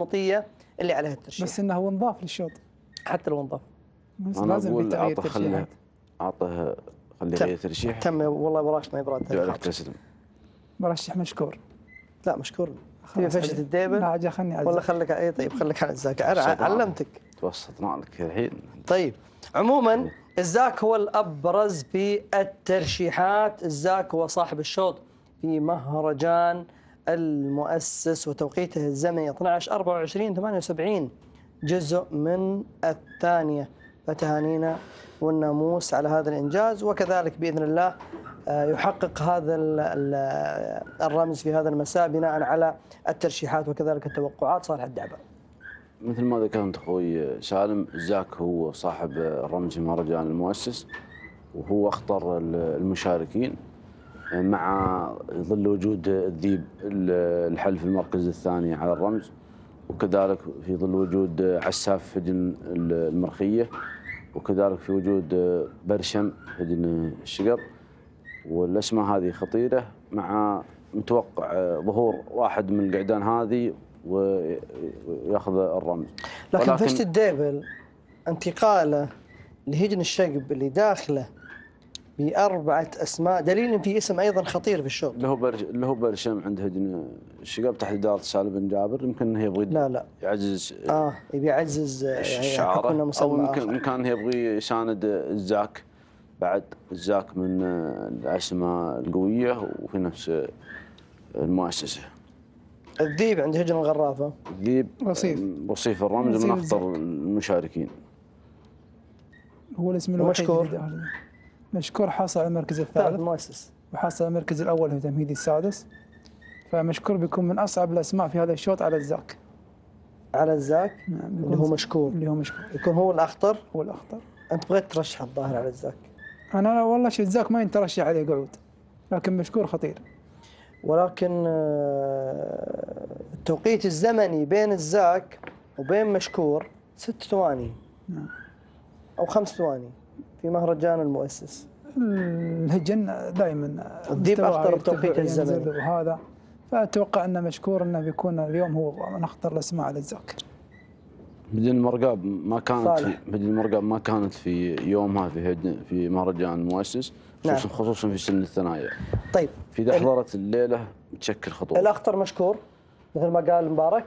النمطية اللي عليها الترشيح. بس انه هو انضاف للشوط حتى لو انضاف لازم في تغيير ترشيحات. اعطه خليه يغير ترشيح. تم والله براش ما يبرد. تسلم. برشح مشكور. لا مشكور. تبي فشة الديبل؟ لا اجي خلني ولا خليك اي طيب خليك على الزاك. علمتك. توسطنا لك الحين. طيب عموما الزاك هو الابرز في الترشيحات. الزاك هو صاحب الشوط في مهرجان المؤسس وتوقيته الزمني 12/24/78 جزء من الثانية. فتهانينا والناموس على هذا الإنجاز، وكذلك بإذن الله يحقق هذا الرمز في هذا المساء بناء على الترشيحات وكذلك التوقعات. صالح الدعبة. مثل ما ذكرت اخوي سالم، الزاك هو صاحب الرمز في مهرجان المؤسس، وهو اخطر المشاركين مع ظل وجود الذيب الحل في المركز الثاني على الرمز، وكذلك في ظل وجود عساف هجن المرخية، وكذلك في وجود برشم هجن الشقر. والاسماء هذه خطيرة، مع متوقع ظهور واحد من القعدان هذه وياخذ الرمز. لكن فشت الديبل انتقاله لهجن الشقب اللي داخله بأربعة أسماء دليل إن في اسم أيضا خطير في الشوط اللي هو برشم عند هجن الشقب تحت إدارة سالم بن جابر. يمكن هي يبغي يعزز يبي يعزز شعاره، أو يمكن هي يبغي يساند الزاك. بعد الزاك من الأسماء القوية وفي نفس المؤسسة. الذيب عند هجن الغرافة. الذيب وصيف الرمز من أخطر المشاركين. هو الاسم الوحيد. مشكور حاصل على المركز الثالث مؤسس، وحاصل على المركز الأول في تمهيدي السادس. فمشكور بيكون من أصعب الأسماء في هذا الشوط على الزاك. نعم اللي هو مشكور. يكون هو الأخطر. أنت بغيت ترشح الظاهر على الزاك. أنا والله شو الزاك ما ينترشح عليه قعود، لكن مشكور خطير. ولكن التوقيت الزمني بين الزاك وبين مشكور 6 ثواني أو 5 ثواني في مهرجان المؤسس. الهجن دائما الذيب أخطر بتوقيت الزمني وهذا، فأتوقع أن مشكور أنه بيكون اليوم هو من أخطر الأسماء على الزاك. بدل المرقاب ما كانت في يومها في مهرجان المؤسس، خصوصا في سن الثنايا. طيب في لحظة الليلة تشكل خطوة. الأخطر مشكور مثل ما قال مبارك.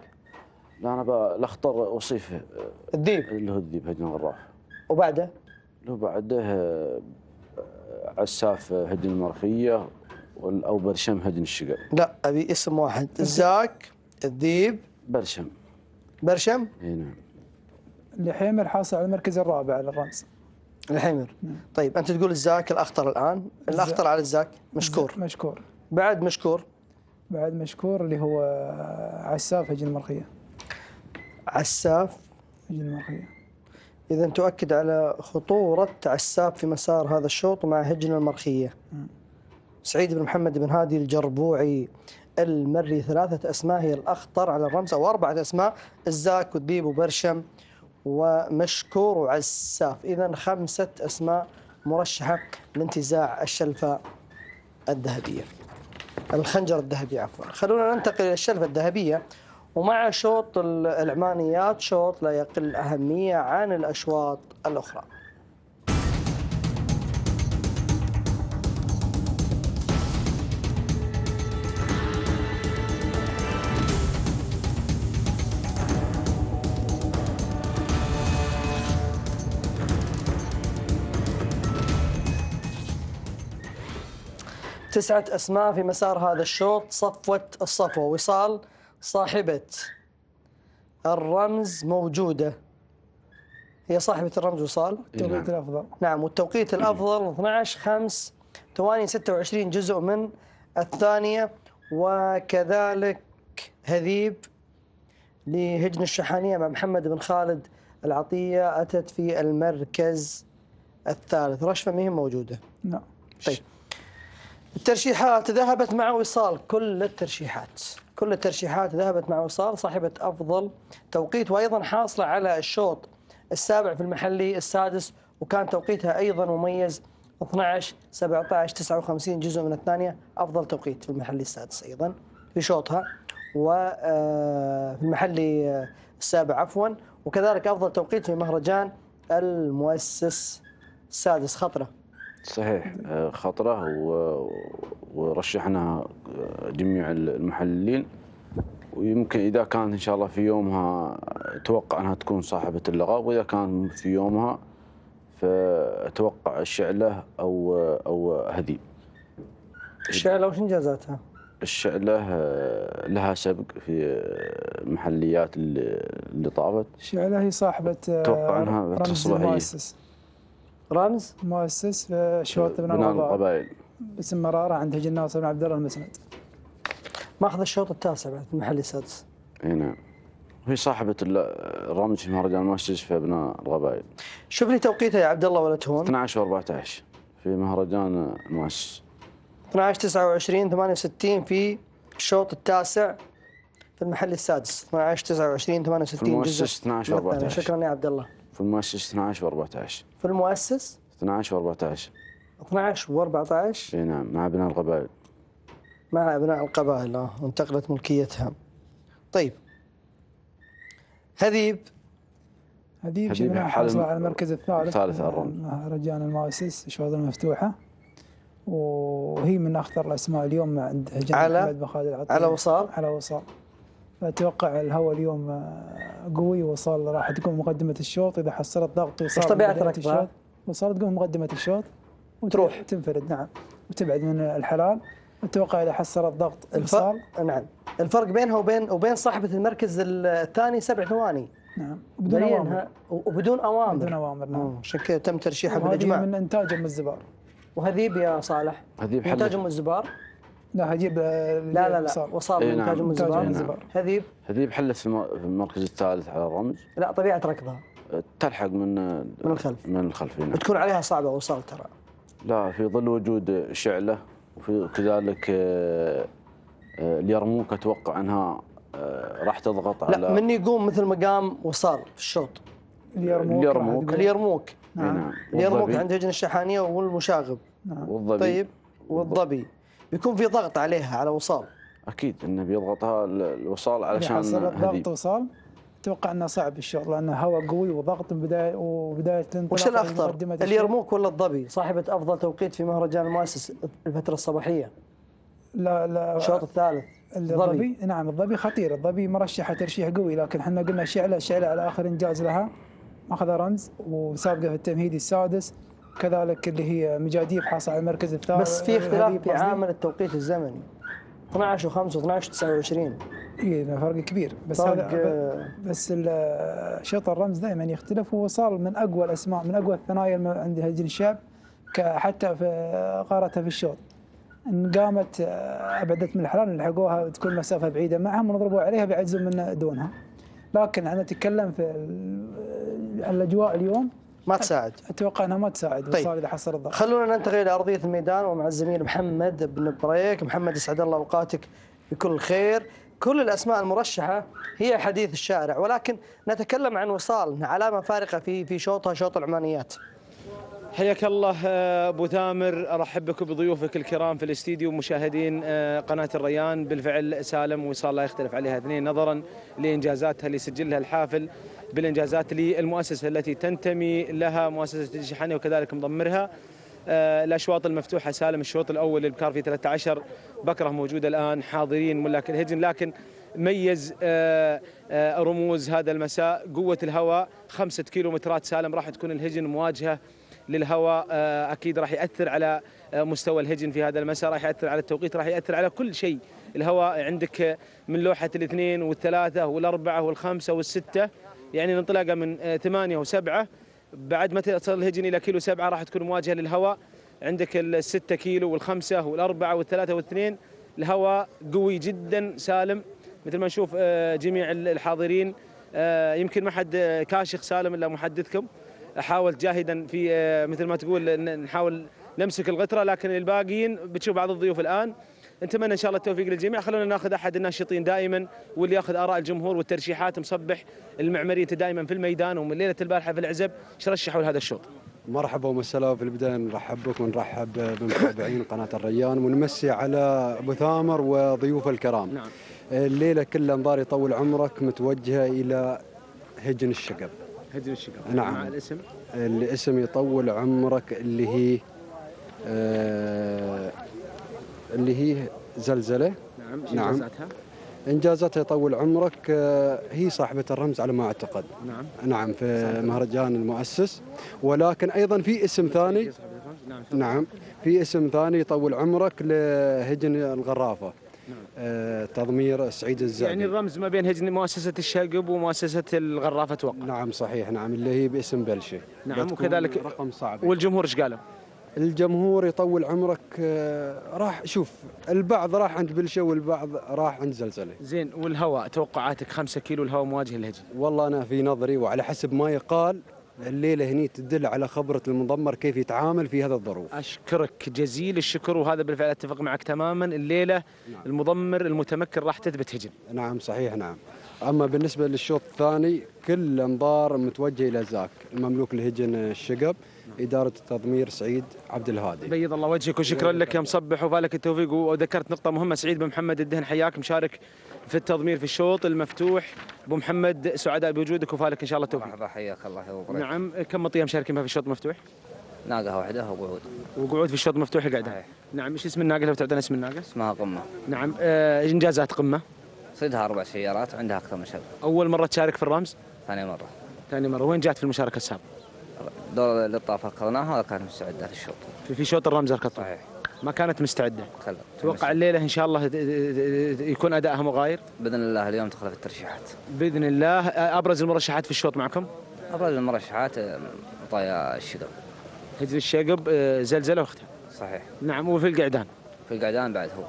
لا أنا الأخطر وصيف الذيب اللي هو الذيب هجن الغراف. وبعده عساف هجن المرخية أو برشم هجن الشقر. لا أبي اسم واحد. الزاك، الذيب، برشم. اي نعم. الحيمر حاصل على المركز الرابع على الرمز. الحيمر. طيب أنت تقول الزاك الأخطر الآن. الأخطر على الزاك مشكور. بعد مشكور اللي هو عساف هجن المرخية. عساف هجن المرخية. إذا تؤكد على خطورة عساف في مسار هذا الشوط مع هجن المرخية. سعيد بن محمد بن هادي الجربوعي المري 3 أسماء هي الأخطر على الرمز، أو 4 أسماء: الزاك والذيب وبرشم ومشكور وعساف. إذا 5 أسماء مرشحة لانتزاع الشلفة الذهبية، الخنجر الذهبي عفوا. خلونا ننتقل إلى الشلفة الذهبية، ومع شوط العمانيات شوط لا يقل أهمية عن الأشواط الأخرى. تسعة أسماء في مسار هذا الشوط. صفوة الصفوة وصال صاحبة الرمز موجودة، هي صاحبة الرمز وصال. التوقيت الأفضل. نعم، والتوقيت الأفضل 12/5/28 جزء من الثانية. وكذلك هذيب لهجن الشحانية مع محمد بن خالد العطية أتت في المركز الثالث. رشفة مهم موجودة. نعم. طيب الترشيحات ذهبت مع وصال. كل الترشيحات ذهبت مع وصال صاحبة أفضل توقيت، وأيضا حاصلة على الشوط السابع في المحلي السادس، وكان توقيتها أيضا مميز 12/17/59 جزء من الثانية. أفضل توقيت في المحلي السادس أيضا في شوطها. وفي المحلي السابع عفوا، وكذلك أفضل توقيت في مهرجان المؤسس السادس. خطرة صحيح، خطره ورشحنا جميع المحللين، ويمكن إذا كانت إن شاء الله في يومها أتوقع أنها تكون صاحبة اللقب، وإذا كان في يومها فأتوقع الشعلة أو هذيب. الشعلة وش إنجازاتها؟ الشعلة لها سبق في المحليات اللي طافت. الشعلة هي صاحبة أتوقع أنها رمز تصلح هي. المؤسس، رمز مؤسس في شوط بن بناء القبائل القبائل باسم مرارة عند هجن ناصر بن عبد الله المسند. ماخذ الشوط التاسع بعد المحلي السادس. اي نعم، وهي صاحبة الرمز في مهرجان المؤسس في ابناء القبائل. شوف لي توقيتها يا عبد الله ولا تهون. 12 و14 في مهرجان المؤسس. 12/29/68 في الشوط التاسع في المحل السادس. 12/29/68 في المؤسس 12 و14. شكرا يا عبد الله. في المؤسس 12 و14. في المؤسس 12 و14. 12 و14. اي نعم، مع ابناء القبائل. مع ابناء القبائل انتقلت ملكيتها. طيب هذيب هذيب حصل على المركز الثالث مهرجان المؤسس الشوط المفتوحة، وهي من أخطر الأسماء اليوم عند هجن محمد بن خالد العطية. على وصال. فأتوقع الهوا اليوم قوي. وصال راح تقوم مقدمة الشوط إذا حصلت ضغط وصال. ايش طبيعة ركبها؟ وصال تقوم مقدمة الشوط وتروح تنفرد، نعم، وتبعد من الحلال. أتوقع إذا حصلت ضغط وصال. نعم، الفرق بينها وبين صاحبة المركز الثاني 7 ثواني. نعم، بدون أوامر. بدون أوامر، نعم. عشان كذا تم ترشيحها بالإجماع. من إنتاج أم الزبار. وهذيب يا صالح هذيب إنتاج أم الزبار. لا هجيب لا وصال من إنتاج أم الزبار. هذيب حلت في المركز الثالث على الرمز. لا طبيعة ركضها تلحق من الخلف. من الخلف هنا. بتكون عليها صعبة وصال ترى. لا، في ظل وجود شعلة وفي كذلك اليرموك أتوقع أنها راح تضغط على. لا، من يقوم مثل مقام وصال في الشوط. اليرموك نعم. اليرموك عند هجن الشحانية والمشاغب. نعم. والظبي. طيب والظبي بيكون في ضغط عليها على وصال. أكيد إنه بيضغطها الوصال علشان ضغط وصال. أتوقع أنه صعب الشوط لأنه هواء قوي وضغط من بداية وش الأخطر؟ اليرموك ولا الظبي؟ صاحبة أفضل توقيت في مهرجان المؤسس الفترة الصباحية. لا الشوط الثالث. الظبي، نعم، الظبي خطير. الظبي مرشحة ترشيح قوي، لكن احنا قلنا الشعلة على آخر إنجاز لها أخذ رمز وسابقة في التمهيدي السادس، كذلك اللي هي مجاديف حاصل على المركز الثالث. بس في اختلاف في عامل التوقيت الزمني 12 و5 و12 و29. اي فرق كبير. بس هذا بس شوط الرمز دائما يختلف، ووصل من اقوى الاسماء، من اقوى الثنايا عند هجن الشعب حتى في قارتها في الشوط. ان قامت ابعدت من الحلال لحقوها تكون مسافه بعيده معهم ونضربوا عليها بيعجزوا من دونها. لكن انا اتكلم في الاجواء اليوم ما تساعد. اتوقع انها ما تساعد. طيب. وصال اذا حصل الضغط. خلونا ننتقل الى ارضيه الميدان ومع الزميل محمد بن بريك. محمد اسعد الله اوقاتك بكل خير. كل الاسماء المرشحه هي حديث الشارع، ولكن نتكلم عن وصال، علامه فارقه في شوطها، شوط العمانيات. حياك الله ابو ثامر، ارحب بك وبضيوفك الكرام في الاستديو ومشاهدين قناه الريان. بالفعل سالم وصال لا يختلف عليها اثنين نظرا لانجازاتها اللي سجلها الحافل بالانجازات للمؤسسه التي تنتمي لها، مؤسسه الشحانيه وكذلك مضمرها. الاشواط المفتوحه سالم، الشوط الاول الابكار في 13 بكره موجوده الان حاضرين ملاك الهجن، لكن ميز رموز هذا المساء قوه الهواء. 5 كيلومترات سالم راح تكون الهجن مواجهه للهواء، اكيد راح ياثر على مستوى الهجن في هذا المساء، راح ياثر على التوقيت، راح ياثر على كل شيء. الهواء عندك من لوحه الاثنين والثلاثه والاربعه والخمسه والسته، يعني الانطلاقه من 8 و7. بعد ما تصل الهجن الى كيلو 7 راح تكون مواجهه للهواء. عندك ال6 كيلو وال5 وال4 وال3 وال2. الهواء قوي جدا سالم مثل ما نشوف جميع الحاضرين. يمكن ما حد كاشخ سالم الا محدثكم. حاولت جاهدا في مثل ما تقول نحاول نمسك الغتره، لكن الباقيين بتشوف بعض الضيوف الان. نتمنى ان شاء الله التوفيق للجميع. خلونا ناخذ احد الناشطين دائما واللي ياخذ اراء الجمهور والترشيحات. مصبح المعمري انت دائما في الميدان ومن ليله البارحه في العزب، ايش رشحوا لهذا الشوط؟ مرحبا ومساء. في البدايه نرحب بك ونرحب بمتابعين قناه الريان ونمسي على ابو ثامر وضيوفه الكرام. نعم. الليلة كل أنظار يطول عمرك متوجهة إلى هجن الشقب. هجن الشقب. نعم. مع الاسم؟ الاسم يطول عمرك اللي هي زلزلة. نعم. نعم. إنجازاتها؟ إنجازاتها يطول عمرك، هي صاحبة الرمز على ما أعتقد. نعم. نعم، في مهرجان المؤسس، ولكن أيضا في اسم ثاني. نعم، في اسم ثاني يطول عمرك لهجن الغرافة. تضمير سعيد الزاهي. يعني الرمز ما بين هجن مؤسسة الشقب ومؤسسة الغرافة توقع. نعم صحيح، نعم، اللي هي باسم بلشة. نعم. وكذلك رقم صعب. والجمهور ايش قالوا؟ الجمهور يطول عمرك راح شوف، البعض راح عند بلشة والبعض راح عند زلزلة. زين. والهواء توقعاتك 5 كيلو الهواء مواجه للهجن؟ والله أنا في نظري وعلى حسب ما يقال الليلة هني تدل على خبرة المضمر كيف يتعامل في هذا الظروف. أشكرك جزيل الشكر، وهذا بالفعل أتفق معك تماما. الليلة المضمر المتمكن راح تثبت هجن. نعم صحيح. نعم. أما بالنسبة للشوط الثاني كل أنظار متوجهة إلى زاك المملوك لهجن الشقب، إدارة التضمير سعيد عبد الهادي. بيض الله وجهك وشكرا لك يا مصبح وفالك التوفيق. وذكرت نقطة مهمة، سعيد بن محمد الدهن حياك، مشارك في التضمير في الشوط المفتوح. ابو محمد سعداء بوجودك وفالك ان شاء الله التوفيق. مرحبا، حياك الله وبركاته. نعم. كم مطيه مشاركين بها في الشوط المفتوح؟ ناقة واحدة وقعود. وقعود في الشوط المفتوح القعدة. نعم. ايش اسم الناقة لو تعطينا اسم الناقة؟ اسمها قمة. نعم. انجازات قمة؟ صيدها 4 سيارات وعندها أكثر من شغل. أول مرة تشارك في الرمز؟ ثاني مرة. ثاني مرة. وين جات في المشاركة السابقة؟ دور اللي طاف ركضناها كانت مستعدة للشوط. في شوط الرمز ركضت؟ صحيح. ما كانت مستعدة؟ كلا. توقع الليلة إن شاء الله يكون أدائها مغاير؟ بإذن الله اليوم تدخل في الترشيحات. بإذن الله. أبرز المرشحات في الشوط معكم؟ أبرز المرشحات مطايا الشقب. هجن الشقب، زلزلة واختها. صحيح. نعم. وفي القعدان؟ في القعدان بعد هو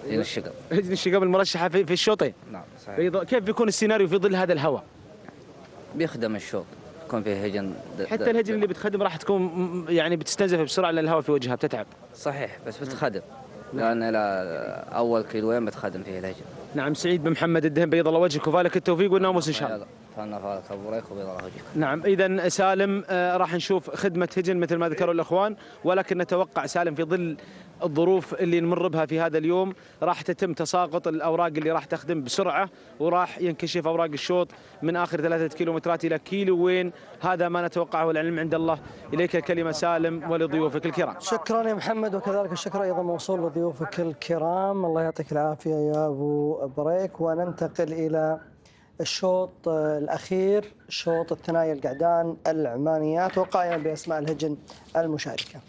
هجن الشقب. هجن الشقب المرشحة في الشوطين؟ نعم صحيح. كيف بيكون السيناريو في ظل هذا الهواء؟ بيخدم الشوط، يكون فيه هجن. حتى الهجن اللي بتخدم راح تكون يعني بتستنزف بسرعة لأن الهواء في وجهها بتتعب. صحيح، بس بتخدم لأن أول كيلوين بتخدم فيه الهجن. نعم. سعيد بن محمد الدهن بيض الله وجهك وفالك التوفيق والناموس إن شاء الله. فانا فالك ابو ريك وبيض الله وجهك. نعم. إذا سالم راح نشوف خدمة هجن مثل ما ذكروا الأخوان، ولكن نتوقع سالم في ظل الظروف اللي نمر بها في هذا اليوم راح تتم تساقط الأوراق اللي راح تخدم بسرعة، وراح ينكشف أوراق الشوط من آخر 3 كيلومترات إلى كيلوين. هذا ما نتوقعه والعلم عند الله. إليك الكلمة سالم ولضيوفك الكرام. شكرا يا محمد، وكذلك الشكر أيضا موصول لضيوفك الكرام. الله يعطيك العافية يا أبو بريك. وننتقل إلى الشوط الأخير، شوط الثنايا القعدان العمانيات، وقائما بأسماء الهجن المشاركة.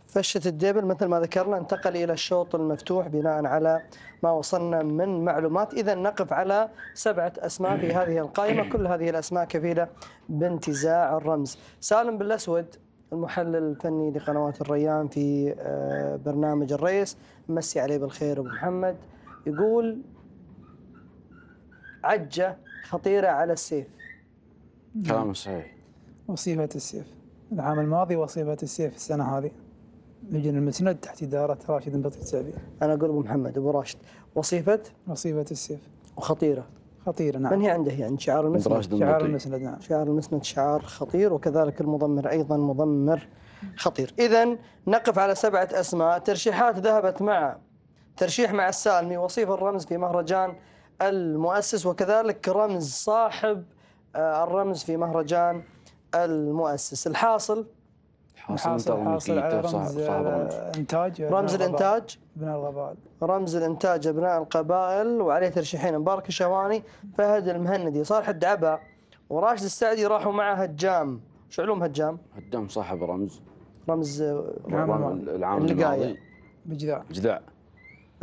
فشة الديبل مثل ما ذكرنا انتقل إلى الشوط المفتوح بناء على ما وصلنا من معلومات. إذا نقف على 7 أسماء في هذه القائمة، كل هذه الأسماء كفيلة بانتزاع الرمز. سالم بالأسود المحلل الفني لقنوات الريان في برنامج الريس، مسي عليه بالخير أبو محمد، يقول عجة خطيرة على السيف. كلام صحيح. وصيفة السيف العام الماضي، وصيفة السيف السنة هذه، لجنة المسند تحت إدارة راشد بن بطيط سابي. أنا أقول أبو محمد أبو راشد وصيفة السيف وخطيرة. خطيرة نعم. من هي عنده يعني شعار المسند؟ شعار المسند نعم. شعار المسند شعار خطير، وكذلك المضمر أيضا مضمر خطير. إذن نقف على 7 أسماء. ترشيحات ذهبت مع ترشيح مع السالمي، وصيف الرمز في مهرجان المؤسس، وكذلك رمز صاحب الرمز في مهرجان المؤسس. الحاصل على رمز إنتاج، رمز الإنتاج أبناء القبائل، رمز الإنتاج أبناء القبائل، وعليه ترشيحين مبارك الشواني، فهد المهندي، صالح الدعبة وراشد السعدي راحوا مع هجام. شو علوم هجام؟ هجام صاحب رمز العام الماضي بجذاع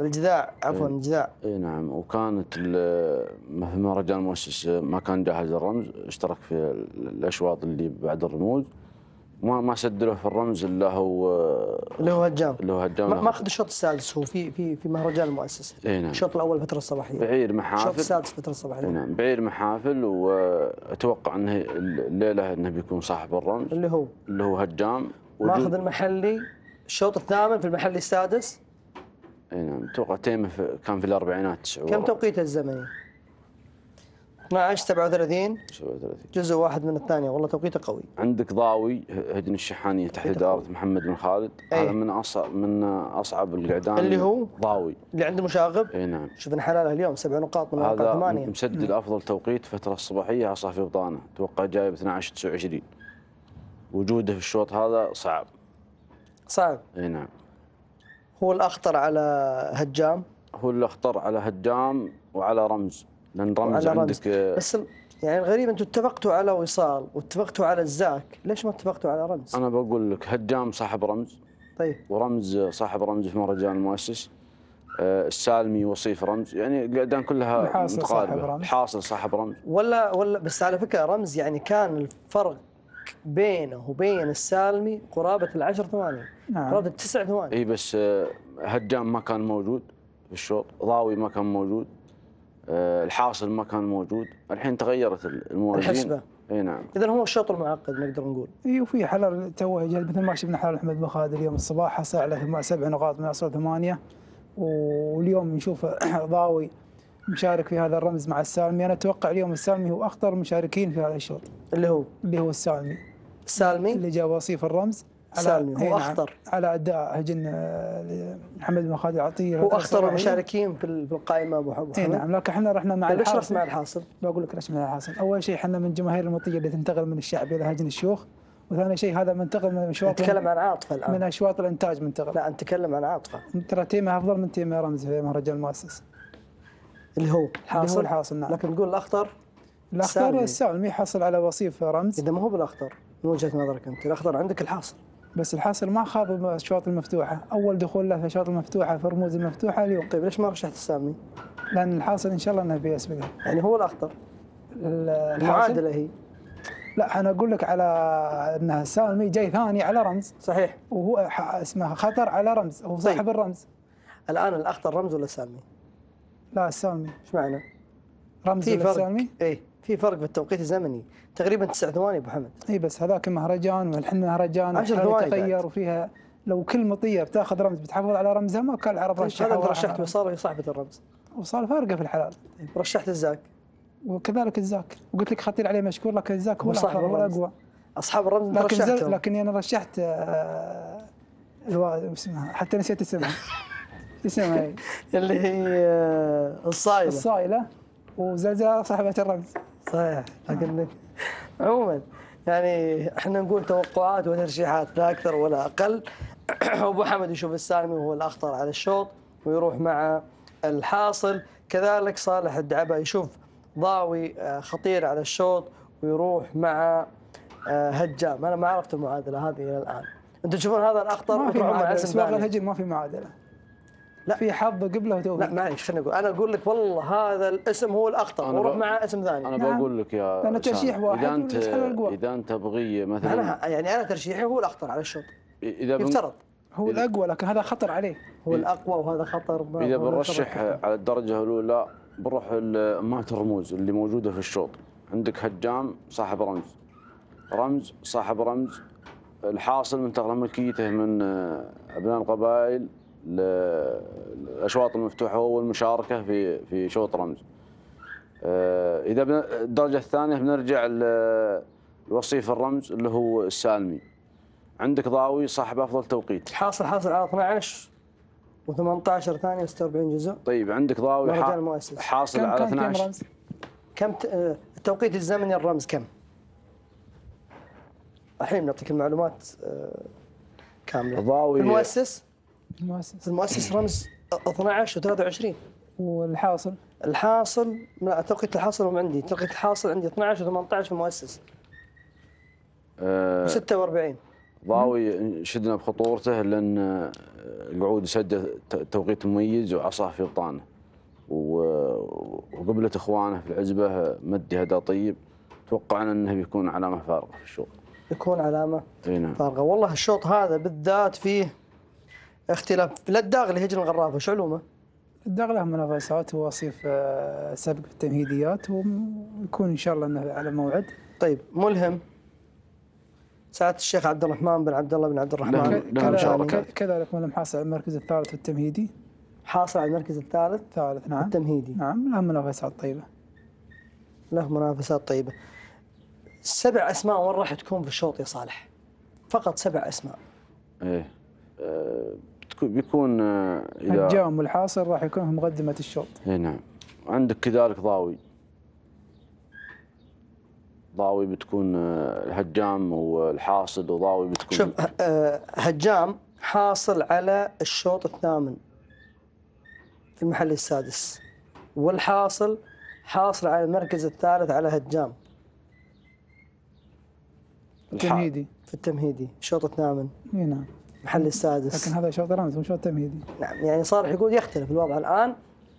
الجذاع، عفوا الجذاع. اي نعم. وكانت في مهرجان المؤسس ما كان جاهز الرمز، اشترك في الاشواط اللي بعد الرموز، ما سدله في الرمز اللي هو هجام. ما اخذ الشوط السادس هو في مهرجان المؤسس. اي نعم. الشوط الاول فتره الصباحيه، بعير محافل. الشوط السادس فتره الصباحيه. نعم بعير محافل. واتوقع انه الليله انه بيكون صاحب الرمز اللي هو هجام. ماخذ المحلي الشوط الثامن في المحلي السادس. اي نعم. اتوقع تيمه كان في الاربعينات 9 كم توقيته الزمني؟ 12 37 37. جزء واحد من الثانية، والله توقيته قوي. عندك ضاوي هجن الشحانية تحت إدارة محمد بن خالد. أيه. هذا من أصعب القعدان. اللي هو ضاوي اللي عنده مشاغب. اي نعم. شفنا حلاله اليوم 7 نقاط من واقع 8. هذا مسجل افضل توقيت فتره الصباحيه عصا في بطانه، اتوقع جايب 12/29. وجوده في الشوط هذا صعب. صعب. اي نعم. هو الاخطر على هجام. هو اللي اخطر على هجام وعلى رمز، لان رمز عندك بس يعني الغريب انتم اتفقتوا على وصال واتفقتوا على الزاك، ليش ما اتفقتوا على رمز؟ انا بقول لك هجام صاحب رمز. طيب. ورمز صاحب رمز في مهرجان المؤسس. السالمي وصيف رمز، يعني القعدان كلها متقاربه. الحاصل صاحب رمز. ولا بس على فكره رمز يعني كان الفرق بينه وبين السالمي قرابه ال10 ثواني. نعم. قرابه 9 ثواني. اي بس هجام ما كان موجود في الشوط، ضاوي ما كان موجود، الحاصل ما كان موجود، الحين تغيرت الموازين. الحسبه. اي نعم. اذا هو الشوط المعقد نقدر نقول. اي وفي حلال تو مثل ما شفنا حلال محمد بن خالد اليوم الصباح حصل على 7 نقاط من اصل 8، واليوم نشوف ضاوي مشارك في هذا الرمز مع السالمي. انا اتوقع اليوم السالمي هو اخطر المشاركين في هذا الشوط. اللي هو السالمي اللي جاب وصيف الرمز. السالمي هو اخطر على اداء هجن محمد بن خالد العطيه. هو اخطر المشاركين في القائمه ابو حمد. اي نعم. لكن احنا رحنا مع الحاصل. ليش مع الحاصل؟ بقول لك ليش مع الحاصل. اول شيء احنا من جماهير المطيه اللي تنتقل من الشعب الى هجن الشيوخ، وثاني شيء هذا منتقل من اشواط. نتكلم عن عاطفه الان. من اشواط الانتاج منتقل. لا نتكلم عن عاطفه. ترى تيمه افضل من تيمه رمز في مهرجان المؤسس. اللي هو الحاصل. نعم. لكن تقول الاخطر السالمي حصل على وصيف رمز. اذا ما هو بالاخطر من وجهه نظرك انت، الاخطر عندك الحاصل. بس الحاصل ما خاض الاشواط المفتوحه، اول دخول له في الاشواط المفتوحه في الرموز المفتوحه اليوم. طيب ليش ما رشحت السالمي؟ لان الحاصل ان شاء الله انه بيسبقه. يعني هو الاخطر. المعادله هي. لا انا اقول لك على انه السالمي جاي ثاني على رمز. صحيح. وهو اسمه خطر على رمز، هو صاحب طيب. الرمز. الان الاخطر رمز ولا السالمي؟ لا السالمي. ايش معنى؟ رمز ولا السالمي؟ اي في فرق في التوقيت الزمني تقريبا 9 ثواني ابو حمد. اي بس هذاك مهرجان والحين مهرجان 10 ثواني تغير وفيها لو كل مطيه بتاخذ رمز بتحافظ على رمزها ما كان عرف رشح. هذا رشحت وصار هي صاحبه الرمز. وصار فارقه في الحلال. رشحت الزاك. وكذلك الزاك، وقلت لك خطير عليه مشكور، لكن الزاك هو صاحب الرمز. الاقوى. اصحاب الرمز رشحتهم. لكن انا رشحت اسمها حتى نسيت اسمها. اسمها هي اللي هي الصايله وزلزال صاحبه الرمز. صحيح. لكن عموما يعني احنا نقول توقعات وترشيحات لا اكثر ولا اقل. ابو حمد يشوف السالمي وهو الاخطر على الشوط ويروح مع الحاصل، كذلك صالح الدعبه يشوف ضاوي خطير على الشوط ويروح مع هجام. انا ما عرفت المعادله هذه الى الان. انتم تشوفون هذا الاخطر ما في معادله. اسواق الهجن ما في معادله. لا في حظ قبله وتوفيق. لا معليش خليني اقول، انا اقول لك والله هذا الاسم هو الاخطر وروح مع اسم ثاني. انا بقول لك يا انا ترشيح واحد اذا انت تبغي مثلا انا ترشيحي هو الاخطر على الشوط. اذا يفترض هو الاقوى، لكن هذا خطر عليه. هو الاقوى وهذا خطر. اذا بنرشح على الدرجه الاولى بنروح امهات الرموز اللي موجوده في الشوط. عندك هجام صاحب رمز صاحب رمز، الحاصل منتقل ملكيته من ابناء القبائل للاشواط المفتوحه والمشاركه في شوط رمز. اذا الدرجه الثانيه بنرجع لوصيف الرمز اللي هو السالمي. عندك ضاوي صاحب افضل توقيت. حاصل على 12 و18 ثانيه 46 جزء. طيب عندك ضاوي حاصل على 12. كم التوقيت الزمني الرمز كم؟ الحين نعطيك المعلومات كامله. ضاوي المؤسس رمز 12 و23. والحاصل لا توقيت الحاصل هم عندي، توقيت الحاصل عندي 12 و18 في المؤسس. 46. ضاوي شدنا بخطورته لان القعود يسدد توقيت مميز وعصاه في بطانه، وقبلت اخوانه في العزبه مدي هذا طيب. توقعنا انه بيكون علامه فارقه في الشوط. يكون علامه نعم. فارقه. والله الشوط هذا بالذات فيه اختلاف. للداغ لهجن الغرافه شو علومه؟ الداغ له منافسات ووصيف سبق في التمهيديات، ويكون ان شاء الله انه على موعد. طيب ملهم سعادة الشيخ عبد الرحمن بن عبد الله بن عبد الرحمن كذلك ملهم حاصل على المركز الثالث في التمهيدي. حاصل على المركز الثالث نعم. التمهيدي. نعم، له منافسات طيبة. له منافسات طيبة. 7 أسماء وين راح تكون في الشوط يا صالح؟ فقط 7 أسماء. ايه بيكون اذا هجام والحاصل راح يكون في مقدمة الشوط. اي نعم. عندك كذلك ضاوي بتكون الهجام والحاصل، وضاوي بتكون شوف هجام حاصل على الشوط الثامن في المحل السادس، والحاصل حاصل على المركز الثالث على هجام تمهيدي في التمهيدي الشوط الثامن. نعم. المحل السادس. لكن هذا شوط رمز مو شوط تمهيدي. نعم، يعني صالح يقول يختلف الوضع الآن،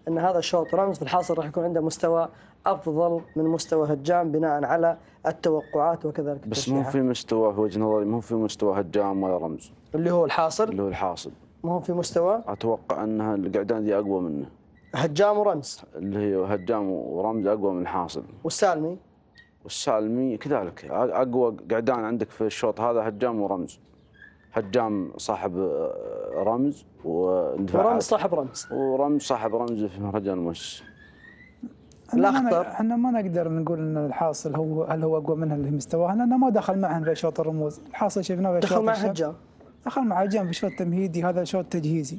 أن هذا الشوط رمز، في الحاصل راح يكون عنده مستوى أفضل من مستوى هجام بناء على التوقعات وكذلك بس مو في مستوى، في وجهة نظري مو في مستوى هجام ولا رمز. اللي هو الحاصل. اللي هو الحاصل مو في مستوى. أتوقع أنها القعدان دي أقوى منه. هجام ورمز. اللي هي هجام ورمز أقوى من الحاصل. والسالمي كذلك أقوى قعدان عندك في الشوط هذا، هجام ورمز. هجام صاحب رمز ورمز صاحب رمز. ورمز صاحب رمز في مهرجان المؤسس. الأخطر احنا ما نقدر نقول ان الحاصل هل هو اقوى منها اللي هي مستواه، لانه ما دخل معهن في شوط الرموز. الحاصل شفناه في دخل مع هجام. دخل مع هجام في شوط تمهيدي، هذا شوط تجهيزي.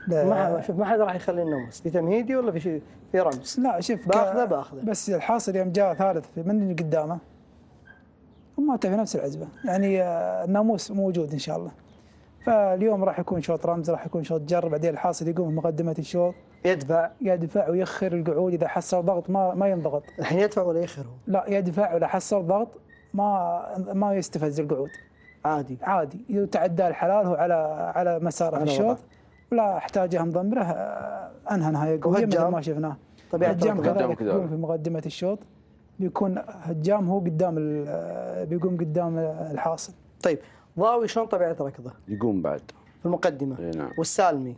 ما حد راح يخلي النمس في تمهيدي ولا في رمز. لا شوف باخذه بس الحاصل يوم جاء ثالث من اللي قدامه ومات في نفس العزبه، يعني الناموس موجود ان شاء الله. فاليوم راح يكون شوط رمز، راح يكون شوط جر، بعدين الحاصل يقوم بمقدمه الشوط، يدفع ويخر القعود. اذا حصل ضغط ما ينضغط. الحين يدفع ولا يخر؟ لا يدفع، ولا حصل ضغط ما يستفز القعود، عادي. اذا تعدى الحلال هو على مساره في الشوط، ولا احتاجه مضمره، انهى نهايه قويه مثل ما شفناه. هجام كذلك يقوم في مقدمه الشوط، بيكون هجام هو بيقوم قدام الحاصل. طيب ضاوي شلون طبيعه ركضه؟ يقوم بعد في المقدمه. نعم. والسالمي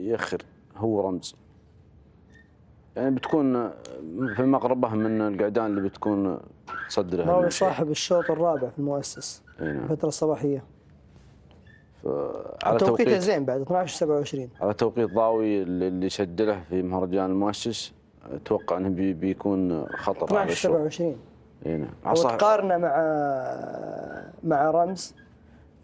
يخر، هو رمز، يعني بتكون في مقربه من القعدان اللي بتكون تصدره. ضاوي صاحب الشوط الرابع في المؤسس. نعم. الفتره الصباحيه. على توقيته زين بعد 12:27. على توقيت ضاوي اللي سجله في مهرجان المؤسس، اتوقع انه بيكون خطر على الشوط. 12:27. اي نعم. وتقارنه مع رمز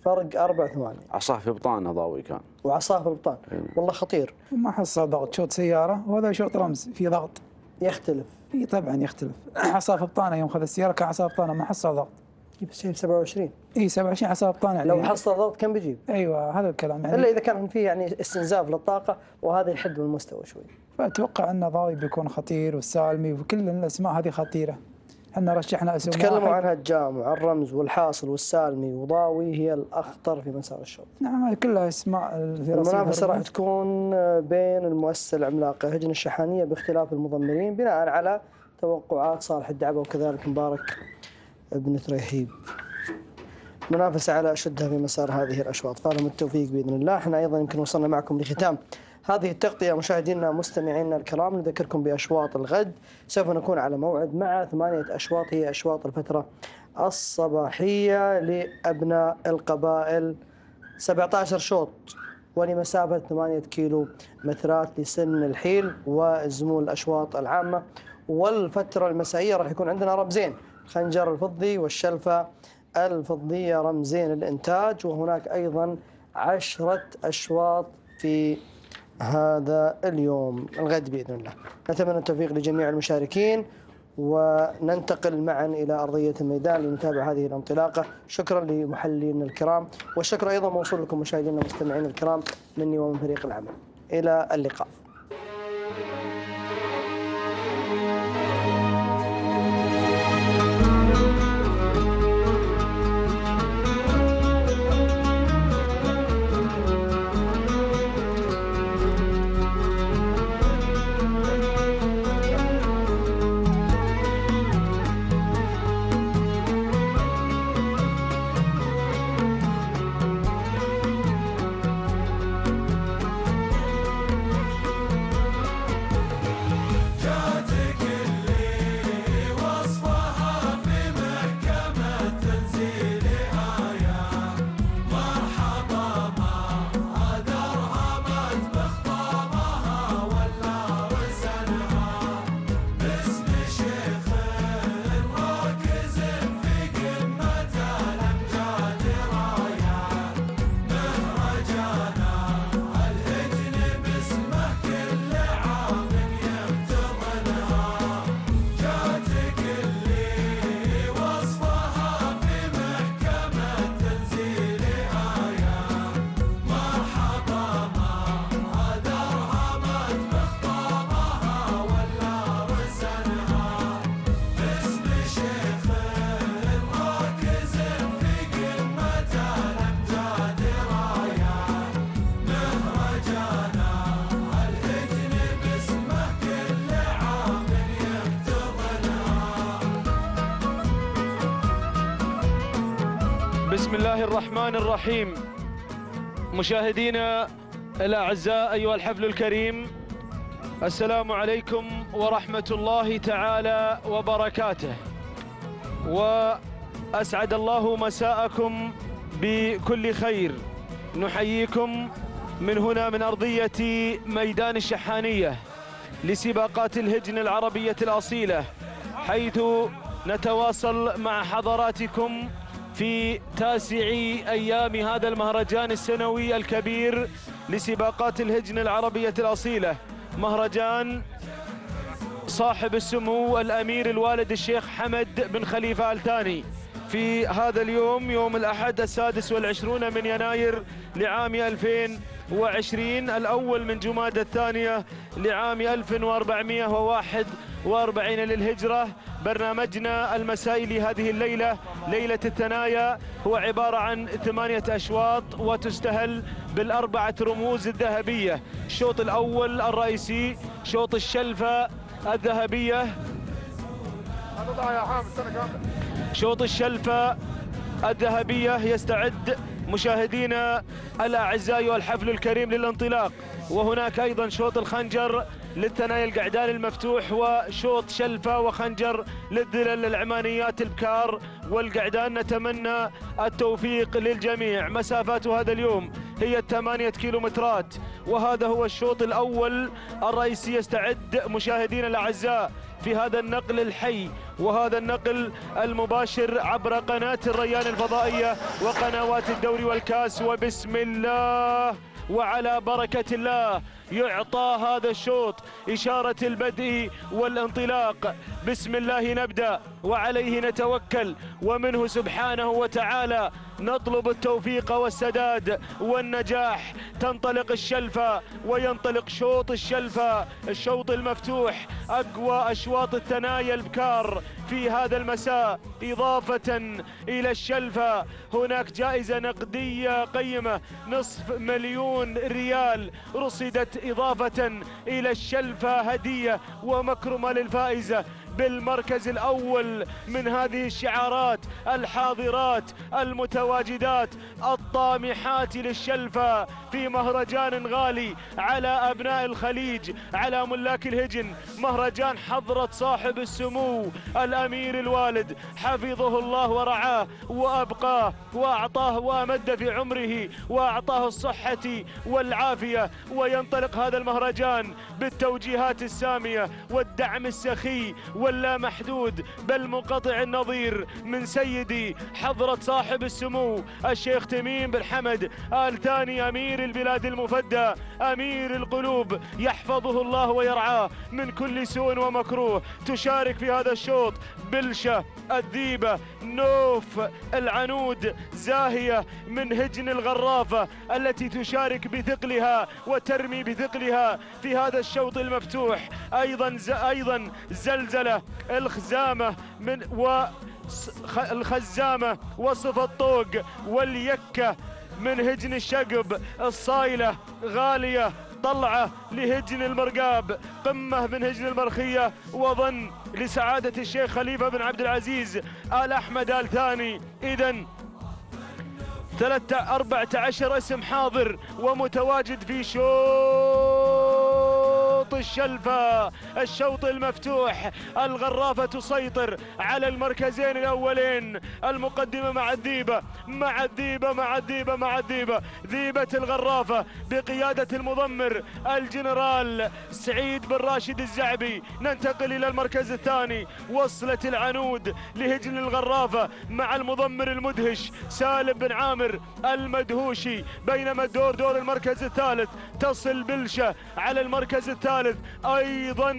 فرق 4 ثواني. عصاه في بطانه ضاوي كان. وعصاه في البطان. والله خطير. وما حصل ضغط، شوط سياره وهذا شوط رمز في ضغط. يختلف. اي طبعا يختلف. عصاه في بطانه يوم خذ السياره كان عصاه في بطانه ما حصل ضغط. بس هي 27. اي 27 عصاه في بطانه. لو حصل ضغط كان بيجيب. ايوه هذا الكلام يعني. الا اذا كان فيه يعني استنزاف للطاقه، وهذا يحد من المستوى شوي. فاتوقع ان ضاوي بيكون خطير، والسالمي وكل الاسماء هذه خطيره. احنا رشحنا اسم تكلموا عن هجام وعن الرمز والحاصل والسالمي وضاوي، هي الاخطر في مسار الشوط. نعم هذه كلها اسماء. المنافسه راح تكون بين المؤسسه العملاقه هجن الشحانيه باختلاف المضمرين بناء على توقعات صالح الدعبه وكذلك مبارك بن تريحيب. منافسه على اشدها في مسار هذه الاشواط، فلهم التوفيق باذن الله. احنا ايضا يمكن وصلنا معكم لختام هذه التغطية مشاهدينا مستمعينا الكرام. نذكركم بأشواط الغد، سوف نكون على موعد مع 8 أشواط، هي أشواط الفترة الصباحية لأبناء القبائل، 17 شوط ولمسافة 8 كيلو مترات لسن الحيل وزمول الأشواط العامة. والفترة المسائية راح يكون عندنا رمزين، الخنجر الفضي والشلفة الفضية، رمزين الإنتاج. وهناك أيضا 10 أشواط في هذا اليوم الغد بإذن الله. نتمنى التوفيق لجميع المشاركين، وننتقل معا إلى أرضية الميدان لنتابع هذه الانطلاقة. شكرا لمحللينا الكرام، والشكر أيضا موصول لكم مشاهدينا المستمعين الكرام مني ومن فريق العمل. إلى اللقاء. بسم الله الرحمن الرحيم. مشاهدينا الأعزاء أيها الحفل الكريم، السلام عليكم ورحمة الله تعالى وبركاته، وأسعد الله مساءكم بكل خير. نحييكم من هنا من أرضية ميدان الشحانية لسباقات الهجن العربية الأصيلة، حيث نتواصل مع حضراتكم في تاسع أيام هذا المهرجان السنوي الكبير لسباقات الهجن العربية الأصيلة، مهرجان صاحب السمو الأمير الوالد الشيخ حمد بن خليفة آل ثاني، في هذا اليوم يوم الأحد 26 من يناير لعام 2020 الأول من جمادى الثانية لعام 1441 للهجرة. برنامجنا المسائي لهذه الليلة، ليلة الثنايا، هو عبارة عن 8 أشواط وتستهل بالأربعة رموز الذهبية. الشوط الأول الرئيسي شوط الشلفة الذهبية، شوط الشلفة الذهبية يستعد مشاهدينا الأعزاء والحفل الكريم للانطلاق. وهناك أيضا شوط الخنجر للثنايا القعدان المفتوح، وشوط شلفة وخنجر للذلل العمانيات البكار والقعدان. نتمنى التوفيق للجميع. مسافات هذا اليوم هي 8 كيلومترات، وهذا هو الشوط الأول الرئيسي. يستعد مشاهدينا الأعزاء في هذا النقل الحي وهذا النقل المباشر عبر قناة الريان الفضائية وقنوات الدوري والكاس. وبسم الله وعلى بركة الله يعطى هذا الشوط إشارة البدء والانطلاق. بسم الله نبدأ وعليه نتوكل، ومنه سبحانه وتعالى نطلب التوفيق والسداد والنجاح. تنطلق الشلفة وينطلق شوط الشلفة، الشوط المفتوح، أقوى أشواط الثنايا البكار في هذا المساء. إضافة إلى الشلفة هناك جائزة نقدية قيمة 500,000 ريال رصدت إضافة إلى الشلفة هدية ومكرمة للفائزة بالمركز الأول من هذه الشعارات الحاضرات المتواجدات الطامحات للشلفة في مهرجان غالي على أبناء الخليج، على ملاك الهجن، مهرجان حضرة صاحب السمو الأمير الوالد حفظه الله ورعاه وأبقاه وأعطاه وأمد في عمره وأعطاه الصحة والعافية. وينطلق هذا المهرجان بالتوجيهات السامية والدعم السخي واللا محدود بل منقطع النظير من سيدي حضرة صاحب السمو الشيخ تميم بن حمد آل ثاني أمير البلاد المفدى، أمير القلوب، يحفظه الله ويرعاه من كل سوء ومكروه. تشارك في هذا الشوط بلشة، الذيبة، نوف، العنود، زاهية من هجن الغرافة التي تشارك بثقلها وترمي بثقلها في هذا الشوط المفتوح. أيضا زلزلة، الخزامة الخزامة وصف الطوق واليكة من هجن الشقب، الصايلة، غالية، طلعة لهجن المرقاب، قمة من هجن المرخية، وظن لسعادة الشيخ خليفة بن عبد العزيز آل أحمد آل ثاني. إذن 14 اسم حاضر ومتواجد في شوط الشلفة، الشوط المفتوح. الغرافة تسيطر على المركزين الأولين، المقدمة مع الذيبة مع الذيبة مع الذيبة مع الذيبة، ذيبة الغرافة بقيادة المضمر الجنرال سعيد بن راشد الزعبي. ننتقل إلى المركز الثاني، وصلة العنود لهجن الغرافة مع المضمر المدهش سالم بن عامر المدهوشي. بينما دور المركز الثالث تصل بلشة على المركز الثالث أيضا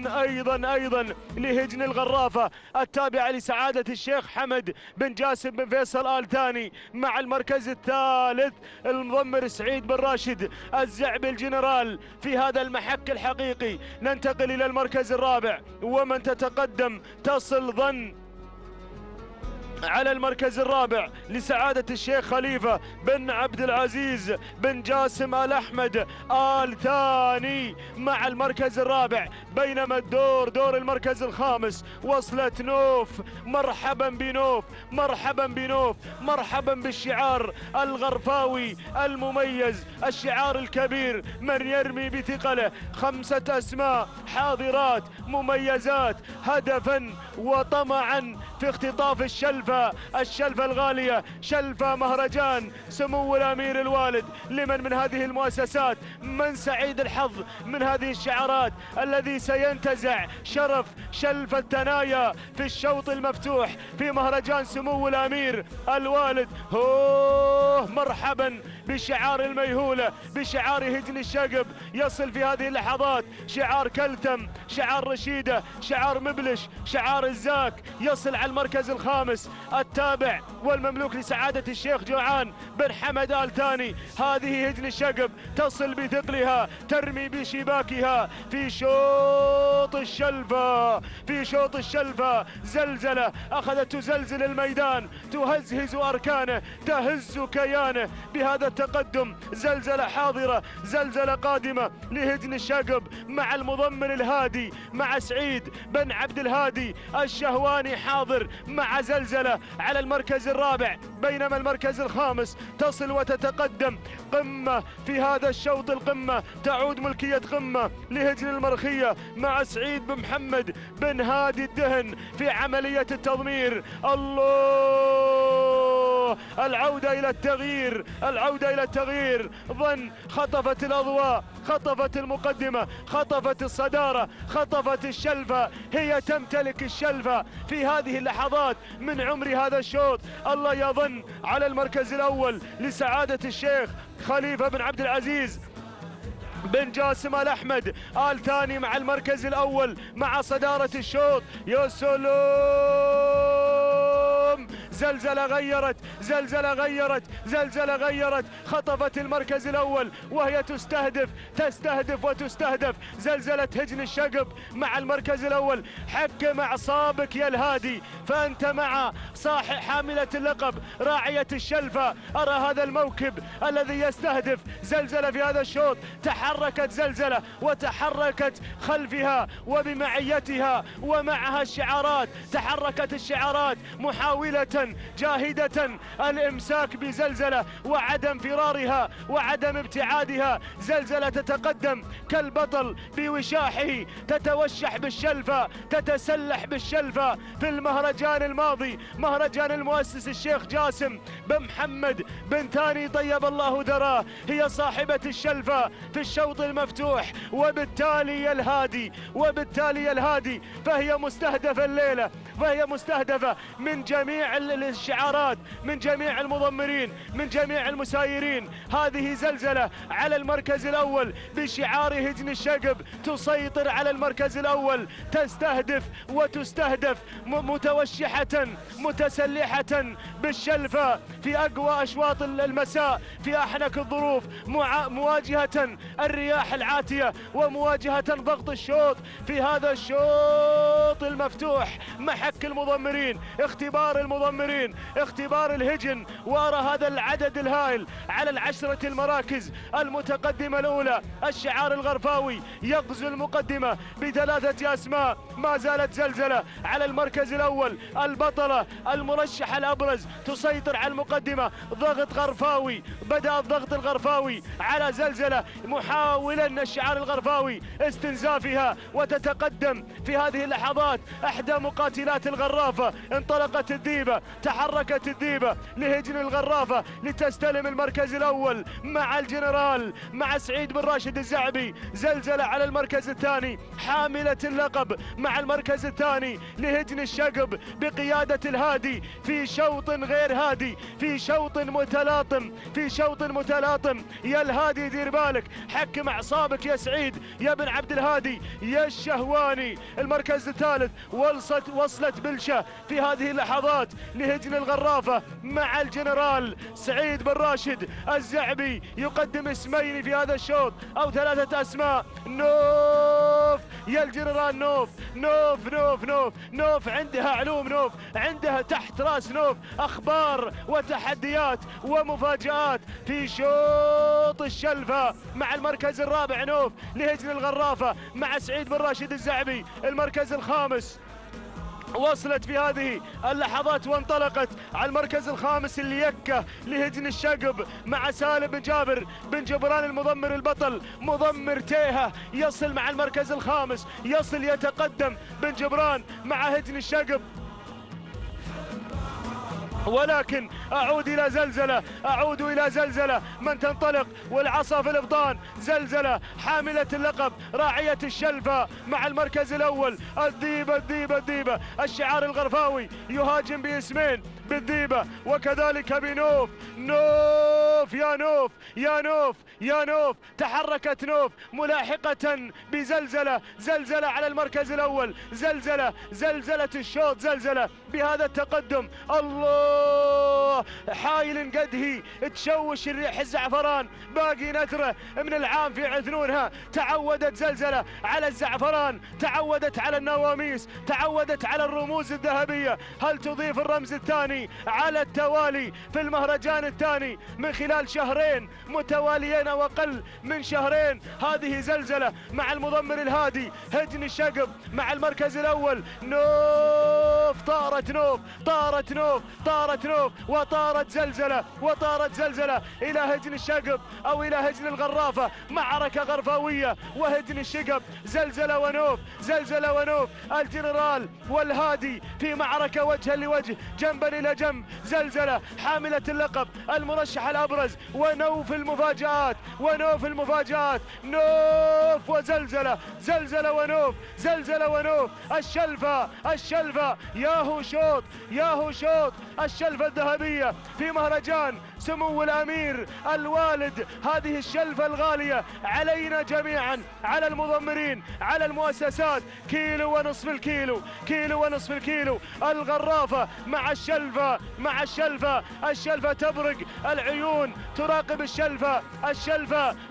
لهجن الغرافة التابعة لسعادة الشيخ حمد بن جاسم بن فيصل آل ثاني. مع المركز الثالث المضمر سعيد بن راشد الزعبي الجنرال في هذا المحك الحقيقي. ننتقل إلى المركز الرابع، ومن تتقدم تصل ظن على المركز الرابع لسعادة الشيخ خليفة بن عبد العزيز بن جاسم آل أحمد آل ثاني مع المركز الرابع. بينما دور المركز الخامس وصلة نوف. مرحبا بنوف، مرحبا بنوف، مرحبا بالشعار الغرفاوي المميز، الشعار الكبير، من يرمي بثقله. 5 أسماء حاضرات مميزات هدفا وطمعا في اختطاف الشلفة الغالية، شلفة مهرجان سمو الأمير الوالد. لمن من هذه المؤسسات من سعيد الحظ من هذه الشعارات الذي سينتزع شرف شلف الثنايا في الشوط المفتوح في مهرجان سمو الأمير الوالد؟ مرحبا بشعار الميهولة، بشعار هجن الشقب. يصل في هذه اللحظات شعار كلتم، شعار رشيدة، شعار مبلش، شعار الزاك. يصل على المركز الخامس التابع والمملوك لسعادة الشيخ جوعان بن حمد آل ثاني. هذه هجن الشقب تصل بثقلها، ترمي بشباكها في شوط الشلفة، في شوط الشلفة. زلزلة أخذت تزلزل الميدان، تهزهز أركانه، تهز كيانه بهذا التقدم. زلزلة حاضرة، زلزلة قادمة لهجن الشقب مع المضمن الهادي، مع سعيد بن عبد الهادي الشهواني حاضر مع زلزلة على المركز الرابع. بينما المركز الخامس تصل وتتقدم. قمة في هذا الشوط، القمة تعود ملكية قمة لهجن المرخية مع سعيد بن محمد بن هادي الدهن في عملية التضمير. الله، العودة إلى التغيير، العودة إلى التغيير. ظن خطفت الأضواء، خطفت المقدمة، خطفت الصدارة، خطفت الشلفة. هي تمتلك الشلفة في هذه اللحظات من عمر هذا الشوط. الله يظن على المركز الأول لسعادة الشيخ خليفة بن عبد العزيز بن جاسم آل أحمد آل ثاني مع المركز الأول مع صدارة الشوط. يا سلام، زلزلة غيرت، زلزلة غيرت، زلزلة غيرت. خطفت المركز الأول وهي تستهدف وتستهدف. زلزلة هجن الشقب مع المركز الأول. حكم أعصابك يا الهادي، فأنت مع صاحب حاملة اللقب راعية الشلفة. أرى هذا الموكب الذي يستهدف. زلزلة في هذا الشوط، تحركت زلزلة وتحركت خلفها وبمعيتها ومعها الشعارات. تحركت الشعارات محاولة جاهدة الامساك بزلزلة وعدم فرارها وعدم ابتعادها. زلزلة تتقدم كالبطل بوشاحه، تتوشح بالشلفة، تتسلح بالشلفة. في المهرجان الماضي مهرجان المؤسس الشيخ جاسم بن محمد بن ثاني طيب الله ذراه، هي صاحبة الشلفة في الشوط المفتوح. وبالتالي الهادي فهي مستهدفة الليلة، فهي مستهدفة من جميع الشعارات، من جميع المضمرين، من جميع المسايرين. هذه زلزلة على المركز الأول بشعار هجن الشقب، تسيطر على المركز الأول، تستهدف وتستهدف، متوشحة متسلحة بالشلفة في أقوى أشواط المساء، في أحنك الظروف، مواجهة الرياح العاتية ومواجهة ضغط الشوط في هذا الشوط المفتوح. محك المضمرين، اختبار المضمرين، اختبار الهجن. وأرى هذا العدد الهائل على 10 المراكز المتقدمة الأولى. الشعار الغرفاوي يغزو المقدمة ب3 أسماء. ما زالت زلزلة على المركز الأول، البطلة المرشح الأبرز تسيطر على المقدمة. ضغط غرفاوي، بدأ الضغط الغرفاوي على زلزلة، محاولا الشعار الغرفاوي استنزافها وتتقدم في هذه اللحظات. احدى مقاتلات الغرافة انطلقت الديبة، تحركت الديبة لهجن الغرافة لتستلم المركز الأول مع الجنرال، مع سعيد بن راشد الزعبي. زلزلة على المركز الثاني، حاملة اللقب مع المركز الثاني لهجن الشقب بقيادة الهادي في شوط غير هادي، في شوط متلاطم، في شوط متلاطم. يا الهادي دير بالك، حكم أعصابك يا سعيد يا بن عبد الهادي يا الشهواني. المركز الثالث وصلت بلشة في هذه اللحظات لهجن الغرافة مع الجنرال سعيد بن راشد الزعبي، يقدم اسمين في هذا الشوط أو 3 أسماء. نوف يا الجنرال، نوف نوف نوف نوف نوف، عندها علوم، نوف عندها تحت راس نوف أخبار وتحديات ومفاجآت في شوط الشلفة مع المركز الرابع نوف لهجن الغرافة مع سعيد بن راشد الزعبي المركز الخامس. وصلت في هذه اللحظات وانطلقت على المركز الخامس اللي يكه لهجن الشقب مع سالم بن جابر بن جبران المضمر البطل مضمر تيهة، يصل مع المركز الخامس، يصل يتقدم بن جبران مع هجن الشقب. ولكن أعود إلى زلزلة من تنطلق والعصا في الإبطان. زلزلة حاملة اللقب راعية الشلفة مع المركز الأول الديبة الشعار الغرفاوي يهاجم باسمين بالديبة وكذلك بنوف. نوف يا نوف يا نوف يا نوف، تحركت نوف ملاحقة زلزلة على المركز الأول، زلزلة الشوط، زلزلة بهذا التقدم. الله، حايل قدهي تشوش الريح الزعفران، باقي نترة من العام في عذنونها. تعودت زلزلة على الزعفران، تعودت على النواميس، تعودت على الرموز الذهبية. هل تضيف الرمز الثاني على التوالي في المهرجان الثاني من خلال شهرين متواليين أو أقل من شهرين؟ هذه زلزلة مع المضمر الهادي هجن الشقب مع المركز الأول. نوف، طارت نوف وطارت زلزلة إلى هجن الشقب أو إلى هجن الغرافة. معركة غرفاوية وهجن الشقب، زلزلة ونوف، الجنرال والهادي في معركة وجها لوجه جنبا إلى جنب. زلزلة حاملة اللقب المرشح الأبرز ونوف المفاجآت نوف وزلزلة ونوف الشلفة ياهو شوط الشلفة الذهبية في مهرجان سمو الأمير الوالد. هذه الشلفة الغالية علينا جميعا، على المضمرين، على المؤسسات. كيلو ونصف الكيلو الغرافة مع الشلفة تبرق العيون تراقب الشلفة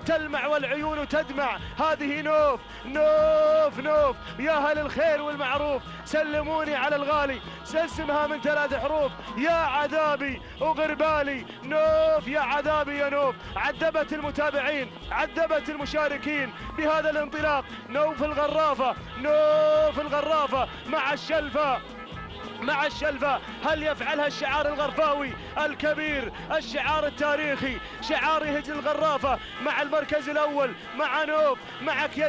تلمع والعيون تدمع. هذه نوف يا أهل الخير والمعروف، سلموني على الغالي، اسمها من 3 حروف، يا عذابي وغربالي. نوف يا عذابي يا نوف، عذبت المتابعين، عذبت المشاركين بهذا الانطلاق. نوف الغرافة مع الشلفة. هل يفعلها الشعار الغرفاوي الكبير، الشعار التاريخي، شعار هجن الغرافة مع المركز الأول مع نوف؟ معك يا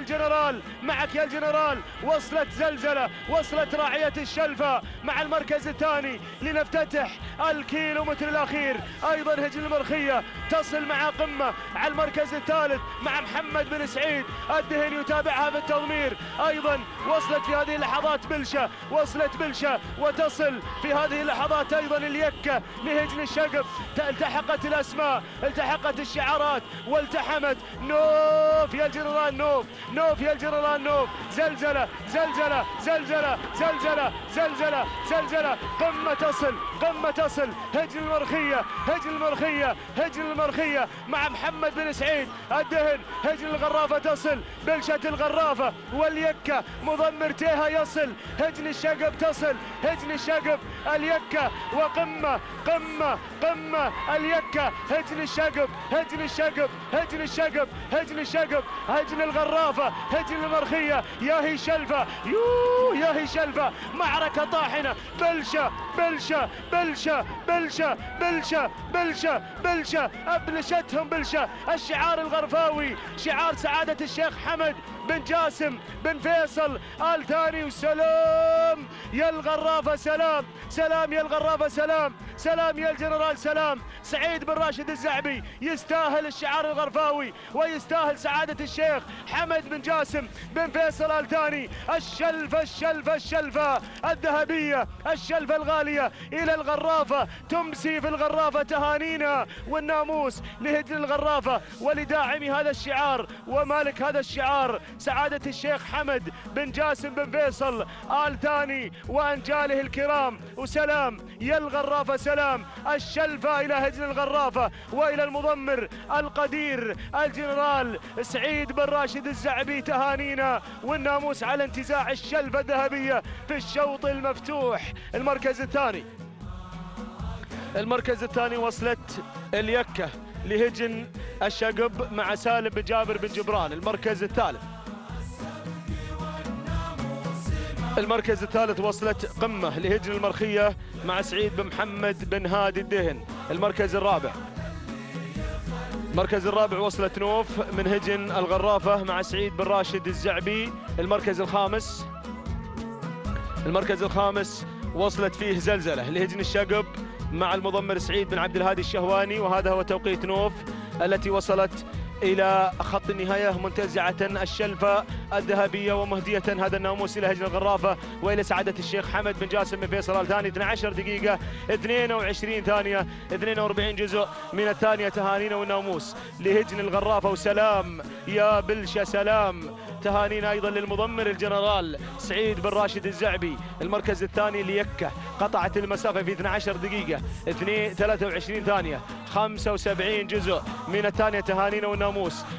الجنرال، وصلت زلزلة، وصلت راعية الشلفة مع المركز الثاني لنفتتح الكيلومتر الأخير. أيضا هجن المرخية تصل مع قمة على المركز الثالث مع محمد بن سعيد الدهن يتابعها في التضمير. أيضا وصلت في هذه اللحظات بلشة وتصل في هذه اللحظات أيضا اليكة لهجن الشقب. التحقت الأسماء، التحقت الشعارات والتحمت. نوف يا الجنرال، نوف يا الجنرال، نوف. زلزلة قمة تصل هجن المرخية مع محمد بن سعيد الدهن. هجن الغرافة تصل، بلشة الغرافة واليكة مضمر تيها يصل. هجن الشقب تصل، هجن الشقب اليكة وقمة اليكة. هجن الشقب هجن الغرافة هجن المرخية. ياهي شلفة معركة طاحنة. بلشة أبلشتهم بلشة. الشعار الغرفاوي شعار سعادة الشيخ حمد بن جاسم بن فيصل آل ثاني. وسلام يا الغرافة، سلام يا الغرافة، سلام يا الجنرال سلام. سعيد بن راشد الزعبي يستاهل الشعار الغرفاوي ويستاهل سعادة الشيخ حمد بن جاسم بن فيصل آل ثاني. الشلفة الذهبية، الشلفة الغالية إلى الغرافة، تمسي في الغرافة تهانينا والناموس لهجن الغرافة ولداعمي هذا الشعار ومالك هذا الشعار سعادة الشيخ حمد بن جاسم بن فيصل آل ثاني وأنجاله الكرام. وسلام يا الغرافة سلام. الشلفة إلى هجن الغرافة وإلى المضمر القدير الجنرال سعيد بن راشد الزعبي تهانينا والناموس على انتزاع الشلفة الذهبية في الشوط المفتوح. المركز الثاني وصلت اليكة لهجن الشقب مع سالم بن جابر بن جبران. المركز الثالث وصلت قمة لهجن المرخية مع سعيد بن محمد بن هادي الدهن. المركز الرابع وصلت نوف من هجن الغرافة مع سعيد بن راشد الزعبي. المركز الخامس وصلت فيه زلزلة لهجن الشقب مع المضمر سعيد بن عبد الهادي الشهواني، وهذا هو توقيت نوف التي وصلت إلى خط النهاية منتزعة الشلفة الذهبية ومهدية هذا الناموس إلى هجن الغرافة وإلى سعادة الشيخ حمد بن جاسم بن فيصل آل ثاني. 12 دقيقة 22 ثانية 42 جزء من الثانية تهانينا والناموس لهجن الغرافة. وسلام يا بلشة سلام. تهانينا أيضا للمضمر الجنرال سعيد بن راشد الزعبي. المركز الثاني ليكة قطعت المسافة في 12 دقيقة 23 ثانية 75 جزء من الثانية تهانينا والناموس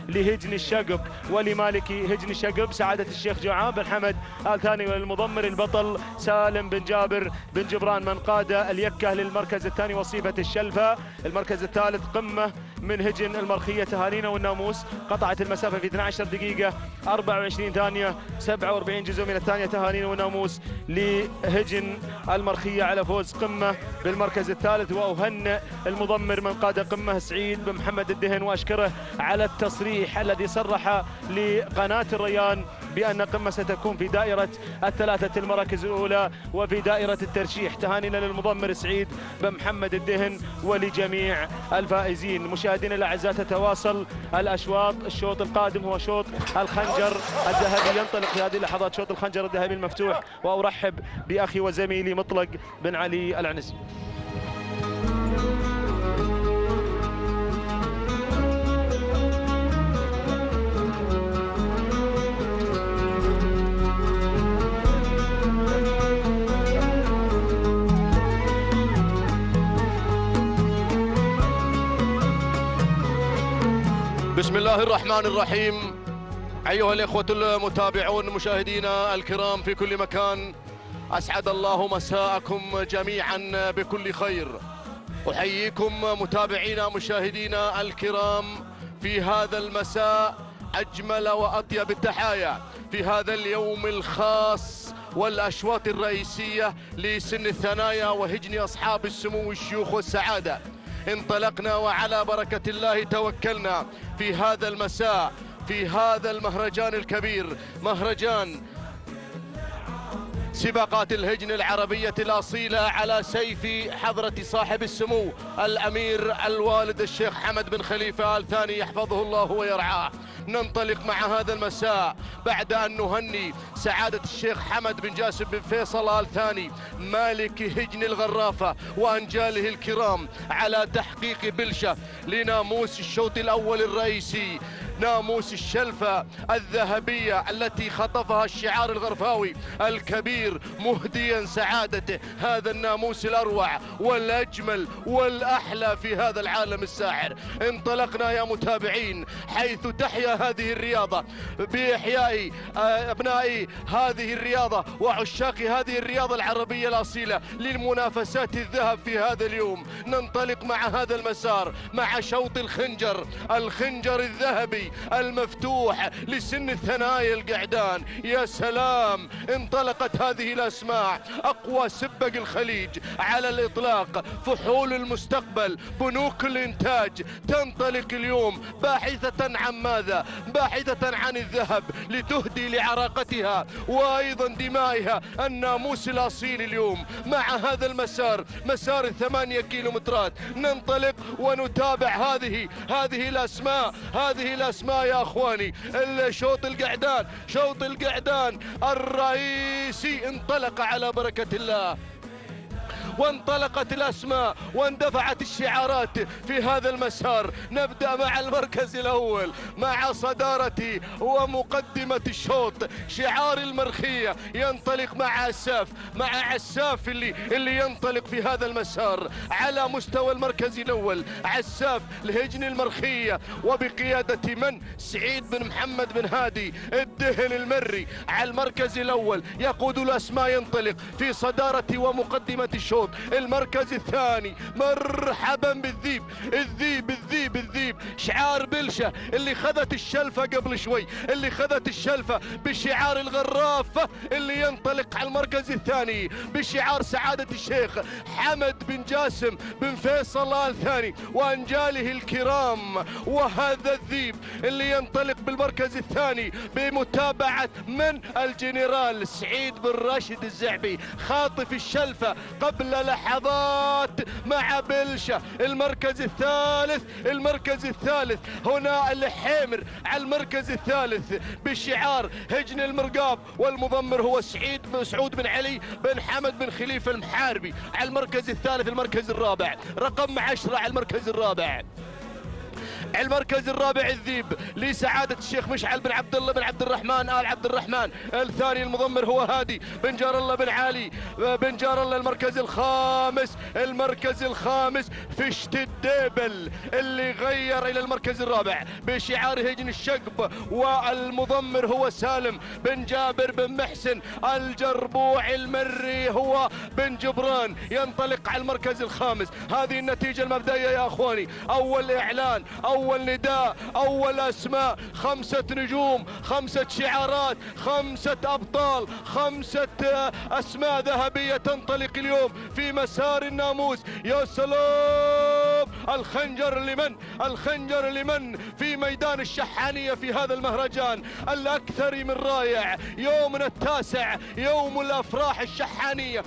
لهجن الشقب ولمالك هجن الشقب سعادة الشيخ جوعان بن حمد آل ثاني وللمضمر البطل سالم بن جابر بن جبران من قاد اليكة للمركز الثاني وصيفة الشلفة. المركز الثالث قمة من هجن المرخية تهانينا والناموس قطعت المسافة في 12 دقيقة 24 ثانية 47 جزء من الثانية تهانينا والناموس لهجن المرخية على فوز قمة بالمركز الثالث. وأهنئ المضمر من قاد قمة سعيد بن محمد الدهن وأشكره على التصريح الذي صرح لقناة الريان بأن قمة ستكون في دائرة الثلاثة المراكز الأولى وفي دائرة الترشيح. تهانينا للمضمر سعيد بن محمد الدهن ولجميع الفائزين. مشاهدينا الأعزاء تتواصل الأشواط. الشوط القادم هو شوط الخنجر الذهبي، ينطلق في هذه اللحظات شوط الخنجر الذهبي المفتوح. وأرحب بأخي وزميلي مطلق بن علي العنزي. بسم الله الرحمن الرحيم. أيها الإخوة المتابعون مشاهدينا الكرام في كل مكان، أسعد الله مساءكم جميعا بكل خير. أحييكم متابعينا مشاهدينا الكرام في هذا المساء أجمل وأطيب التحايا في هذا اليوم الخاص والأشواط الرئيسية لسن الثنايا وهجن أصحاب السمو الشيوخ والسعادة. انطلقنا وعلى بركة الله توكلنا في هذا المساء في هذا المهرجان الكبير، مهرجان سباقات الهجن العربية الأصيلة على سيف حضرة صاحب السمو الأمير الوالد الشيخ حمد بن خليفة آل ثاني يحفظه الله ويرعاه. ننطلق مع هذا المساء بعد أن نهني سعادة الشيخ حمد بن جاسم بن فيصل آل ثاني مالك هجن الغرافة وأنجاله الكرام على تحقيق بلشة لناموس الشوط الأول الرئيسي، ناموس الشلفة الذهبية التي خطفها الشعار الغرفاوي الكبير مهديا سعادته هذا الناموس الأروع والأجمل والأحلى في هذا العالم الساحر. انطلقنا يا متابعين حيث تحيا هذه الرياضة بإحياء أبناء هذه الرياضة وعشاق هذه الرياضة العربية الأصيلة للمنافسات الذهب في هذا اليوم. ننطلق مع هذا المسار مع شوط الخنجر الذهبي المفتوح لسن الثنايا القعدان. يا سلام، انطلقت هذه الأسماء، أقوى سبق الخليج على الإطلاق، فحول المستقبل، بنوك الإنتاج تنطلق اليوم باحثة عن ماذا؟ باحثة عن الذهب لتهدي لعراقتها وأيضا دمائها الناموس الأصيل اليوم مع هذا المسار، مسار 8 كيلومترات. ننطلق ونتابع هذه الأسماء يا أخواني. الشوط القعدان، شوط القعدان الرئيسي انطلق على بركة الله، وانطلقت الأسماء واندفعت الشعارات في هذا المسار. نبدأ مع المركز الأول مع صدارة ومقدمة الشوط شعار المرخية، ينطلق مع عساف اللي ينطلق في هذا المسار على مستوى المركز الأول. عساف الهجن المرخية وبقيادة من؟ سعيد بن محمد بن هادي الدهن المري على المركز الأول يقود الأسماء، ينطلق في صدارة ومقدمة الشوط. المركز الثاني مرحبا بالذيب، الذيب شعار بلشة اللي خذت الشلفة قبل شوي، اللي خذت الشلفة بشعار الغرافة، اللي ينطلق على المركز الثاني بشعار سعادة الشيخ حمد بن جاسم بن فيصل آل ثاني وأنجاله الكرام. وهذا الذيب اللي ينطلق بالمركز الثاني بمتابعة من؟ الجنرال سعيد بن راشد الزعبي خاطف الشلفة قبل لحظات مع بلشة. المركز الثالث هنا الحيمر على المركز الثالث بشعار هجن المرقاب، والمضمر هو سعود بن علي بن حمد بن خليفة المحاربي على المركز الثالث. المركز الرابع رقم 10 على المركز الرابع. المركز الرابع الذيب لسعادة الشيخ مشعل بن عبد الله بن عبد الرحمن آل عبد الرحمن. الثاني المضمر هو هادي بن جار الله بن علي بن جار الله. المركز الخامس فشت الديبل اللي غير إلى المركز الرابع بشعار هجن الشقب، والمضمر هو سالم بن جابر بن محسن الجربوع المري هو بن جبران، ينطلق على المركز الخامس. هذه النتيجة المبدئية يا أخواني، أول إعلان، أول نداء، أول أسماء، 5 نجوم، 5 شعارات، 5 أبطال، 5 أسماء ذهبية تنطلق اليوم في مسار الناموس. يا سلام، الخنجر لمن في ميدان الشحانية في هذا المهرجان الأكثر من رائع. يومنا التاسع، يوم الأفراح الشحانية،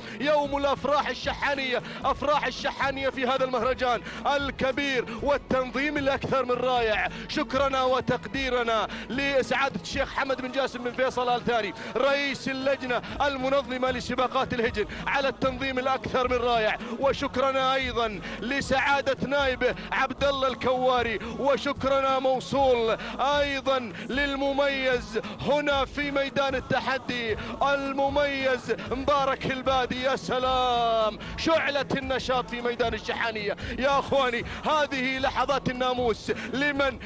أفراح الشحانية في هذا المهرجان الكبير والتنظيم الأكثر من رائع. شكرنا وتقديرنا لسعادة الشيخ حمد بن جاسم بن فيصل آل ثاني رئيس اللجنة المنظمة لسباقات الهجن على التنظيم الأكثر من رائع، وشكرنا أيضا لسعادة نائبه عبد الله الكواري، وشكرنا موصول أيضا للمميز هنا في ميدان التحدي المميز مبارك البادي. يا سلام، شعلة النشاط في ميدان الشحانية يا أخواني. هذه لحظات الناموس لمن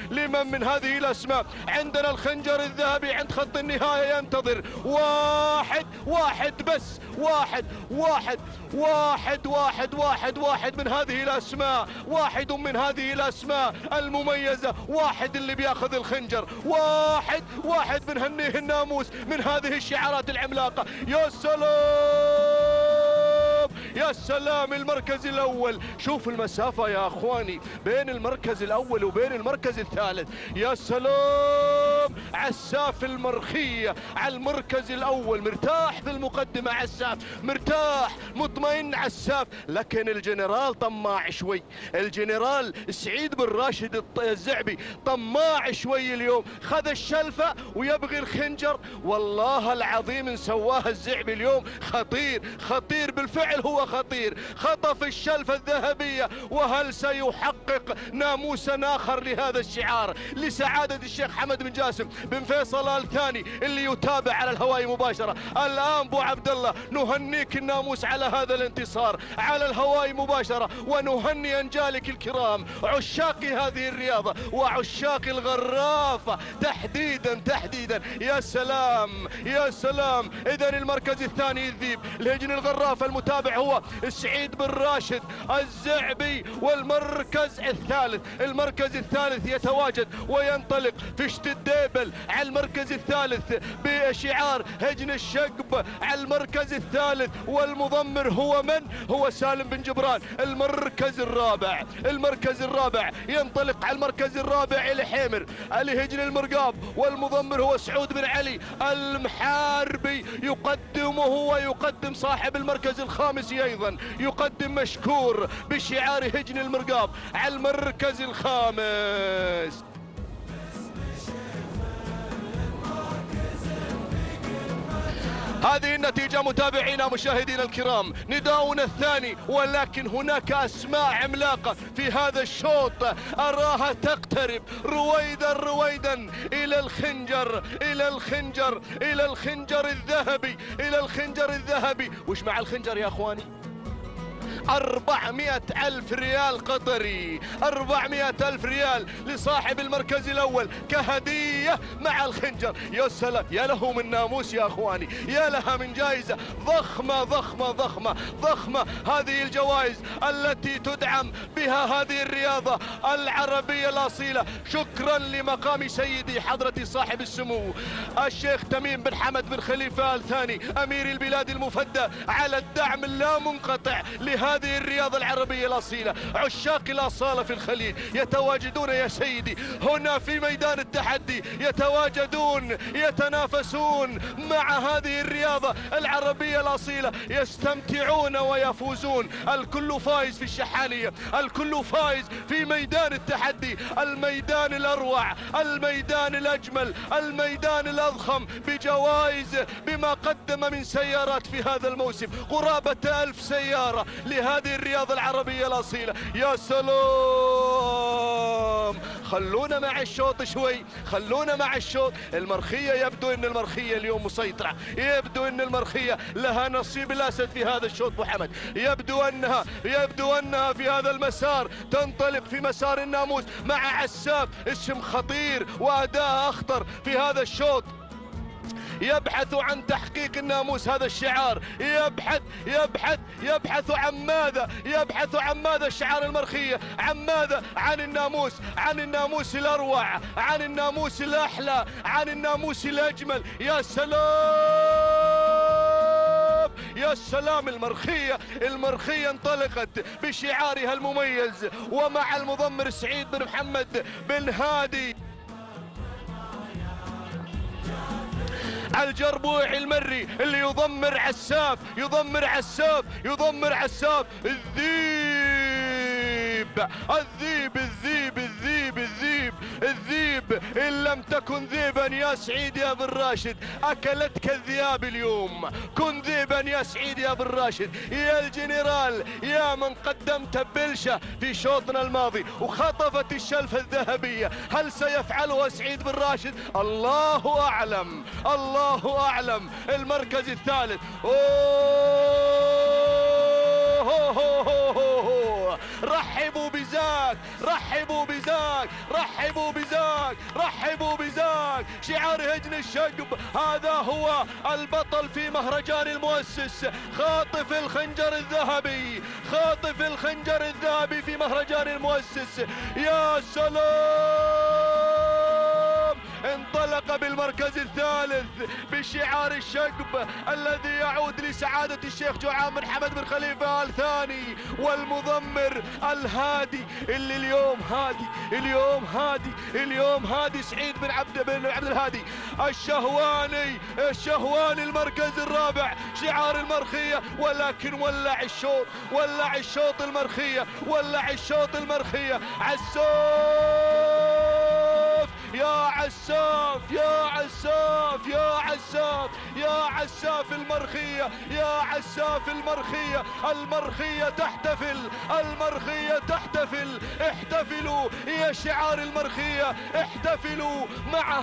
من هذه الأسماء. عندنا الخنجر الذهبي عند خط النهاية ينتظر واحد بس، واحد من هذه الأسماء، واحد من هذه الأسماء المميزة، واحد اللي بياخذ الخنجر، واحد بنهنيه الناموس من هذه الشعارات العملاقة. يا سلام، المركز الأول، شوف المسافة يا أخواني بين المركز الأول وبين المركز الثالث. يا سلام، عساف المرخية على المركز الأول، مرتاح في المقدمة، عساف مرتاح مطمئن عساف، لكن الجنرال طماع شوي، الجنرال سعيد بن راشد الزعبي طماع شوي اليوم، خذ الشلفة ويبغي الخنجر. والله العظيم ان سواها الزعبي اليوم خطير بالفعل، هو خطير، خطف الشلفة الذهبية. وهل سيحقق ناموسا آخر لهذا الشعار لسعادة الشيخ حمد بن جاسم بن فيصل آل ثاني اللي يتابع على الهواء مباشرة الآن؟ بو عبد الله، نهنيك الناموس على هذا الانتصار على الهواء مباشرة، ونهني أنجالك الكرام عشاق هذه الرياضة وعشاق الغرافة تحديدا. يا سلام. إذن المركز الثاني الذيب لهجن الغرافة، المتابع هو سعيد بن راشد الزعبي. والمركز الثالث، المركز الثالث يتواجد وينطلق فشت الديبل على المركز الثالث بشعار هجن الشقب على المركز الثالث. والمضمر هو من؟ هو سالم بن جبران. المركز الرابع، المركز الرابع ينطلق على المركز الرابع إلى حيمر علي هجن المرقاب. والمضمر هو سعود بن علي المحاربي، يقدمه ويقدم صاحب المركز الخامس أيضا، يقدم مشكور بشعار هجن المرقاب على المركز الخامس. هذه النتيجة متابعينا مشاهدينا الكرام، نداؤنا الثاني، ولكن هناك أسماء عملاقة في هذا الشوط أراها تقترب رويدا رويدا إلى الخنجر، إلى الخنجر، إلى الخنجر الذهبي، إلى الخنجر الذهبي. وش مع الخنجر يا أخواني؟ 400,000 ريال قطري، 400,000 ريال لصاحب المركز الأول كهدية مع الخنجر. يا سلام، يا له من ناموس يا أخواني، يا لها من جائزة ضخمة ضخمة ضخمة ضخمة. هذه الجوائز التي تدعم بها هذه الرياضة العربية الأصيلة. شكرا لمقام سيدي حضرة صاحب السمو الشيخ تميم بن حمد بن خليفة آل ثاني أمير البلاد المفدى على الدعم اللامنقطع لهذه الرياضة العربية الأصيلة. عشاق الأصالة في الخليل يتواجدون يا سيدي هنا في ميدان التحدي، يتواجدون يتنافسون مع هذه الرياضة العربية الأصيلة، يستمتعون ويفوزون. الكل فائز في الشحانية، الكل فائز في ميدان التحدي، الميدان الأروع، الميدان الأجمل، الميدان الأضخم بجوائز بما قدم من سيارات في هذا الموسم، قرابة 1000 سيارة لهذه الرياضة العربية الأصيلة. يا سلام، خلونا مع الشوط شوي، خلونا مع الشوط. المرخية يبدو ان المرخية اليوم مسيطرة، يبدو ان المرخية لها نصيب الأسد في هذا الشوط محمد. يبدو انها في هذا المسار تنطلق في مسار الناموس مع عساف، اسم خطير وأداء أخطر في هذا الشوط، يبحث عن تحقيق الناموس. هذا الشعار يبحث عن ماذا؟ يبحث عن ماذا الشعار المرخية؟ عن ماذا؟ عن الناموس، عن الناموس الأروع، عن الناموس الأحلى، عن الناموس الأجمل. يا سلام، يا سلام. المرخية انطلقت بشعارها المميز ومع المضمر سعيد بن محمد بن هادي الجربوعي المري اللي يضمر عساف، يضمر عساف، يضمر عساف. الذيب، الذيب، الذيب، الذيب، الذيب، الذيب. إن لم تكن ذيبا يا سعيد يا بن راشد أكلتك الذئاب اليوم. كن ذيبا يا سعيد يا بن راشد، يا الجنرال، يا من قدمت بلشة في شوطنا الماضي وخطفت الشلفة الذهبية. هل سيفعلها سعيد بن راشد؟ الله أعلم، الله أعلم. المركز الثالث، رحبوا بزاك، رحبوا بزاك، رحبوا بزاك، رحبوا بزاك. شعار هجن الشقب، هذا هو البطل في مهرجان المؤسس، خاطف الخنجر الذهبي، خاطف الخنجر الذهبي في مهرجان المؤسس. يا سلام، انطلق بالمركز الثالث بشعار الشقب الذي يعود لسعادة الشيخ جوعان بن حمد بن خليفة آل ثاني، والمضمر الهادي اللي اليوم هادي، اليوم هادي، اليوم هادي سعيد بن عبد الهادي الشهواني، الشهواني. المركز الرابع شعار المرخية، ولكن ولع الشوط، ولع الشوط المرخية، ولع الشوط المرخية. عساف يا عساف، يا عساف، يا عساف، يا عساف المرخية، يا عساف المرخية. المرخية تحتفل، المرخية تحتفل. احتفلوا يا شعار المرخية، احتفلوا مع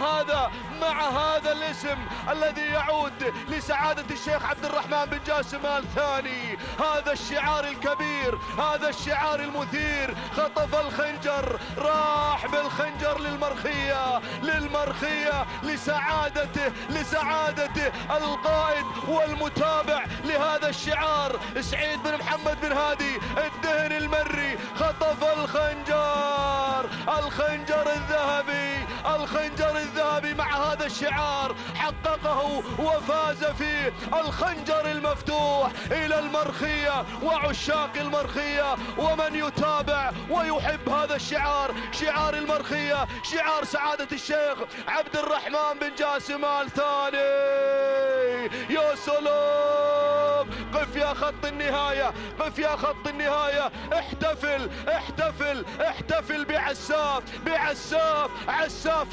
هذا الاسم الذي يعود لسعادة الشيخ عبد الرحمن بن جاسم آل ثاني. هذا الشعار الكبير، هذا الشعار المثير. خطف الخنجر، راح بالخنجر للمرخية، للمرخية لسعادته القائد والمتابع لهذا الشعار سعيد بن محمد بن هادي الدهن المري. خطف الخنجر الذهبي مع هذا الشعار، حققه وفاز فيه الخنجر المفتوح إلى المرخية وعشاق المرخية ومن يتابع ويحب هذا الشعار، شعار المرخية، شعار سعادة الشيخ عبد الرحمن بن جاسم آل ثاني. يا سلام، قف يا خط النهاية، قف يا خط النهاية، احتفل بعساف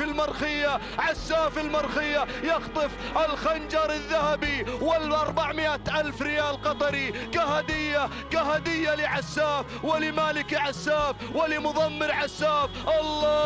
المرخية يخطف الخنجر الذهبي وال400,000 ريال قطري كهدية لعساف ولمالك عساف ولمضمر عساف. الله،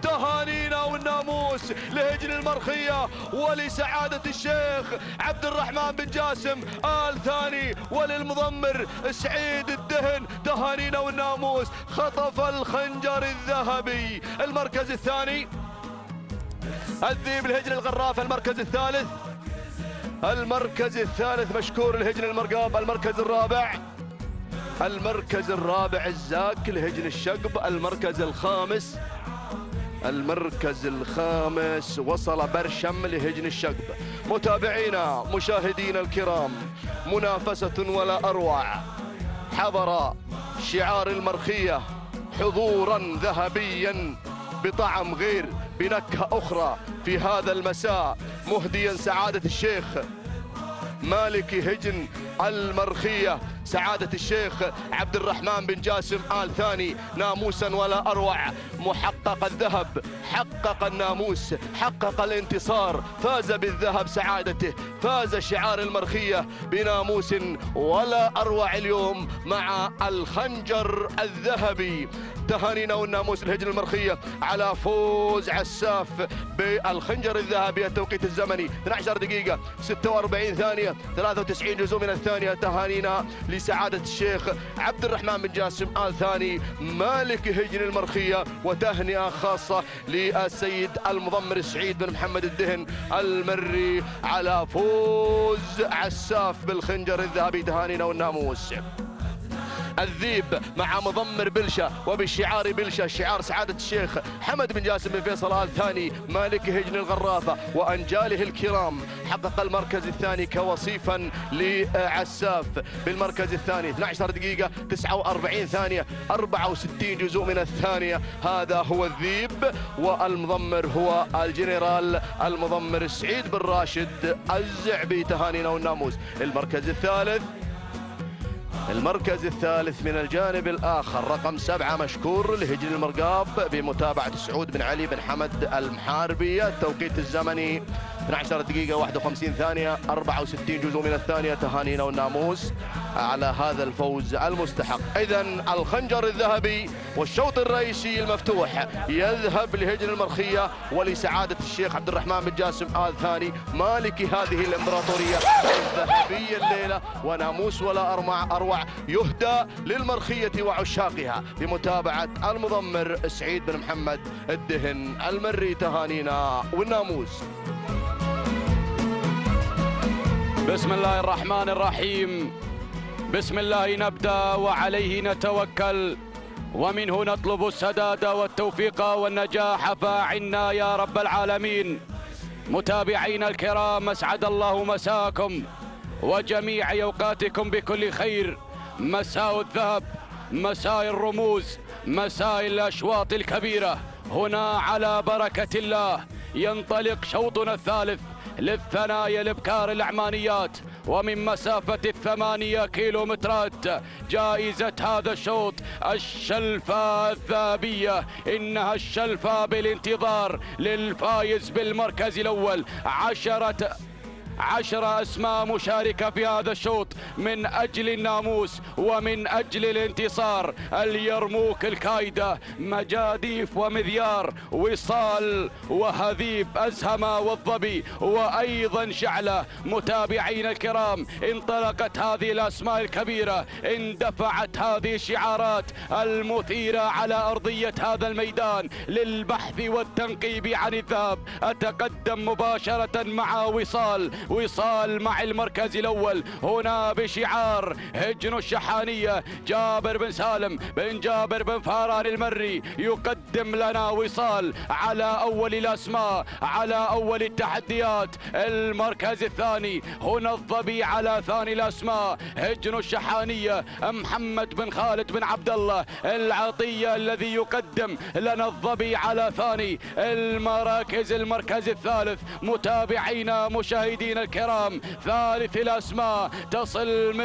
تهانينا والناموس لهجن المرخية ولسعادة الشيخ عبد الرحمن بن جاسم آل ثاني وللمضمر سعيد الدهن، تهانينا والناموس. خطف الخنجر الذهبي. المركز الثاني الذيب الهجن الغراف. المركز الثالث مشكور الهجن المرقاب. المركز الرابع الزاك لهجن الشقب. المركز الخامس وصل برشم لهجن الشقب. متابعينا مشاهدينا الكرام، منافسة ولا أروع. حضر شعار المرخية حضورا ذهبيا بطعم غير، بنكهة أخرى في هذا المساء، مهديا سعادة الشيخ مالك هجن المرخية سعادة الشيخ عبد الرحمن بن جاسم آل ثاني ناموسا ولا أروع. محقق الذهب، حقق الناموس، حقق الانتصار، فاز بالذهب سعادته، فاز شعار المرخية بناموس ولا أروع اليوم مع الخنجر الذهبي. تهانينا والناموس الهجن المرخية على فوز عساف بالخنجر الذهبي. التوقيت الزمني 12 دقيقة 46 ثانية 93 جزء من الثانية. تهانينا لسعادة الشيخ عبد الرحمن بن جاسم آل ثاني مالك هجن المرخية، وتهنئة خاصة للسيد المضمر سعيد بن محمد الدهن المري على فوز عساف بالخنجر الذهبي. تهانينا والناموس. الذيب مع مضمر بلشة وبالشعار بلشة، شعار سعادة الشيخ حمد بن جاسم بن فيصل آل ثاني مالك هجن الغرافة وأنجاله الكرام. حقق المركز الثاني كوصيفا لعساف بالمركز الثاني 12 دقيقة 49 ثانية 64 جزء من الثانية. هذا هو الذيب، والمضمر هو الجنرال المضمر سعيد بن راشد الزعبي. تهانينا والناموس. المركز الثالث من الجانب الآخر رقم 7 مشكور لهجن المرقاب بمتابعة سعود بن علي بن حمد المحاربي. التوقيت الزمني 12 دقيقة 51 ثانية 64 جزء من الثانية. تهانينا والناموس على هذا الفوز المستحق. إذن الخنجر الذهبي والشوط الرئيسي المفتوح يذهب لهجن المرخية ولسعادة الشيخ عبد الرحمن بن جاسم آل ثاني مالك هذه الإمبراطورية الذهبية الليلة، وناموس ولا أروع يهدى للمرخية وعشاقها بمتابعة المضمر سعيد بن محمد الدهن المري. تهانينا والناموس. بسم الله الرحمن الرحيم، بسم الله نبدأ وعليه نتوكل، ومنه نطلب السداد والتوفيق والنجاح، فأعنا يا رب العالمين. متابعينا الكرام، أسعد الله مساكم وجميع أوقاتكم بكل خير. مساء الذهب، مساء الرموز، مساء الأشواط الكبيرة. هنا على بركة الله ينطلق شوطنا الثالث للثنايا الابكار العمانيات، ومن مسافة 8 كيلومترات. جائزة هذا الشوط الشلفة الذهبية، إنها الشلفة بالانتظار للفايز بالمركز الأول 10 أسماء مشاركة في هذا الشوط من أجل الناموس ومن أجل الانتصار. اليرموك، الكايدة، مجاديف ومذيار، وصال وهذيب، أزهمة والظبي، وأيضا شعلة. متابعينا الكرام، انطلقت هذه الأسماء الكبيرة، اندفعت هذه الشعارات المثيرة على أرضية هذا الميدان للبحث والتنقيب عن الذهب. أتقدم مباشرة مع وصال مع المركز الأول هنا بشعار هجن الشحانية. جابر بن سالم بن جابر بن فاران المري يقدم لنا وصال على أول الأسماء، على أول التحديات. المركز الثاني هنا الظبي على ثاني الأسماء، هجن الشحانية محمد بن خالد بن عبد الله العطية الذي يقدم لنا الظبي على ثاني المراكز. المركز الثالث متابعينا مشاهدينا الكرام، ثالث الأسماء تصل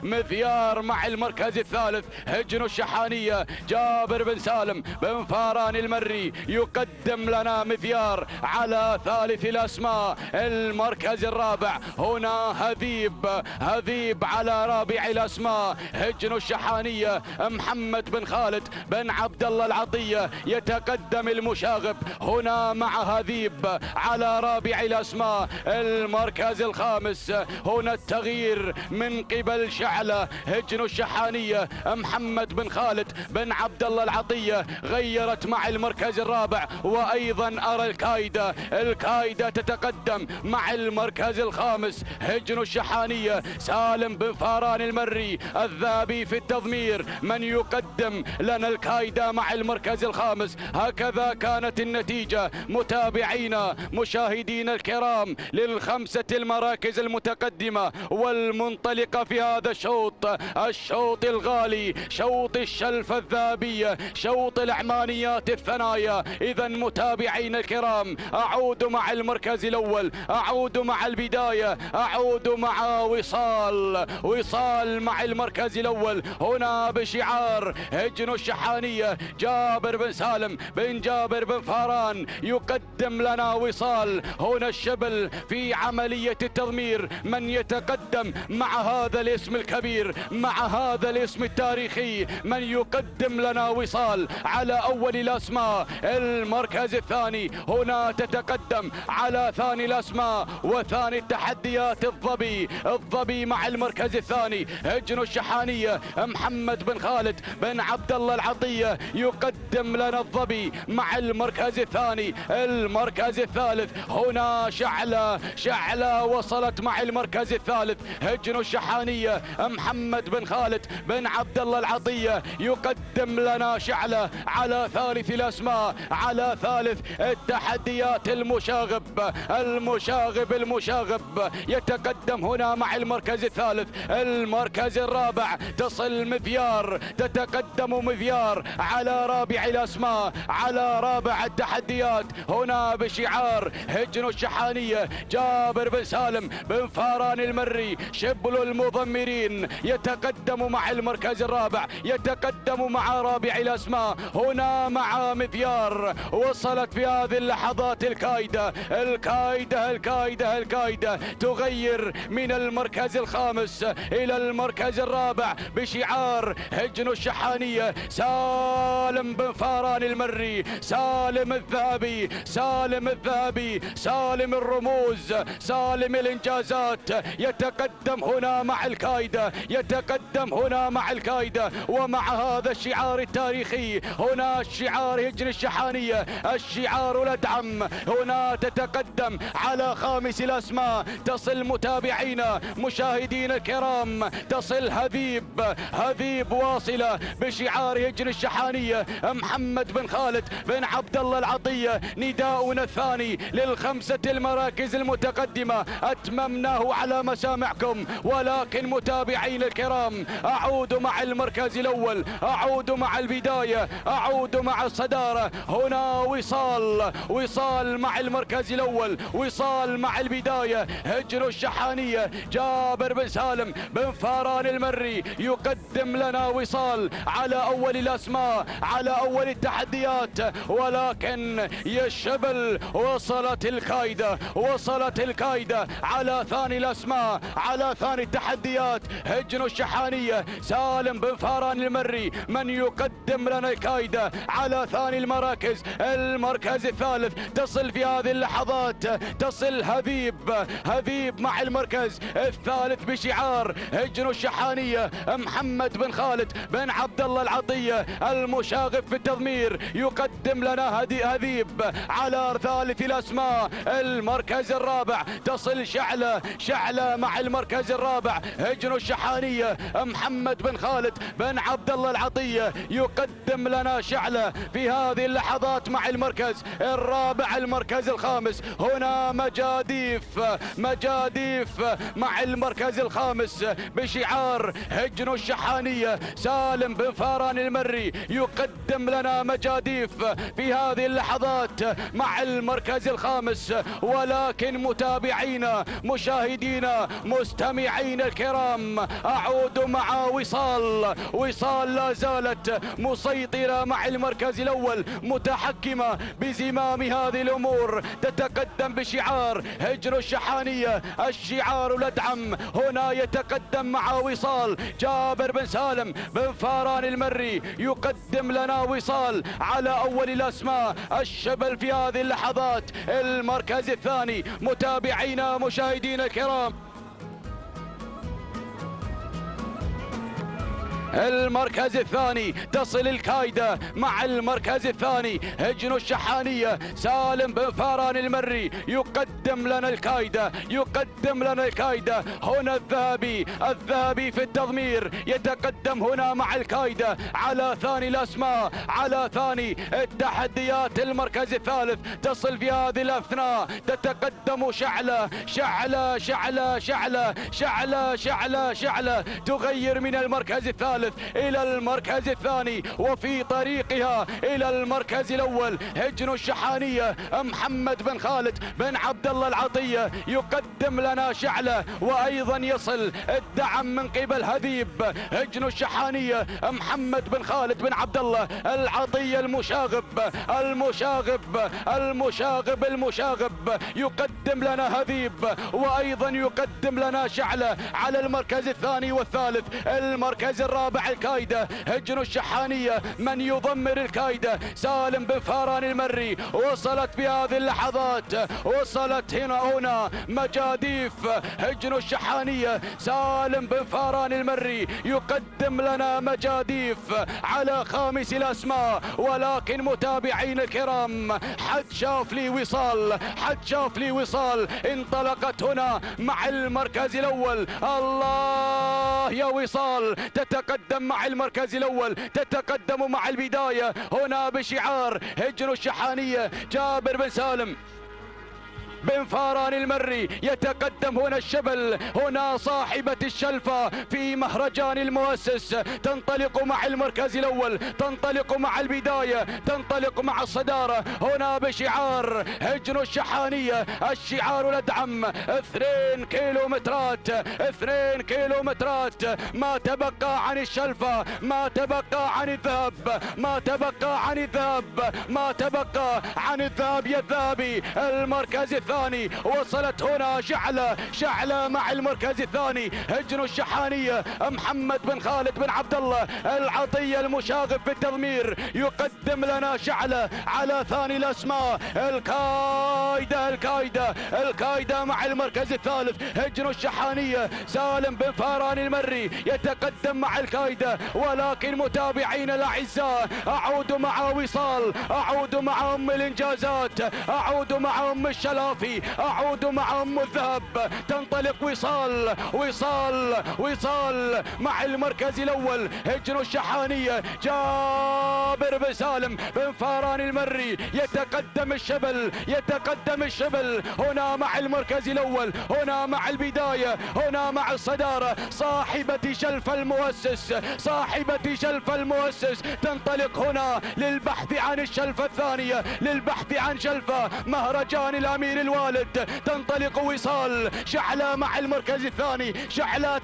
مذيار مع المركز الثالث، هجن الشحانية. جابر بن سالم بن فاران المري يقدم لنا مذيار على ثالث الأسماء. المركز الرابع هنا هذيب على رابع الأسماء، هجن الشحانية محمد بن خالد بن عبد الله العطية يتقدم المشاغب هنا مع هذيب على رابع الأسماء. المركز الخامس هنا التغيير من قبل شعلة، هجن الشحانية محمد بن خالد بن عبد الله العطية غيرت مع المركز الرابع. وأيضا أرى الكايدة تتقدم مع المركز الخامس، هجن الشحانية سالم بن فاران المري الذهبي في التضمير من يقدم لنا الكايدة مع المركز الخامس. هكذا كانت النتيجة متابعينا مشاهدينا الكرام للخمسة المراكز المتقدمة والمنطلقة في هذا الشوط الغالي، شوط الشلفة الذهبية، شوط العمانيات الثنايا. إذا متابعينا الكرام، أعود مع المركز الأول، أعود مع البداية، أعود مع وصال مع المركز الأول هنا بشعار هجن الشحانية. جابر بن سالم بن جابر بن فاران يقدم لنا وصال هنا الشبل في عملية التضمير من يتقدم مع هذا الاسم الكبير، مع هذا الاسم التاريخي، من يقدم لنا وصال على أول الأسماء. المركز الثاني هنا تتقدم على ثاني الأسماء وثاني التحديات الظبي مع المركز الثاني، هجن الشحانية محمد بن خالد بن عبد الله العطية يقدم لنا الظبي مع المركز الثاني. المركز الثالث هنا شعلة وصلت مع المركز الثالث، هجن الشحانية محمد بن خالد بن عبد الله العطية يقدم لنا شعلة على ثالث الأسماء، على ثالث التحديات. المشاغب يتقدم هنا مع المركز الثالث. المركز الرابع تصل مذيار، تتقدم مذيار على رابع الأسماء، على رابع التحديات هنا بشعار هجن الشحانية. جابر بن سالم بن فاران المري شبل المضمرين يتقدم مع المركز الرابع، يتقدم مع رابع الأسماء هنا مع مذيار. وصلت في هذه اللحظات الكايدة تغير من المركز الخامس إلى المركز الرابع بشعار هجن الشحانية. سالم بن فاران المري، سالم الذهبي، سالم الرموز، سالم الإنجازات يتقدم هنا مع الكايدة، ومع هذا الشعار التاريخي هنا الشعار هجن الشحانية، الشعار الأدعم. هنا تتقدم على خامس الأسماء، تصل متابعينا مشاهدينا الكرام، تصل هذيب واصلة بشعار هجن الشحانية محمد بن خالد بن عبد الله العطية. نداؤنا الثاني للخمسة المراكز المتقدمة أتممناه على مسامعكم، ولكن متابعينا الكرام أعود مع المركز الأول، أعود مع البداية، أعود مع الصدارة. هنا وصال مع المركز الأول، وصال مع البداية، هجن الشحانية. جابر بن سالم بن فاران المري يقدم لنا وصال على أول الأسماء، على أول التحديات، ولكن يا الشبل وصلت تحديات الكايدة على ثاني الأسماء، على ثاني التحديات هجن الشحانية سالم بن فاران المري من يقدم لنا الكايدة على ثاني المراكز. المركز الثالث تصل في هذه اللحظات، تصل هذيب مع المركز الثالث بشعار هجن الشحانية. محمد بن خالد بن عبد الله العطية المشاغب في التضمير يقدم لنا هذيب على ثالث الأسماء. المركز الرابع تصل شعلة مع المركز الرابع هجن الشحانية. محمد بن خالد بن عبد الله العطية يقدم لنا شعلة في هذه اللحظات مع المركز الرابع. المركز الخامس هنا مجاديف مع المركز الخامس بشعار هجن الشحانية. سالم بن فاران المري يقدم لنا مجاديف في هذه اللحظات مع المركز الخامس. ولكن متابعينا مشاهدينا مستمعينا الكرام أعود مع وصال لا زالت مسيطرة مع المركز الأول، متحكمة بزمام هذه الأمور، تتقدم بشعار هجن الشحانية. الشعار الأدعم هنا يتقدم مع وصال. جابر بن سالم بن فاران المري يقدم لنا وصال على أول الأسماء. الشبل في هذه اللحظات المركز الثاني. متابعينا مشاهدينا الكرام المركز الثاني تصل الكايدة مع المركز الثاني هجن الشحانية. سالم بن فاران المري يقدم لنا الكايدة. هنا الذهبي في التضمير يتقدم هنا مع الكايدة على ثاني الأسماء، على ثاني التحديات. المركز الثالث تصل في هذه الأثناء تتقدم شعلة تغير من المركز الثالث إلى المركز الثاني وفي طريقها إلى المركز الأول هجن الشحانية. محمد بن خالد بن عبد الله العطية يقدم لنا شعلة وأيضا يصل الدعم من قبل هذيب هجن الشحانية. محمد بن خالد بن عبد الله العطية المشاغب يقدم لنا هذيب وأيضا يقدم لنا شعلة على المركز الثاني والثالث. المركز الرابع الكايدة هجن الشحانية من يضمر الكايدة سالم بن فاران المري. وصلت في هذه اللحظات، وصلت هنا مجاديف هجن الشحانية. سالم بن فاران المري يقدم لنا مجاديف على خامس الأسماء. ولكن متابعين الكرام حد شاف لي وصال انطلقت هنا مع المركز الأول. الله يا وصال تتقدم مع المركز الأول، تتقدم مع البداية هنا بشعار هجن الشحانية. جابر بن سالم بن فاران المري يتقدم هنا الشبل، هنا صاحبة الشلفة في مهرجان المؤسس تنطلق مع المركز الأول، تنطلق مع البداية، تنطلق مع الصدارة هنا بشعار هجن الشحانية. الشعار الأدعم 2 كيلومترات ما تبقى عن الشلفة، ما تبقى عن الذهب، ما تبقى عن الذهب يا الذهبي. المركز الثاني وصلت هنا شعلة مع المركز الثاني هجن الشحانية. محمد بن خالد بن عبد الله العطية المشاغب في التضمير يقدم لنا شعلة على ثاني الأسماء. الكايدة مع المركز الثالث هجن الشحانية. سالم بن فاران المري يتقدم مع الكايدة. ولكن متابعينا الأعزاء أعود مع وصال، أعود مع أم الإنجازات، أعود مع أم الشلافي، أعود مع أم الذهب. تنطلق وصال مع المركز الأول هجن الشحانية. جابر بن سالم بن فاران المري يتقدم الشبل هنا مع المركز الأول، هنا مع البداية، هنا مع الصدارة. صاحبة شلف المؤسس تنطلق هنا للبحث عن الشلفة الثانية، للبحث عن شلفة مهرجان الأمير الوالد. تنطلق وصال. شعلة مع المركز الثاني. شعلة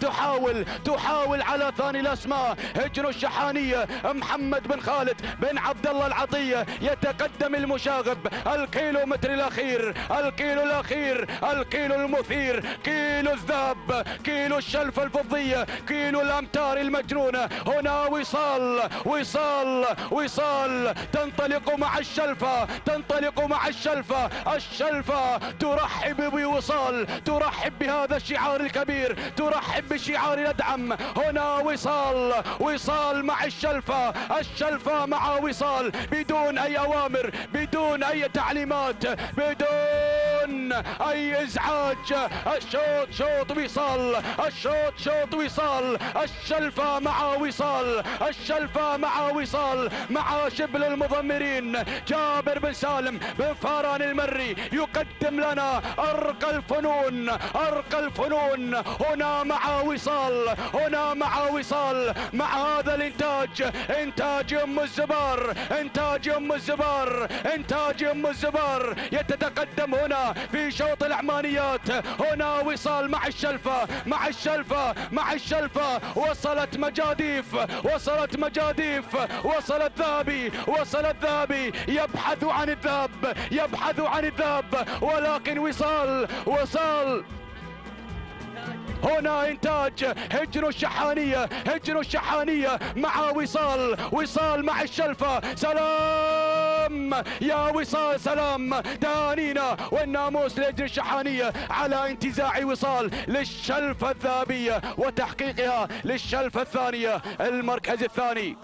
تحاول على ثاني الأسماء. هجن الشحانية محمد بن خالد بن عبد الله العطية. يتقدم المشاغب. الكيلومتر الأخير، الكيلو الأخير، الكيلو المثير، كيلو الذهب، كيلو الشلفة الفضية، كيلو الأمتار المجنونة. هنا وصال تنطلق مع الشلفة، تنطلق مع الشلفة. الشلفة ترحب بوصال، ترحب بهذا الشعار الكبير، ترحب بشعار الأدعم. هنا وصال مع الشلفة، الشلفة مع وصال، بدون أي أوامر، بدون أي تعليمات، بدون أي إزعاج. الشوط شوط وصال، الشوط شوط وصال. الشلفة مع وصال، الشلفة مع وصال، مع شبل المضمرين جابر بن سالم بن فاران المري يقدم لنا أرقى الفنون، أرقى الفنون. هنا مع وصال، هنا مع وصال، مع هذا الإنتاج، إنتاج أم الزبار، إنتاج أم الزبار، إنتاج أم الزبار. يتقدم هنا في شوط العمانيات. هنا وصال مع الشلفة، مع الشلفة، مع الشلفة. وصلت مجاديف، وصلت مجاديف، وصل الذهبي، وصل الذهبي. يبحث عن الذهب، يبحث عن الذهب، ولكن وصال هنا إنتاج. هجن الشحانية، هجن الشحانية مع وصال مع الشلفة. سلام يا وصال، سلام. تهانينا والناموس لهجن الشحانية على انتزاع وصال للشلفة الذهبية وتحقيقها للشلفة الثانية. المركز الثاني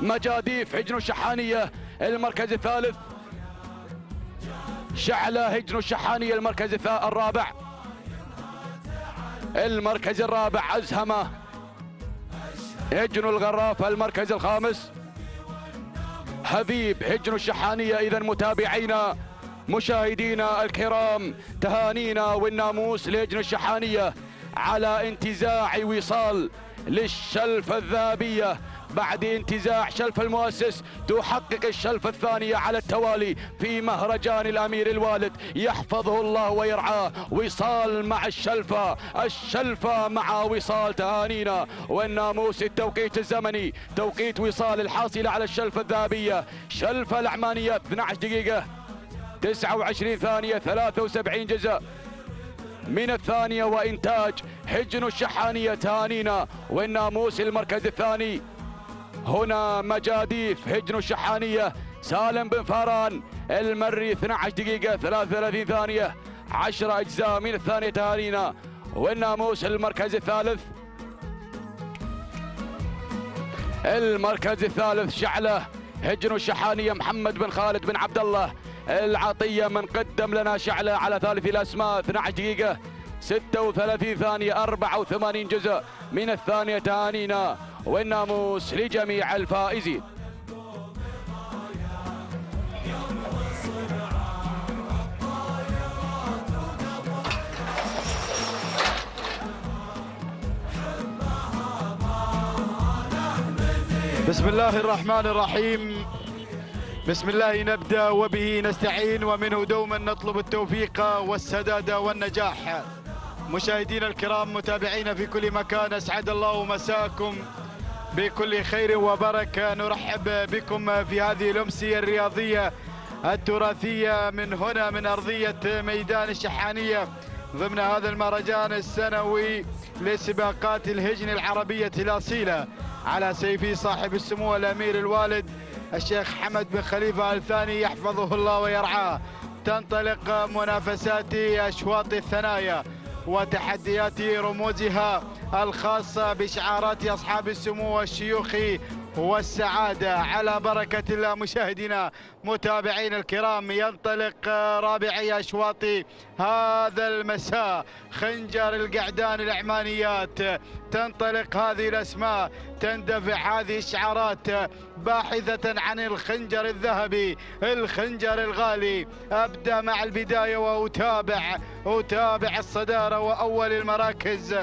مجاديف هجن الشحانية. المركز الثالث شعلة هجن الشحانية. المركز الرابع، المركز الرابع أزهمة هجن الغرافة. المركز الخامس حبيب هجن الشحانية. إذا متابعينا مشاهدينا الكرام، تهانينا والناموس لهجن الشحانية على انتزاع وصال للشلفة الذهبية. بعد انتزاع شلف المؤسس تحقق الشلفة الثانية على التوالي في مهرجان الأمير الوالد يحفظه الله ويرعاه. وصال مع الشلفة، الشلفة مع وصال. تهانينا والناموس. التوقيت الزمني توقيت وصال الحاصلة على الشلفة الذهبية. شلفة العمانية 12 دقيقة 29 ثانية 73 جزء من الثانية. وإنتاج هجن الشحانية. تهانينا والناموس. المركز الثاني هنا مجاديف هجن الشحانية سالم بن فاران المري 12 دقيقة 33 ثانية 10 أجزاء من الثانية. تهانينا والناموس. المركز الثالث، المركز الثالث شعلة هجن الشحانية محمد بن خالد بن عبد الله العطية. من قدم لنا شعلة على ثالث الأسماء 12 دقيقة 36 ثانية 84 جزء من الثانية. تهانينا والناموس لجميع الفائزين. بسم الله الرحمن الرحيم. بسم الله نبدأ وبه نستعين ومنه دوما نطلب التوفيق والسداد والنجاح. مشاهدينا الكرام متابعينا في كل مكان، أسعد الله مساكم بكل خير وبركة. نرحب بكم في هذه الأمسية الرياضية التراثية من هنا من أرضية ميدان الشحانية ضمن هذا المهرجان السنوي لسباقات الهجن العربية الأصيلة على سيف صاحب السمو الأمير الوالد الشيخ حمد بن خليفة آل ثاني يحفظه الله ويرعاه. تنطلق منافسات أشواط الثنايا وتحديات رموزها الخاصة بشعارات أصحاب السمو والشيوخ والسعادة. على بركة الله مشاهدينا متابعين الكرام، ينطلق رابعي أشواط هذا المساء خنجر القعدان العمانيات. تنطلق هذه الأسماء، تندفع هذه الشعارات باحثة عن الخنجر الذهبي، الخنجر الغالي. أبدأ مع البداية وأتابع الصدارة وأول المراكز.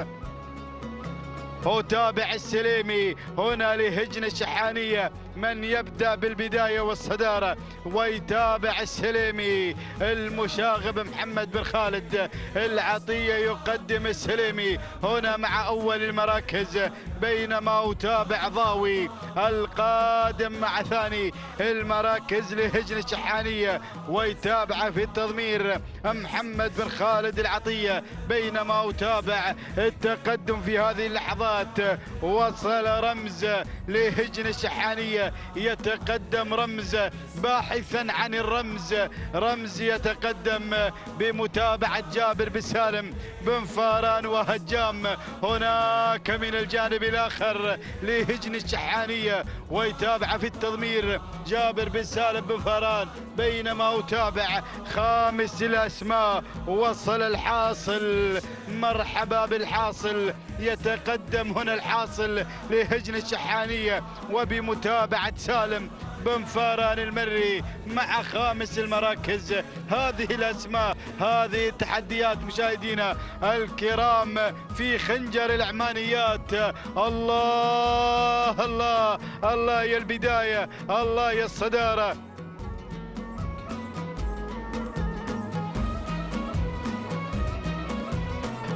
أتابع السليمي هنا لهجن الشحانية من يبدأ بالبداية والصدارة ويتابع السليمي. المشاغب محمد بن خالد العطية يقدم السليمي هنا مع أول المراكز، بينما يتابع ضاوي القادم مع ثاني المراكز لهجن الشحانية، ويتابع في التضمير محمد بن خالد العطية، بينما يتابع التقدم في هذه اللحظات. وصل رمز لهجن الشحانية، يتقدم رمز باحثا عن الرمز، رمز يتقدم بمتابعة جابر بن سالم بن فاران وهجام هناك من الجانب الآخر لهجن الشحانية، ويتابع في التضمير جابر بن سالم بن فاران، بينما يتابع خامس الأسماء. وصل الحاصل، مرحبا بالحاصل، يتقدم هنا الحاصل لهجن الشحانية وبمتابعة سالم بن فاران المري مع خامس المراكز. هذه الأسماء، هذه التحديات مشاهدينا الكرام في خنجر العمانيات. الله الله الله يا البداية، الله يا الصدارة.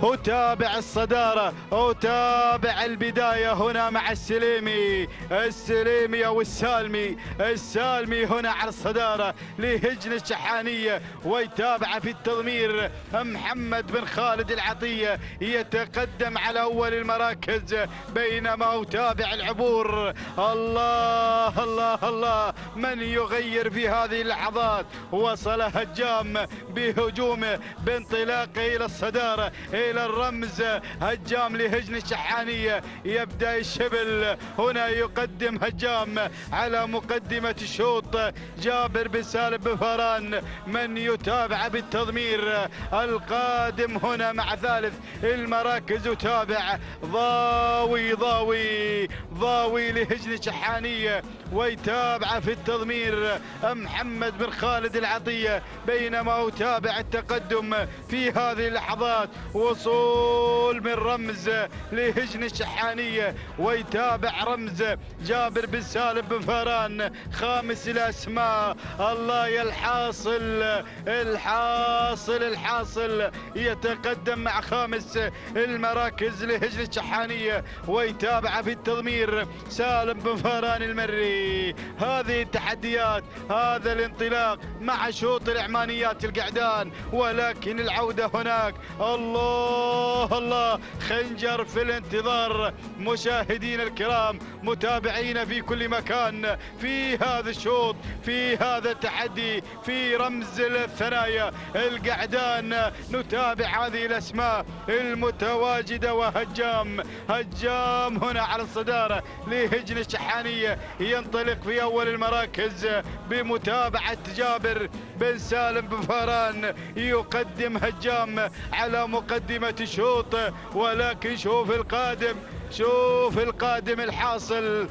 أتابع الصدارة، أتابع البداية هنا مع السليمي، السليمي أو السالمي، السالمي هنا على الصدارة لهجن الشحانية، ويتابع في التضمير محمد بن خالد العطية، يتقدم على أول المراكز، بينما يتابع العبور. الله الله الله، من يغير في هذه اللحظات؟ وصل هجام بهجومه بانطلاقه إلى الصدارة إلى الرمز، هجام لهجن الشحانية، يبدأ الشبل هنا، يقدم هجام على مقدمة الشوط جابر بن سالم بن فاران، من يتابع بالتضمير القادم هنا مع ثالث المراكز، يتابع ضاوي ضاوي ضاوي لهجن الشحانية، ويتابع في التضمير محمد بن خالد العطية، بينما يتابع التقدم في هذه اللحظات. وصول من رمز لهجن الشحانية، ويتابع رمز جابر بن سالم بن فاران خامس الأسماء. الله يا الحاصل، الحاصل الحاصل يتقدم مع خامس المراكز لهجن الشحانية، ويتابع في التضمير سالم بن فاران المري. هذه التحديات، هذا الانطلاق مع شوط العمانيات القعدان، ولكن العودة هناك. الله الله، خنجر في الانتظار مشاهدين الكرام، متابعين في كل مكان في هذا الشوط، في هذا التحدي، في رمز الثنايا القعدان. نتابع هذه الأسماء المتواجدة، وهجام، هجام هنا على الصدارة لهجن الشحانية، ينطلق في أول المراكز بمتابعة جابر بن سالم بن فاران، يقدم هجام على مقدمة الشوط. ولكن شوف القادم، شوف القادم الحاصل،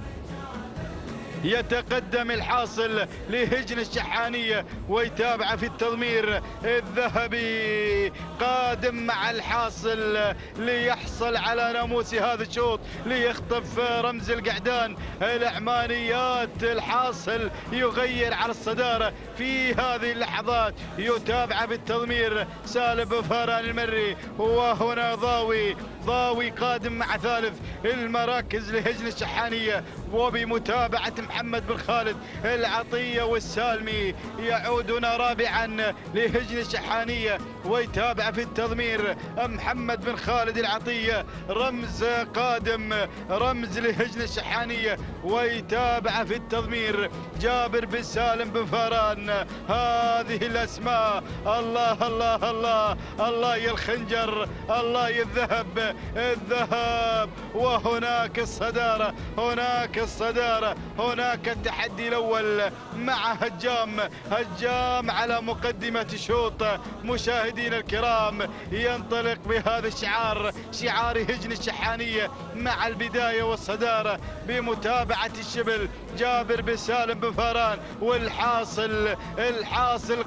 يتقدم الحاصل لهجن الشحانية، ويتابع في التضمير الذهبي، قادم مع الحاصل ليحصل على ناموس هذا الشوط، ليخطف رمز القعدان العمانيات. الحاصل يغير على الصدارة في هذه اللحظات، يتابع بالتضمير سالم بن فاران المري، وهنا ضاوي، ضاوي قادم مع ثالث المراكز لهجن الشحانية، وبمتابعة محمد بن خالد العطية والسالمي. يعودنا رابعا لهجن الشحانية، ويتابع في التضمير محمد بن خالد العطية، رمز قادم، رمز لهجن الشحانية، ويتابع في التضمير جابر بن سالم بن فاران. هذه الأسماء، الله الله الله الله يا الخنجر، الله يا الذهب، الذهب. وهناك الصدارة، هناك الصدارة، هناك التحدي الأول مع هجام، هجام على مقدمة الشوط. مشاهدينا الكرام، ينطلق بهذا الشعار، شعار هجن الشحانية، مع البداية والصدارة بمتابعة بمتابعة الشبل جابر بن سالم بن فاران، والحاصل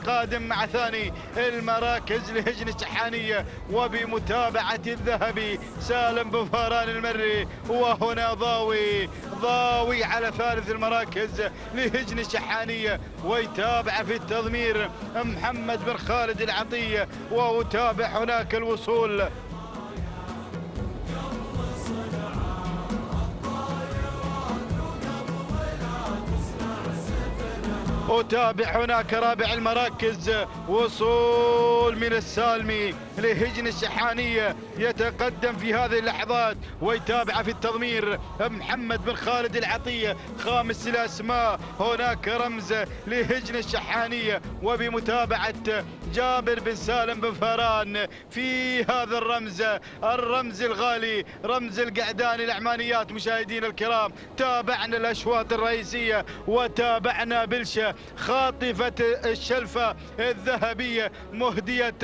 قادم مع ثاني المراكز لهجن الشحانية، وبمتابعة الذهبي سالم بن فاران المري. وهنا ضاوي على ثالث المراكز لهجن الشحانية، ويتابع في التضمير محمد بن خالد العطية، ويتابع هناك الوصول وتابع هناك رابع المراكز وصول من السالمي لهجن الشحانية، يتقدم في هذه اللحظات، ويتابع في التضمير محمد بن خالد العطية خامس الأسماء. هناك رمز لهجن الشحانية، وبمتابعة جابر بن سالم بن فاران في هذا الرمز الغالي، رمز القعدان الأعمانيات. مشاهدينا الكرام، تابعنا الأشواط الرئيسية وتابعنا بلشة خاطفة الشلفة الذهبية مهدية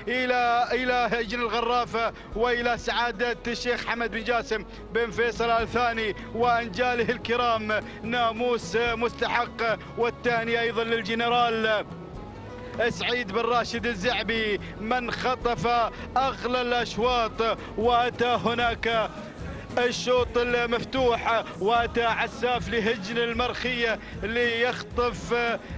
إلى هجن الغرافة وإلى سعادة الشيخ حمد بن جاسم بن فيصل الثاني وأنجاله الكرام ناموس مستحق. والثاني أيضا للجنرال سعيد بن راشد الزعبي من خطف أغلى الأشواط، وأتى هناك الشوط المفتوح، واتى عساف لهجن المرخية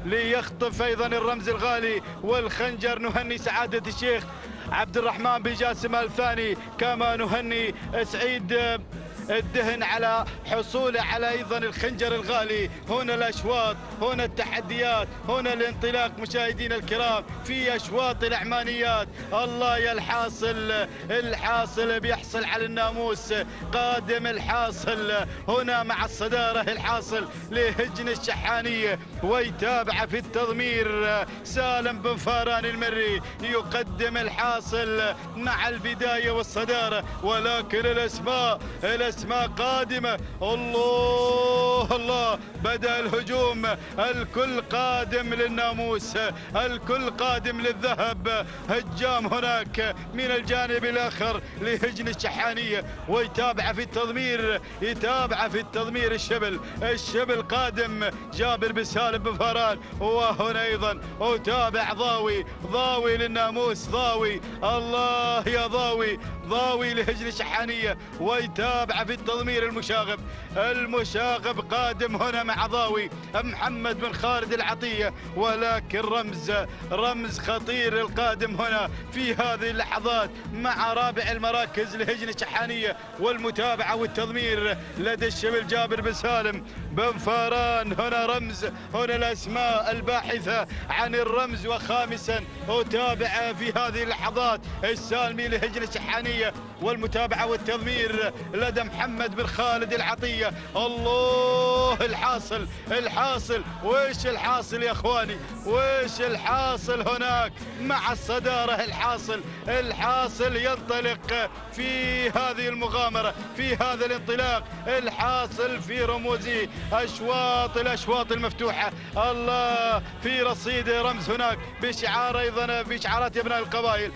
ليخطف ايضا الرمز الغالي والخنجر. نهني سعادة الشيخ عبد الرحمن بن جاسم الثاني، كما نهني سعيد الدهن على حصوله على ايضا الخنجر الغالي. هنا الاشواط، هنا التحديات، هنا الانطلاق مشاهدينا الكرام في اشواط الاعمانيات. الله يا الحاصل بيحصل على الناموس، قادم الحاصل هنا مع الصدارة، الحاصل لهجن الشحانية، ويتابع في التضمير سالم بن فاران المري، يقدم الحاصل مع البداية والصدارة. ولكن الاسماء قادمة. الله بدأ الهجوم، الكل قادم للناموس، الكل قادم للذهب. هجام هناك من الجانب الآخر لهجن الشحانية، ويتابع في التضمير الشبل قادم جابر بن سالم بن فاران. وهنا أيضا وتابع ضاوي للناموس، الله يا ضاوي لهجن الشحانية، ويتابع في التضمير المشاغب قادم هنا مع ضاوي محمد بن خالد العطية. ولكن رمز خطير القادم هنا في هذه اللحظات مع رابع المراكز لهجن الشحانية، والمتابعة والتضمير لدى الشبل جابر بن سالم بن فاران. هنا الأسماء الباحثة عن الرمز. وخامسا أتابع في هذه اللحظات السالمي لهجن الشحانية، والمتابعة والتضمير لدى محمد بن خالد العطية. الله الحاصل وإيش الحاصل يا أخواني، وإيش الحاصل هناك مع الصدارة. الحاصل ينطلق في هذه المغامرة، في هذا الانطلاق. الحاصل في رموزي الأشواط المفتوحة. الله في رصيد رمز هناك بشعار أيضا بشعارات أبناء القبائل.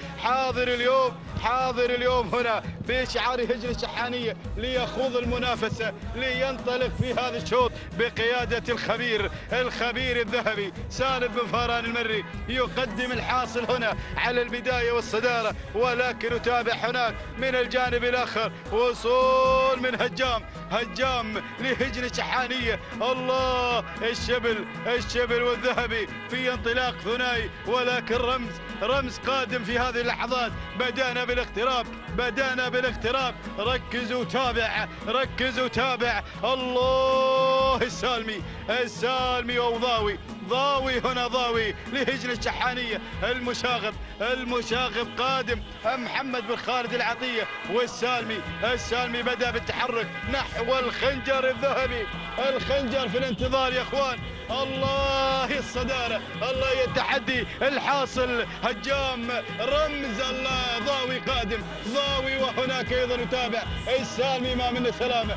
حاضر اليوم هنا بشعار هجن الشحانية ليخوض المنافسة، لينطلق في هذا الشوط بقيادة الخبير الذهبي سالم بن فاران المري. يقدم الحاصل هنا على البداية والصدارة، ولكن يتابع هناك من الجانب الآخر وصول من هجام لهجن الشحانية. الله الشبل والذهبي في انطلاق ثنائي، ولكن رمز قادم في هذه اللحظات. بدأنا بالاقتراب. ركزوا تابع. الله السالمي وضاوي هنا لهجن الشحانية. المشاغب قادم محمد بن خالد العطية، والسالمي بدأ بالتحرك نحو الخنجر الذهبي. الخنجر في الانتظار يا اخوان. الله الصدارة، الله التحدي. الحاصل هجام رمز. الله ضاوي قادم وهناك ايضا يتابع السالمي ما من سلامة.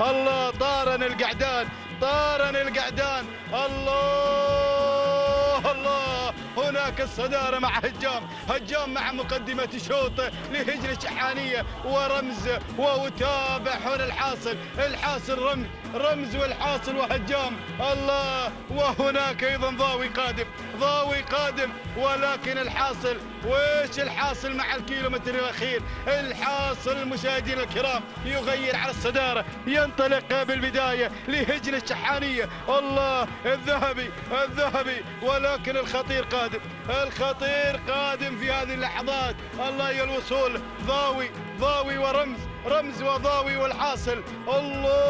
الله طارن القعدان. الله هناك الصدارة مع هجام مع مقدمة شوط لهجن الشحانية ورمز وتابع هنا الحاصل رمز والحاصل وهجام الله. وهناك أيضا ضاوي قادم ولكن الحاصل وإيش الحاصل مع الكيلومتر الأخير. الحاصل المشاهدين الكرام يغير على الصدارة، ينطلق بالبداية لهجن الشحانية الله الذهبي ولكن الخطير قادم في هذه اللحظات الله. يا الوصول ضاوي ورمز وضاوي والحاصل الله.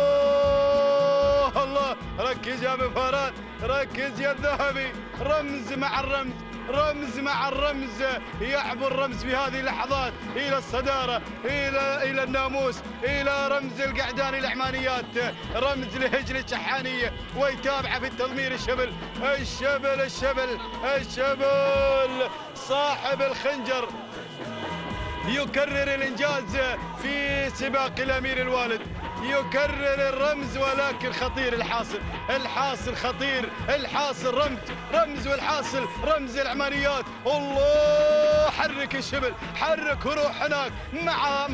ركز يا ابو فرات، ركز يا الذهبي. رمز مع الرمز يعبر رمز في هذه اللحظات الى الصداره الى الناموس الى رمز القعداني العمانيات. رمز لهجن الشحانيه ويتابع في التضمير الشبل صاحب الخنجر يكرر الانجاز في سباق الامير الوالد، يكرر الرمز ولكن خطير الحاصل خطير. الحاصل رمز والحاصل رمز العمانيات الله. حرك الشبل، حرك وروح هناك مع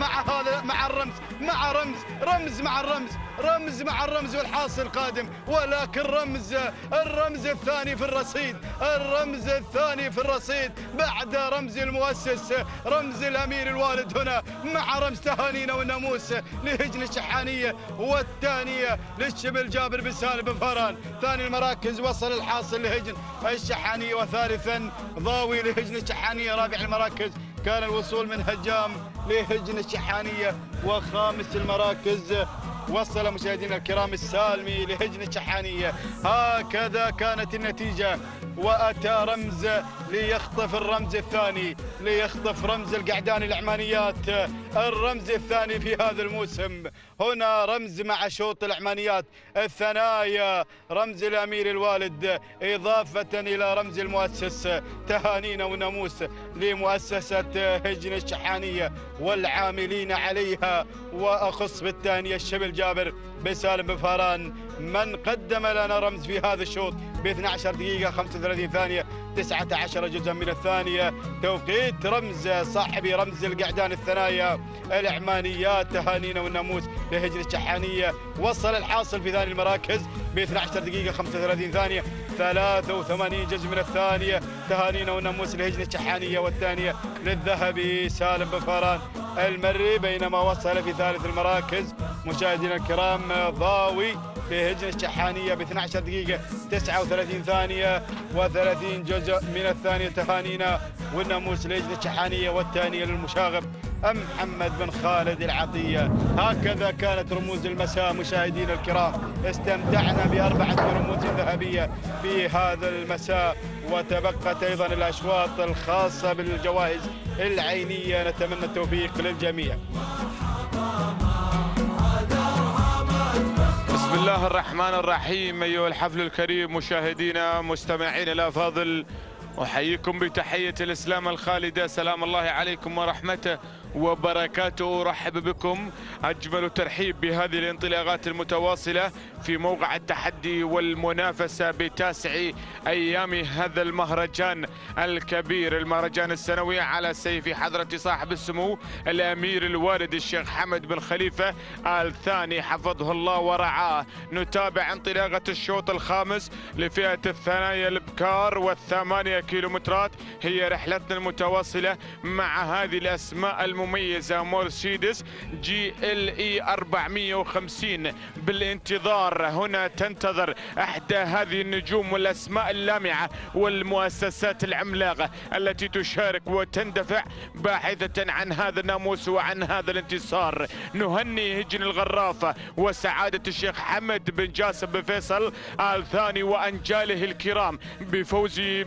الرمز والحاصل قادم ولكن الرمز الثاني في الرصيد بعد رمز المؤسس رمز الامير الوالد هنا مع رمز تهانينا والناموس لهجن الشحانيه والثانيه للشبل جابر بن سالم بن فاران. ثاني المراكز وصل الحاصل لهجن الشحانيه وثالثا ضاوي لهجن الشحانيه. رابع المراكز كان الوصول من هجام لهجن الشحانيه. وخامس المراكز وصل مشاهدينا الكرام السالمي لهجن الشحانيه. هكذا كانت النتيجه واتى رمز ليخطف الرمز الثاني، ليخطف رمز القعداني العمانيات الرمز الثاني في هذا الموسم. هنا رمز مع شوط العمانيات الثنايا رمز الامير الوالد اضافه الى رمز المؤسس تهانينا وناموس لمؤسسه هجن الشحانيه والعاملين عليها. واخص بالثانيه الشبل جابر بن سالم بن فاران من قدم لنا رمز في هذا الشوط ب 12 دقيقة 35 ثانية 19 جزءا من الثانية. توقيت رمز صاحبي رمز القعدان الثنايا العمانيات تهانينا والناموس لهجن الشحانية. وصل الحاصل في ثاني المراكز ب 12 دقيقة 35 ثانية 83 جزء من الثانية تهانينا والناموس لهجن الشحانية والثانية للذهبي سالم بن فاران المري. بينما وصل في ثالث المراكز مشاهدينا الكرام ضاوي لهجن الشحانية ب 12 دقيقة 39 ثانية و30 جزء من الثانية تهانينا والناموس لهجن الشحانية والثانية للمشاغب محمد بن خالد العطية. هكذا كانت رموز المساء مشاهدينا الكرام. استمتعنا بأربعة رموز ذهبية في هذا المساء وتبقت أيضا الأشواط الخاصة بالجوائز العينية. نتمنى التوفيق للجميع. بسم الله الرحمن الرحيم. أيها الحفل الكريم مشاهدينا مستمعينا الأفاضل، أحييكم بتحية الإسلام الخالدة. سلام الله عليكم ورحمته وبركاته. أرحب بكم أجمل ترحيب بهذه الانطلاقات المتواصلة في موقع التحدي والمنافسة بتاسع أيام هذا المهرجان الكبير، المهرجان السنوي على سيف حضرة صاحب السمو الأمير الوالد الشيخ حمد بن خليفة آل ثاني حفظه الله ورعاه. نتابع انطلاقة الشوط الخامس لفئة الثنايا البكار والثمانية كيلومترات. هي رحلتنا المتواصلة مع هذه الأسماء المميزة مرسيدس GLE 450 بالانتظار. هنا تنتظر احدى هذه النجوم والاسماء اللامعة والمؤسسات العملاقة التي تشارك وتندفع باحثة عن هذا الناموس وعن هذا الانتصار. نهني هجن الغرافة وسعادة الشيخ حمد بن جاسم بن فيصل آل ثاني وأنجاله الكرام بفوزه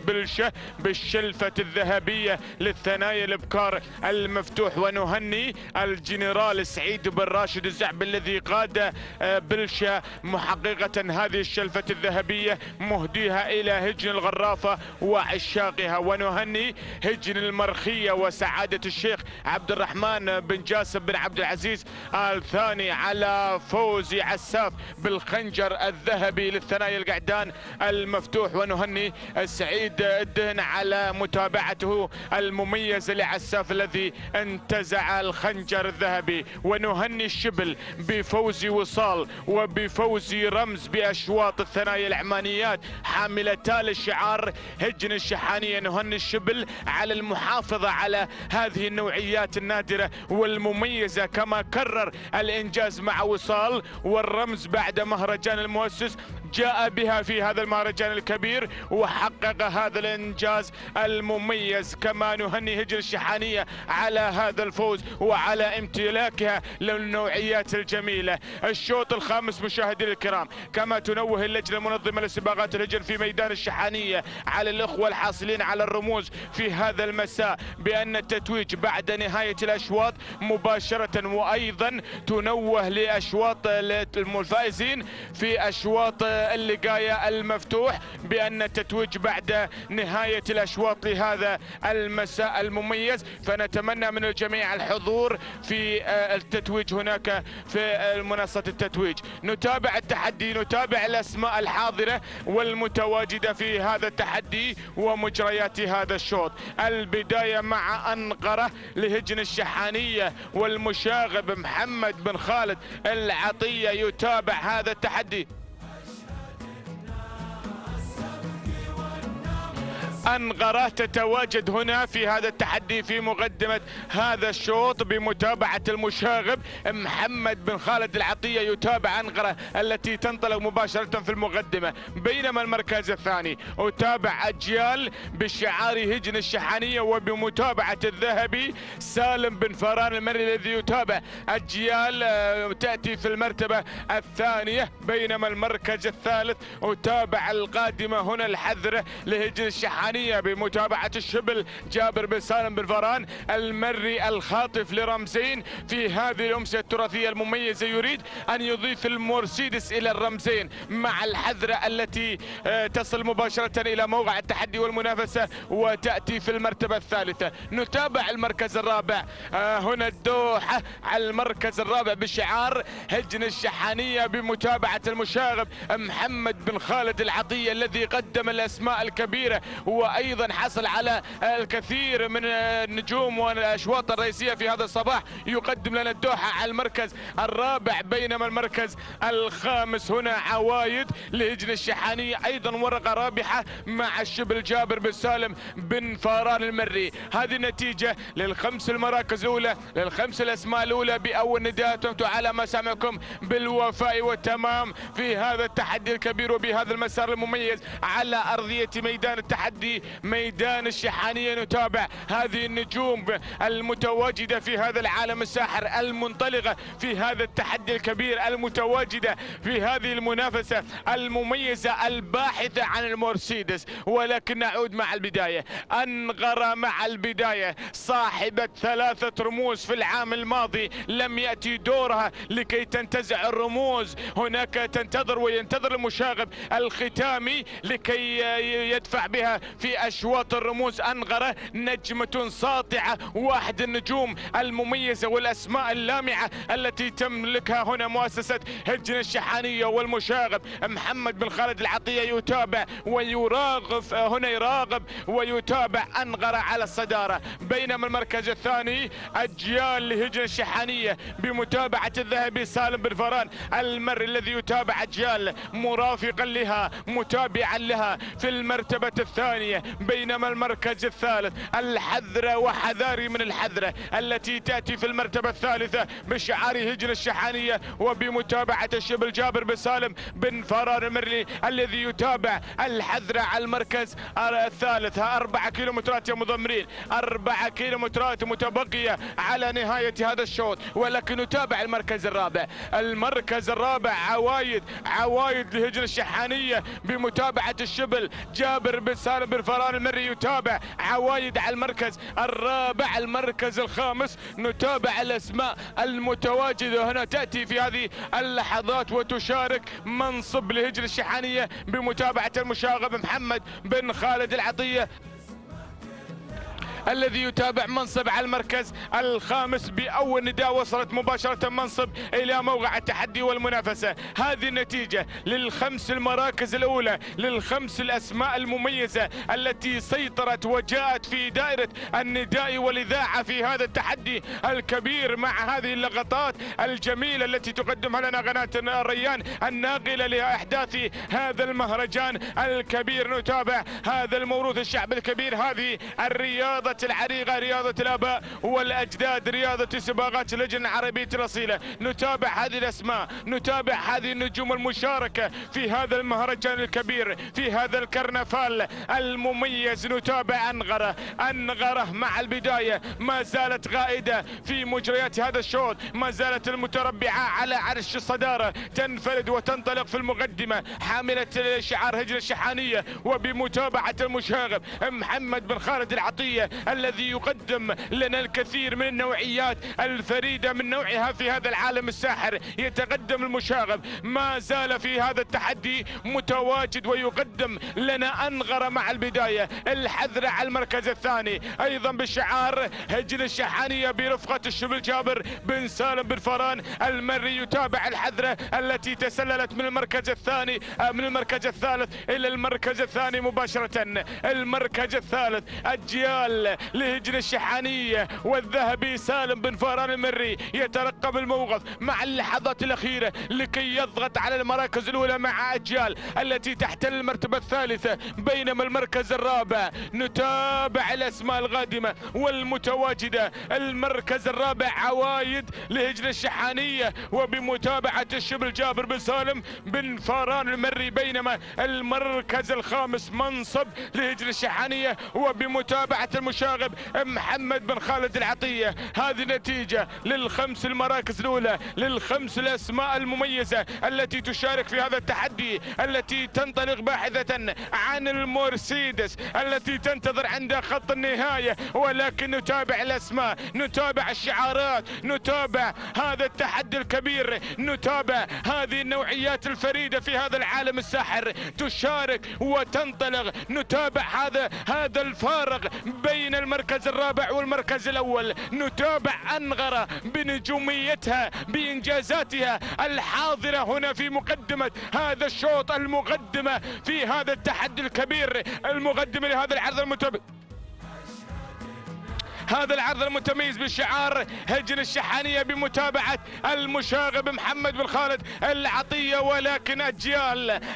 بالشلفة الذهبية للثنايا الابكار المفتوح ونهني الجنرال سعيد بن راشد الزعبي الذي قاد بلشة محققة هذه الشلفة الذهبية مهديها إلى هجن الغرافة وعشاقها. ونهني هجن المرخية وسعادة الشيخ عبد الرحمن بن جاسم بن عبد العزيز الثاني على فوز عساف بالخنجر الذهبي للثنايا القعدان المفتوح. ونهني سعيد الدهن على متابعته المميزة لعساف الذي انتزع الخنجر الذهبي. ونهني الشبل بفوز وصال وبفوز رمز بأشواط الثنايا العمانيات حاملتا للشعار هجن الشحانية. نهني الشبل على المحافظة على هذه النوعيات النادرة والمميزة، كما كرر الإنجاز مع وصال والرمز بعد مهرجان المؤسس جاء بها في هذا المهرجان الكبير وحقق هذا الإنجاز المميز. كما نهني هجن الشحانية على هذا الفوز وعلى امتلاكها للنوعيات الجميلة. الشوط الخامس مشاهدينا الكرام، كما تنوه اللجنة المنظمة لسباقات الهجن في ميدان الشحانية على الإخوة الحاصلين على الرموز في هذا المساء بأن التتويج بعد نهاية الأشواط مباشرة، وأيضا تنوه لأشواط الفائزين في أشواط اللقاية المفتوح بأن التتويج بعد نهاية الأشواط لهذا المساء المميز. فنتمنى من الجميع الحضور في التتويج هناك في منصة التتويج. نتابع التحدي، نتابع الأسماء الحاضرة والمتواجدة في هذا التحدي ومجريات هذا الشوط. البداية مع أنقرة لهجن الشحانية والمشاغب محمد بن خالد العطية يتابع هذا التحدي. أنقرة تتواجد هنا في هذا التحدي في مقدمة هذا الشوط بمتابعة المشاغب محمد بن خالد العطية. يتابع أنقرة التي تنطلق مباشرة في المقدمة، بينما المركز الثاني أتابع أجيال بشعار هجن الشحانية وبمتابعة الذهبي سالم بن فران المري الذي يتابع أجيال تأتي في المرتبة الثانية، بينما المركز الثالث أتابع القادمة هنا الحذرة لهجن الشحانية بمتابعة الشبل جابر بن سالم بن فران المري الخاطف لرمزين في هذه الأمسية التراثية المميزة. يريد أن يضيف المرسيدس إلى الرمزين مع الحذرة التي تصل مباشرة إلى موقع التحدي والمنافسة وتأتي في المرتبة الثالثة. نتابع المركز الرابع هنا الدوحة على المركز الرابع بشعار هجن الشحانية بمتابعة المشاغب محمد بن خالد العطية الذي قدم الأسماء الكبيرة وأيضا حصل على الكثير من النجوم والأشواط الرئيسية في هذا الصباح. يقدم لنا الدوحة على المركز الرابع، بينما المركز الخامس هنا عوايد لهجن الشحانية أيضا ورقة رابحة مع الشبل جابر بن سالم بن فاران المري. هذه النتيجة للخمس المراكز الأولى، للخمس الأسماء الأولى بأول نداءات على مسامعكم بالوفاء والتمام في هذا التحدي الكبير وبهذا المسار المميز على أرضية ميدان التحدي ميدان الشحانية. نتابع هذه النجوم المتواجدة في هذا العالم الساحر المنطلقة في هذا التحدي الكبير المتواجدة في هذه المنافسة المميزة الباحثة عن المرسيدس. ولكن نعود مع البداية. أنقرة مع البداية صاحبة 3 رموز في العام الماضي لم يأتي دورها لكي تنتزع الرموز. هناك تنتظر وينتظر المشاغب الختامي لكي يدفع بها في أشواط الرموز. أنقرة نجمة ساطعة، واحد النجوم المميزة والأسماء اللامعة التي تملكها هنا مؤسسة هجن الشحانية. والمشاغب محمد بن خالد العطية يتابع ويراقب هنا، يراقب ويتابع أنقرة على الصدارة، بينما المركز الثاني أجيال لهجن الشحانية بمتابعة الذهبي سالم بن فران المري الذي يتابع أجيال مرافقا لها متابعا لها في المرتبة الثانية، بينما المركز الثالث الحذرة وحذاري من الحذرة التي تأتي في المرتبة الثالثة بشعار هجن الشحانية وبمتابعة الشبل جابر بن سالم بن فران المري الذي يتابع الحذرة على المركز الثالث. 4 كيلومترات يا مضمرين، 4 كيلومترات متبقية على نهاية هذا الشوط. ولكن نتابع المركز الرابع. المركز الرابع عوايد لهجن الشحانية بمتابعة الشبل جابر بن سالم بن فران المري يتابع عوايد على المركز الرابع، المركز الخامس. نتابع الأسماء المتواجدة هنا تأتي في هذه اللحظات وتشارك منصب لهجن الشحانية بمتابعة المشاغب محمد بن خالد العطية الذي يتابع منصب على المركز الخامس. بأول نداء وصلت مباشرة منصب إلى موقع التحدي والمنافسة. هذه النتيجة للخمس المراكز الأولى، للخمس الأسماء المميزة التي سيطرت وجاءت في دائرة النداء والإذاعة في هذا التحدي الكبير، مع هذه اللقطات الجميلة التي تقدمها لنا قناة الريان الناقلة لأحداث هذا المهرجان الكبير. نتابع هذا الموروث الشعب الكبير، هذه الرياضة العريقة، رياضة الآباء والأجداد، رياضة سباقات اللجنة العربية الأصيلة. نتابع هذه الأسماء، نتابع هذه النجوم المشاركة في هذا المهرجان الكبير، في هذا الكرنفال المميز. نتابع أنغرة مع البداية، ما زالت غائدة في مجريات هذا الشوط، ما زالت المتربعة على عرش الصدارة، تنفرد وتنطلق في المقدمة حاملة شعار هجن الشحانية، وبمتابعة المشاغب محمد بن خالد العطية الذي يقدم لنا الكثير من النوعيات الفريدة من نوعها في هذا العالم الساحر. يتقدم المشاغب، ما زال في هذا التحدي متواجد ويقدم لنا أنغرة مع البداية، الحذرة على المركز الثاني أيضا بشعار هجن الشحانية برفقة الشبل جابر بن سالم بن فران المري. يتابع الحذرة التي تسللت من المركز الثاني من المركز الثالث إلى المركز الثاني مباشرة. المركز الثالث أجيال لهجن الشحانية والذهبي سالم بن فران المري يترقب الموقف مع اللحظات الأخيرة لكي يضغط على المراكز الأولى مع أجيال التي تحتل المرتبة الثالثة، بينما المركز الرابع نتابع الأسماء القادمة والمتواجدة. المركز الرابع عوايد لهجن الشحانية وبمتابعة الشبل جابر بن سالم بن فران المري، بينما المركز الخامس منصب لهجن الشحانية وبمتابعة المشاغب محمد بن خالد العطية. هذه نتيجة للخمس المراكز الأولى، للخمس الأسماء المميزة التي تشارك في هذا التحدي، التي تنطلق باحثة عن المرسيدس التي تنتظر عند خط النهاية. ولكن نتابع الأسماء، نتابع الشعارات، نتابع هذا التحدي الكبير، نتابع هذه النوعيات الفريدة في هذا العالم الساحر تشارك وتنطلق. نتابع هذا الفارق بين المركز الرابع والمركز الأول. نتابع أنغرة بنجوميتها بإنجازاتها الحاضرة هنا في مقدمة هذا الشوط، المقدمة في هذا التحدي الكبير، المقدمة لهذا العرض هذا العرض المتميز بشعار هجن الشحانية بمتابعة المشاغب محمد بن خالد العطية. ولكن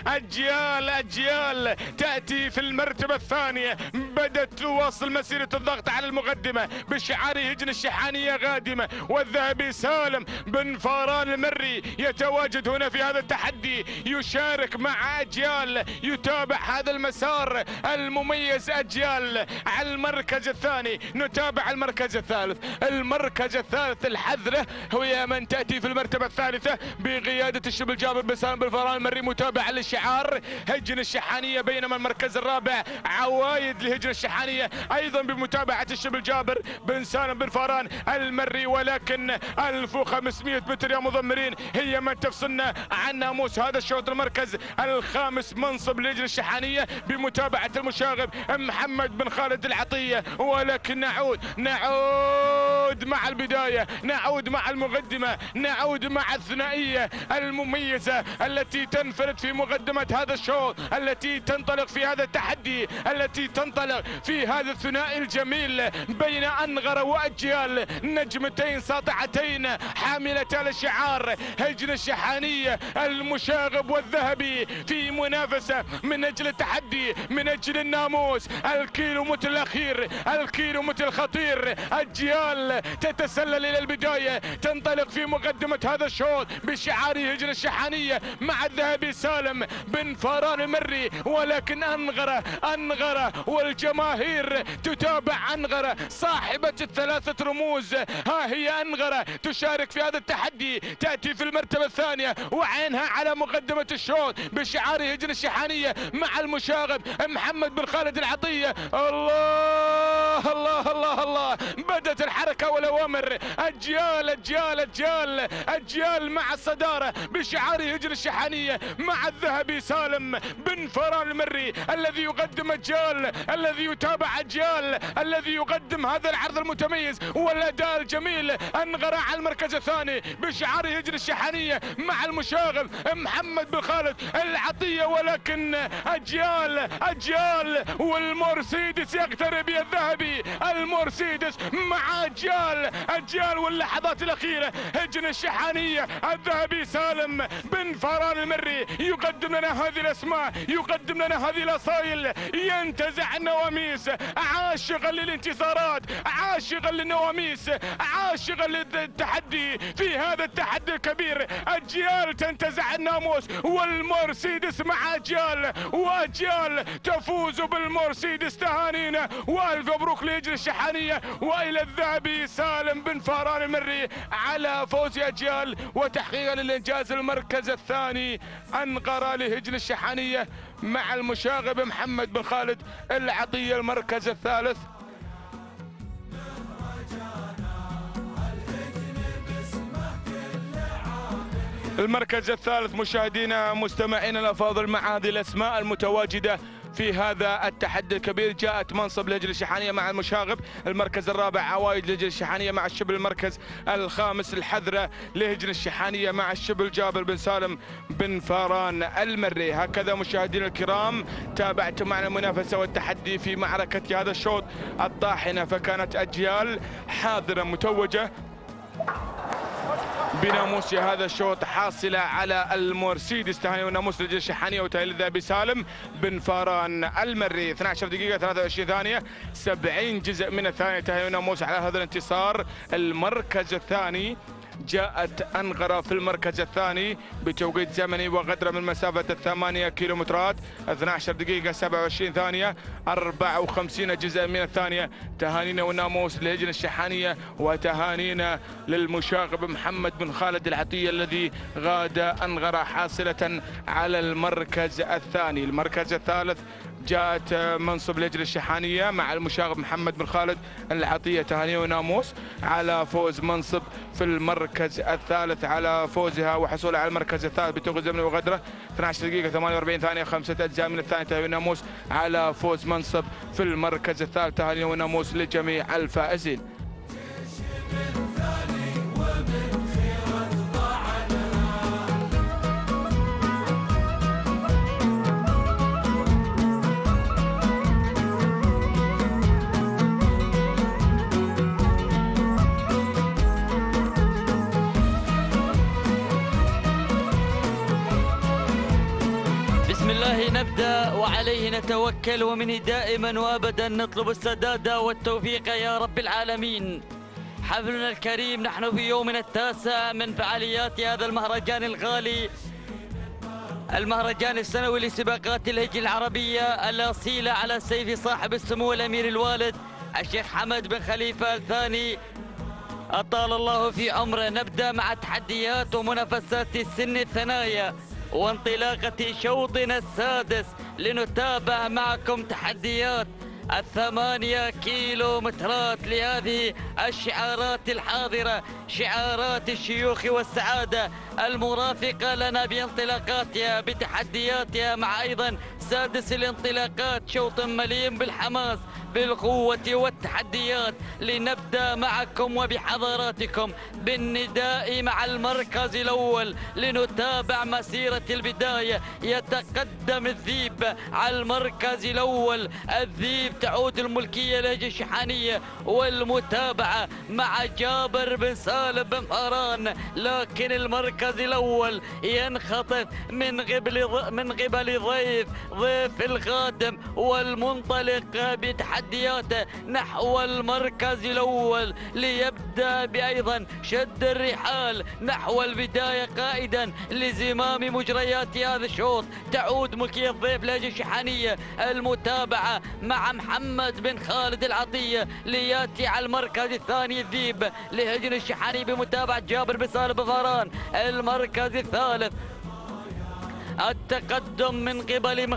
أجيال تأتي في المرتبة الثانية، بدأت تواصل مسيرة الضغط على المقدمة بشعار هجن الشحانية قادمة، والذهبي سالم بن فران المري يتواجد هنا في هذا التحدي، يشارك مع أجيال. يتابع هذا المسار المميز أجيال على المركز الثاني. نتابع المركز الثالث الحذرة هي من تأتي في المرتبة الثالثة بقيادة الشبل جابر بن سالم بن فران المري متابع للشعار هجن الشحانية، بينما المركز الرابع عوايد لهجن الشحانية أيضا بمتابعة الشبل جابر بن سالم بن فران المري. ولكن 1500 متر يا مضمرين هي من تفصلنا عن ناموس هذا الشوط. المركز الخامس منصب لهجن الشحانية بمتابعة المشاغب محمد بن خالد العطية. ولكن نعود مع البداية، نعود مع المقدمة، نعود مع الثنائية المميزة التي تنفرد في مقدمة هذا الشوط، التي تنطلق في هذا التحدي، التي تنطلق في هذا الثنائي الجميل بين أنغرة وأجيال، نجمتين ساطعتين حاملتا لشعار هجن الشحانية. المشاغب والذهبي في منافسة من أجل التحدي، من أجل الناموس، الكيلومتر الأخير، الكيلومتر الخطير الأخير. أجيال تتسلل إلى البداية، تنطلق في مقدمة هذا الشوط بشعار هجن الشحانية مع الذهبي سالم بن فاران المري، ولكن أنغرة والجماهير تتابع أنغرة صاحبة الثلاثة رموز. ها هي أنغرة تشارك في هذا التحدي، تأتي في المرتبة الثانية وعينها على مقدمة الشوط بشعار هجن الشحانية مع المشاغب محمد بن خالد العطية. الله الله الله الله، بدت الحركة والأوامر. أجيال مع الصدارة بشعار هجن الشحانية مع الذهبي سالم بن فاران المري الذي يقدم أجيال، الذي يتابع أجيال، الذي يقدم هذا العرض المتميز والأداء الجميل. أنغرة على المركز الثاني بشعار هجن الشحانية مع المشاغب محمد بن خالد العطية، ولكن أجيال والمرسيدس يقترب يا الذهبي. المرسيدس مع أجيال واللحظات الأخيرة هجن الشحانية. الذهبي سالم بن فاران المري يقدم لنا هذه الأسماء، يقدم لنا هذه الأصايل، ينتزع النواميس، عاشقا للانتصارات، عاشقا للنواميس، عاشقا للتحدي في هذا التحدي الكبير. أجيال تنتزع الناموس والمرسيدس مع أجيال، وأجيال تفوز بالمرسيدس. تهانينا والف مبروك لهجن الشحانية والى الذهبي سالم بن فاران المري على فوز أجيال وتحقيقا للإنجاز المركز الثاني. أنغرة لهجن الشحانية مع المشاغب محمد بن خالد العطية المركز الثالث. المركز الثالث مشاهدينا مستمعينا الأفاضل مع هذه الأسماء المتواجدة في هذا التحدي الكبير. جاءت منصب لهجن الشحانية مع المشاغب. المركز الرابع عوايد لهجن الشحانية مع الشبل. المركز الخامس الحذرة لهجن الشحانية مع الشبل جابر بن سالم بن فاران المري. هكذا مشاهدينا الكرام تابعتم معنا المنافسة والتحدي في معركة هذا الشوط الطاحنة، فكانت أجيال حاضرة متوجة بناموس هذا الشوط حاصلة على المرسيدس. تهاني وناموس لهجن الشحانية وتهاني الذهبي سالم بن فاران المري. 12 دقيقة 23 ثانية 70 جزء من الثانية. تهاني وناموس على هذا الانتصار. المركز الثاني جاءت أنغرة في المركز الثاني بتوقيت زمني وغدرة من مسافة 8 كيلومترات 12 دقيقة 27 ثانية 54 جزء من الثانية. تهانينا والناموس لهجن الشحانية وتهانينا للمشاغب محمد بن خالد العطية الذي غاد أنغرة حاصلة على المركز الثاني. المركز الثالث جاءت منصب لهجن الشحانية مع المشاغب محمد بن خالد العطية. تهاني وناموس على فوز منصب في المركز الثالث، على فوزها وحصولها على المركز الثالث بتوقيت زمني وغدرة 12 دقيقة 48 ثانية 5 أجزاء من الثانية. تهاني وناموس على فوز منصب في المركز الثالث. تهاني وناموس لجميع الفائزين. نبدأ وعليه نتوكل ومنه دائما وابدا نطلب السداد والتوفيق يا رب العالمين. حفلنا الكريم نحن في يومنا التاسع من فعاليات هذا المهرجان الغالي، المهرجان السنوي لسباقات الهجن العربية الأصيلة على سيف صاحب السمو الأمير الوالد الشيخ حمد بن خليفة الثاني أطال الله في عمره. نبدأ مع تحديات ومنافسات السن الثنايا وانطلاقة شوطنا السادس لنتابع معكم تحديات 8 كيلومترات لهذه الشعارات الحاضرة، شعارات الشيوخ والسعادة المرافقة لنا بانطلاقاتها بتحدياتها، مع أيضا سادس الانطلاقات شوط مليء بالحماس بالقوة والتحديات. لنبدأ معكم وبحضراتكم بالنداء مع المركز الأول لنتابع مسيرة البداية. يتقدم الذيب على المركز الأول، الذيب تعود الملكية لهجن الشحانية والمتابعة مع جابر بن سالم بن فاران، لكن المركز الأول ينخطف من قبل ضيف الخادم والمنطلق بتحدياته نحو المركز المركز الأول ليبدأ بأيضا شد الرحال نحو البداية قائدا لزمام مجريات هذا الشوط. تعود ملكية ضيف لهجن الشحانية المتابعة مع محمد بن خالد العطية لياتي على المركز الثاني الذيب لهجن الشحانية بمتابعة جابر بن سالم بفاران. المركز الثالث التقدم من قبل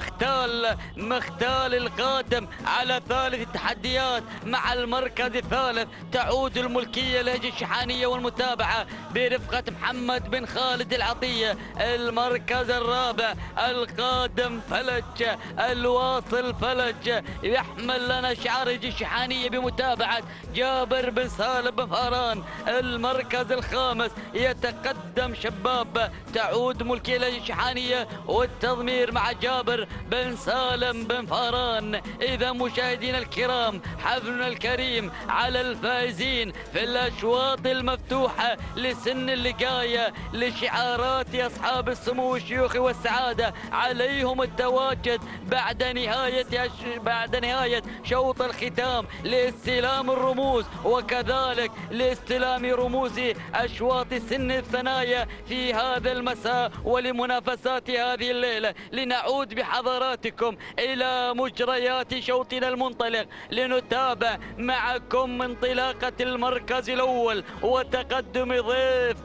مختال القادم على ثالث التحديات مع المركز الثالث. تعود الملكية لهجن الشحانية والمتابعة برفقة محمد بن خالد العطية. المركز الرابع القادم فلج الواصل فلج يحمل لنا شعار هجن الشحانية بمتابعة جابر بن سالم بن فاران. المركز الخامس يتقدم شباب. تعود ملكية لهجن الشحانية والتضمير مع جابر بن سالم بن فاران. إذا مشاهدينا الكرام حفلنا الكريم على الفائزين في الأشواط المفتوحة لسن اللقاية لشعارات أصحاب السمو الشيوخي والسعادة عليهم التواجد بعد نهاية شوط الختام لاستلام الرموز وكذلك لاستلام رموز أشواط سن الثنايا في هذا المساء ولمنافسات هذه الليلة. لنعود بحضراتكم إلى مجريات شوطنا المنطلق لنتابع معكم انطلاقة المركز الأول وتقدم ضيف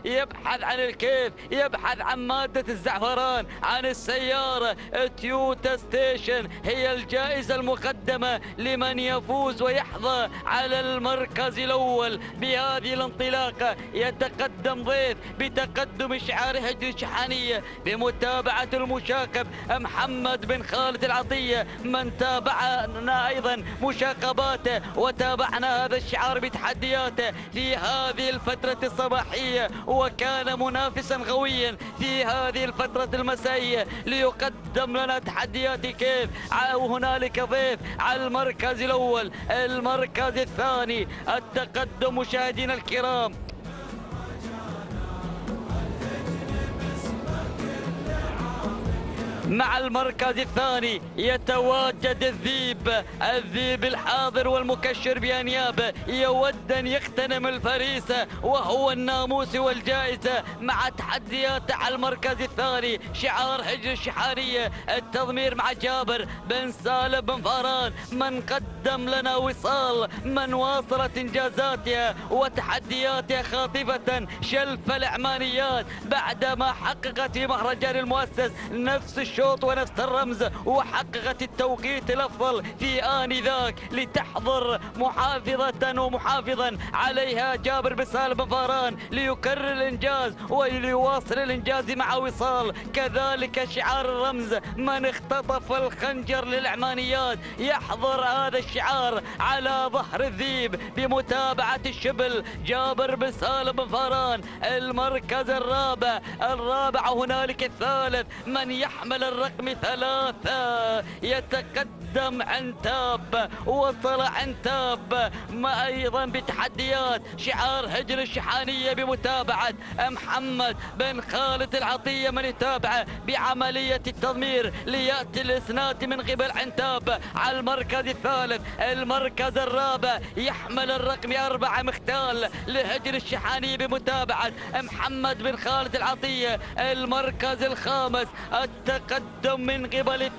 يبحث عن الكيف، يبحث عن مادة الزعفران، عن السيارة تويوتا ستيشن هي الجائزة المقدمة لمن يفوز ويحظى على المركز الأول بهذه الانطلاقة. يتقدم ضيف بتقدم شعار هجن الشحانية بمتابعة المشاقب محمد بن خالد العطية. من تابعنا أيضا مشاقباته وتابعنا هذا الشعار بتحدياته في هذه الفترة الصباحية وكان منافسا قويا في هذه الفترة المسائية ليقدم لنا تحديات كيف. وهنالك ضيف على المركز الأول. المركز الثاني التقدم مشاهدينا الكرام مع المركز الثاني يتواجد الذيب الحاضر والمكشر بأنيابه يود أن يغتنم الفريسة وهو الناموس والجائزة مع تحديات على المركز الثاني شعار هجن الشحانية. التضمير مع جابر بن سالم بن فاران من قدم لنا وصال، من واصلت إنجازاتها وتحدياتها خاطفة شلف العمانيات بعدما حققت في مهرجان المؤسس نفس الشوط ونفس الرمز وحققت التوقيت الأفضل في آنذاك لتحضر محافظة ومحافظا عليها جابر بن سالم بن فاران ليكرر الإنجاز وليواصل الإنجاز مع وصال. كذلك شعار الرمز من اختطف الخنجر للعمانيات يحضر هذا الشعار على ظهر الذيب بمتابعة الشبل جابر بن سالم بن فاران. المركز الرابع هنالك الثالث من يحمل الرقم 3 يتقدم عنتاب وصل عنتاب ما أيضا بتحديات شعار هجن الشحانية بمتابعة محمد بن خالد العطية من يتابعه بعملية التضمير ليأتي الإسناد من قبل عنتاب على المركز الثالث. المركز الرابع يحمل الرقم 4 مختال لهجن الشحانية بمتابعة محمد بن خالد العطية. المركز الخامس التقدم من قبل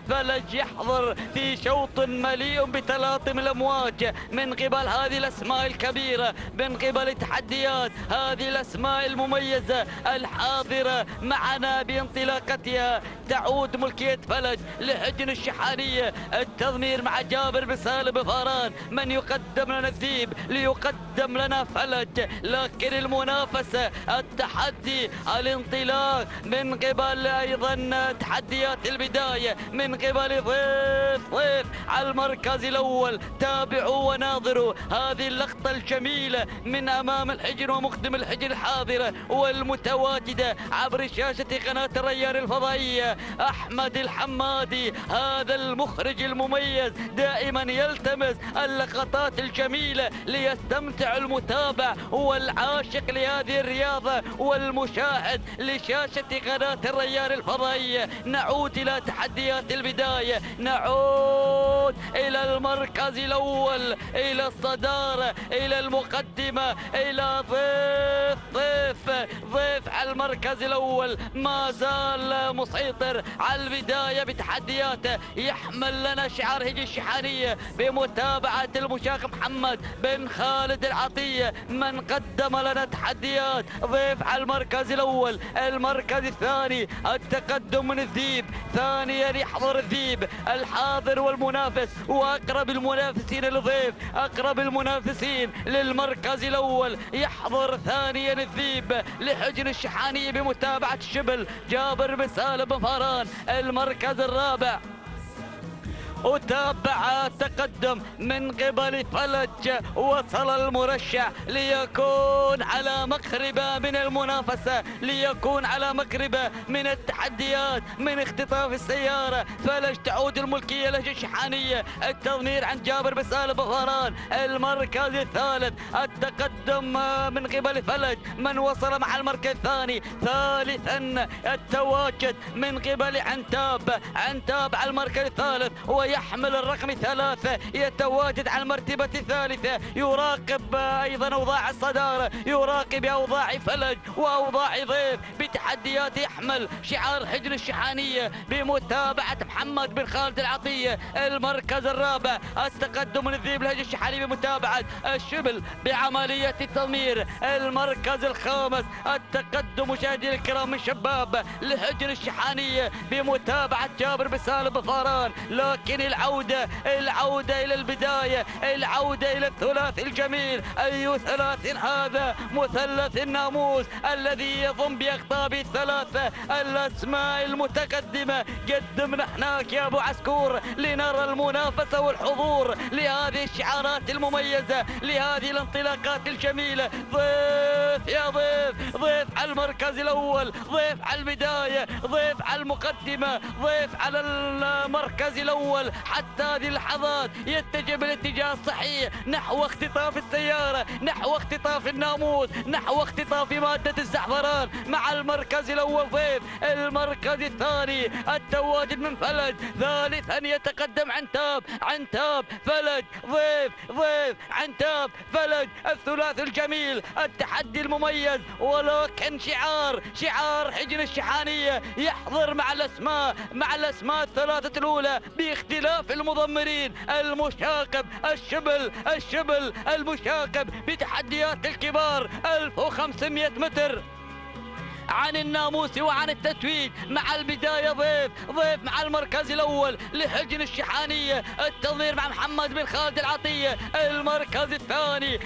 فلج يحضر في شوط مليء بتلاطم الأمواج من قبل هذه الأسماء الكبيرة، من قبل تحديات هذه الأسماء المميزة الحاضرة معنا بانطلاقتها. تعود ملكية فلج لهجن الشحانية. التضمير مع جابر بن سالم بن فاران من يقدم لنا الذيب ليقدم لنا فلج، لكن المنافسة التحدي الانطلاق من قبل أيضا تحديات البداية من قبل ضيف على المركز الأول. تابعوا وناظروا هذه اللقطة الجميلة من أمام الحجن ومقدم الحجن الحاضرة والمتواجدة عبر شاشة قناة الريان الفضائية. أحمد الحمادي هذا المخرج المميز دائما يلتمس اللقطات الجميلة ليستمتع المتابع والعاشق لهذه الرياضة والمشاهد لشاشة قناة الريان الفضائية. نعود إلى تحديات البداية، نعود إلى المركز الأول، إلى الصدارة، إلى المقدمة، إلى ضيف على المركز الأول. ما زال مسيطر على البداية بتحدياته، يحمل لنا شعار هجن الشحانية بمتابعة المشاغ محمد بن خالد العطية من قدم لنا تحديات. ضيف على المركز الأول. المركز الثاني التقدم من الذيب، ثانيا يحضر الذيب الحاضر والمنافس وأقرب المنافسين للضيف، أقرب المنافسين للمركز الأول. يحضر ثانيا الذيب لحجن الشحانية بمتابعة الشبل جابر بن سالم بن فاران. المركز الرابع وتابع التقدم من قبل فلج. وصل المرشح ليكون على مقربة من المنافسة، ليكون على مقربة من التحديات، من اختطاف السيارة. فلج تعود الملكية لهجن الشحانية. التضمير عند جابر بن سالم بن فاران. المركز الثالث التقدم من قبل فلج من وصل مع المركز الثاني. ثالثا التواجد من قبل عنتاب على المركز الثالث ويحمل الرقم 3، يتواجد على المرتبة الثالثة. يراقب أيضا أوضاع الصدارة، يراقب أوضاع فلج وأوضاع ضيف بتحديات. يحمل شعار حجن الشحانية بمتابعة محمد بن خالد العطية. المركز الرابع التقدم من الذيب لهجن الشحانية بمتابعة الشبل بعملية التضمير. المركز الخامس التقدم مشاهدينا الكرام من شباب لحجن الشحانية بمتابعة جابر بن سالم بن فاران. لكن العودة إلى البداية، العودة إلى الثلاث الجميل. أي ثلاث هذا؟ مثلث الناموس الذي يضم بأقطابه الثلاثة الأسماء المتقدمة. قدمنا هناك يا أبو عسكور لنرى المنافسة والحضور لهذه الشعارات المميزة، لهذه الانطلاقات الجميلة. ضيف يا ضيف على المركز الأول، ضيف على البداية، ضيف على المقدمة، ضيف على المركز الأول. حتى هذه اللحظات يتجه بالاتجاه الصحيح نحو اختطاف السيارة، نحو اختطاف الناموس، نحو اختطاف مادة الزعفران مع المركز الأول ضيف. المركز الثاني التواجد من فلج. ثالثا يتقدم عنتاب فلج ضيف عنتاب فلج. الثلاث الجميل، التحدي المميز. ولكن شعار حجن الشحانية يحضر مع الأسماء الثلاثة الأولى باختلاف المضمرين. المشاقب الشبل المشاقب بتحديات الكبار 1500 متر عن الناموس وعن التتويج. مع البداية ضيف مع المركز الأول لحجن الشحانية. التضمير مع محمد بن خالد العطية. المركز الثاني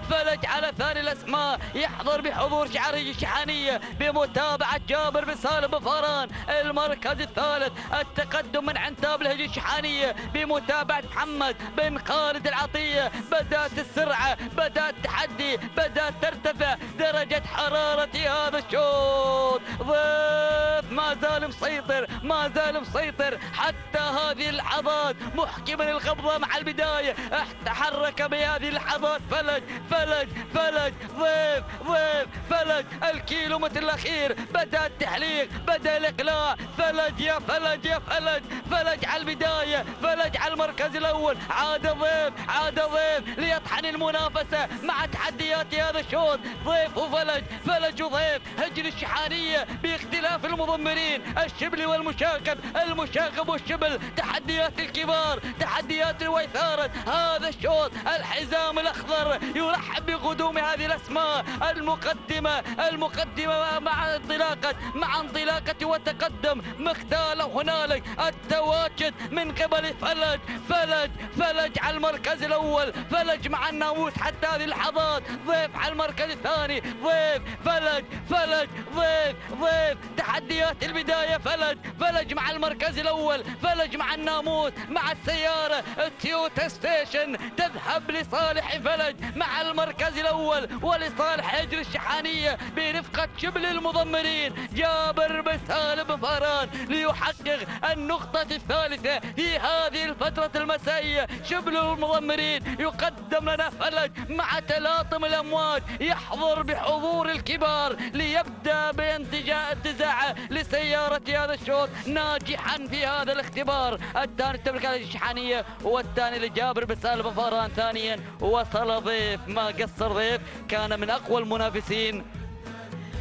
فلج على ثاني الأسماء يحضر بحضور شعار الشحانية بمتابعة جابر بن سالم بن فاران. المركز الثالث التقدم من عنتاب لهجن الشحانية بمتابعة محمد بن خالد العطية. بدأت السرعة، بدأ التحدي، بدأت ترتفع درجة حرارة هذا الشوط. ضيف ما زال مسيطر حتى هذه اللحظات، محكما القبضة مع البداية. تحرك بهذه اللحظات فلج ضيف فلج. الكيلومتر الأخير بدأ التحليق، بدأ الإقلاع. فلج يا فلج على البداية، فلج على المركز الأول. عاد ضيف ليطحن المنافسة مع تحديات هذا الشوط. ضيف وفلج وضيف هجن الشحانية باختلاف المضمرين الشبل والمشاغب، المشاغب والشبل. تحديات الكبار، تحديات الويثارة هذا الشوط. الحزام الأخضر يرحب بقدوم هذه الأسماء المقدمة مع انطلاقة وتقدم مختال. هنالك التواجد من قبل فلج على المركز الأول. فلج مع الناموس حتى هذه اللحظات. ضيف على المركز الثاني. ضيف فلج ضيف تحديات البداية. فلج مع المركز الأول. فلج مع الناموس مع السيارة التويوتا ستيشن تذهب لصالح فلج مع المركز الأول ولصالح هجن الشحانية برفقة شبل المضمرين جابر بن سالم بن فاران ليحقق النقطة الفترة الثالثة في هذه الفترة المسائية. شبل المضمرين يقدم لنا فلج مع تلاطم الأمواج، يحضر بحضور الكبار ليبدأ بانتزاعه لسيارة هذا الشوط، ناجحا في هذا الاختبار. الثاني تملك الشحانية، والثاني لجابر بن سالم بن فاران. ثانيا وصل ضيف، ما قصر ضيف، كان من أقوى المنافسين،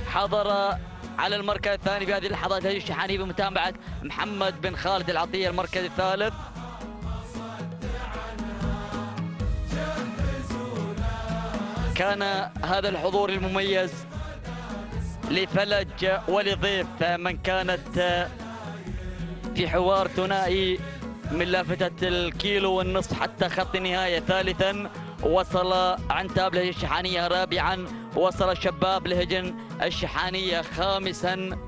حضر على المركز الثاني في هذه اللحظات هذه الشحاني بمتابعة محمد بن خالد العطية المركز الثالث. كان هذا الحضور المميز لفلج ولضيف من كانت في حوار ثنائي من لافتة الكيلو والنصف حتى خط النهاية. ثالثا وصل عنتاب لهجن الشحانية. رابعا وصل الشباب لهجن الشحانية. خامسا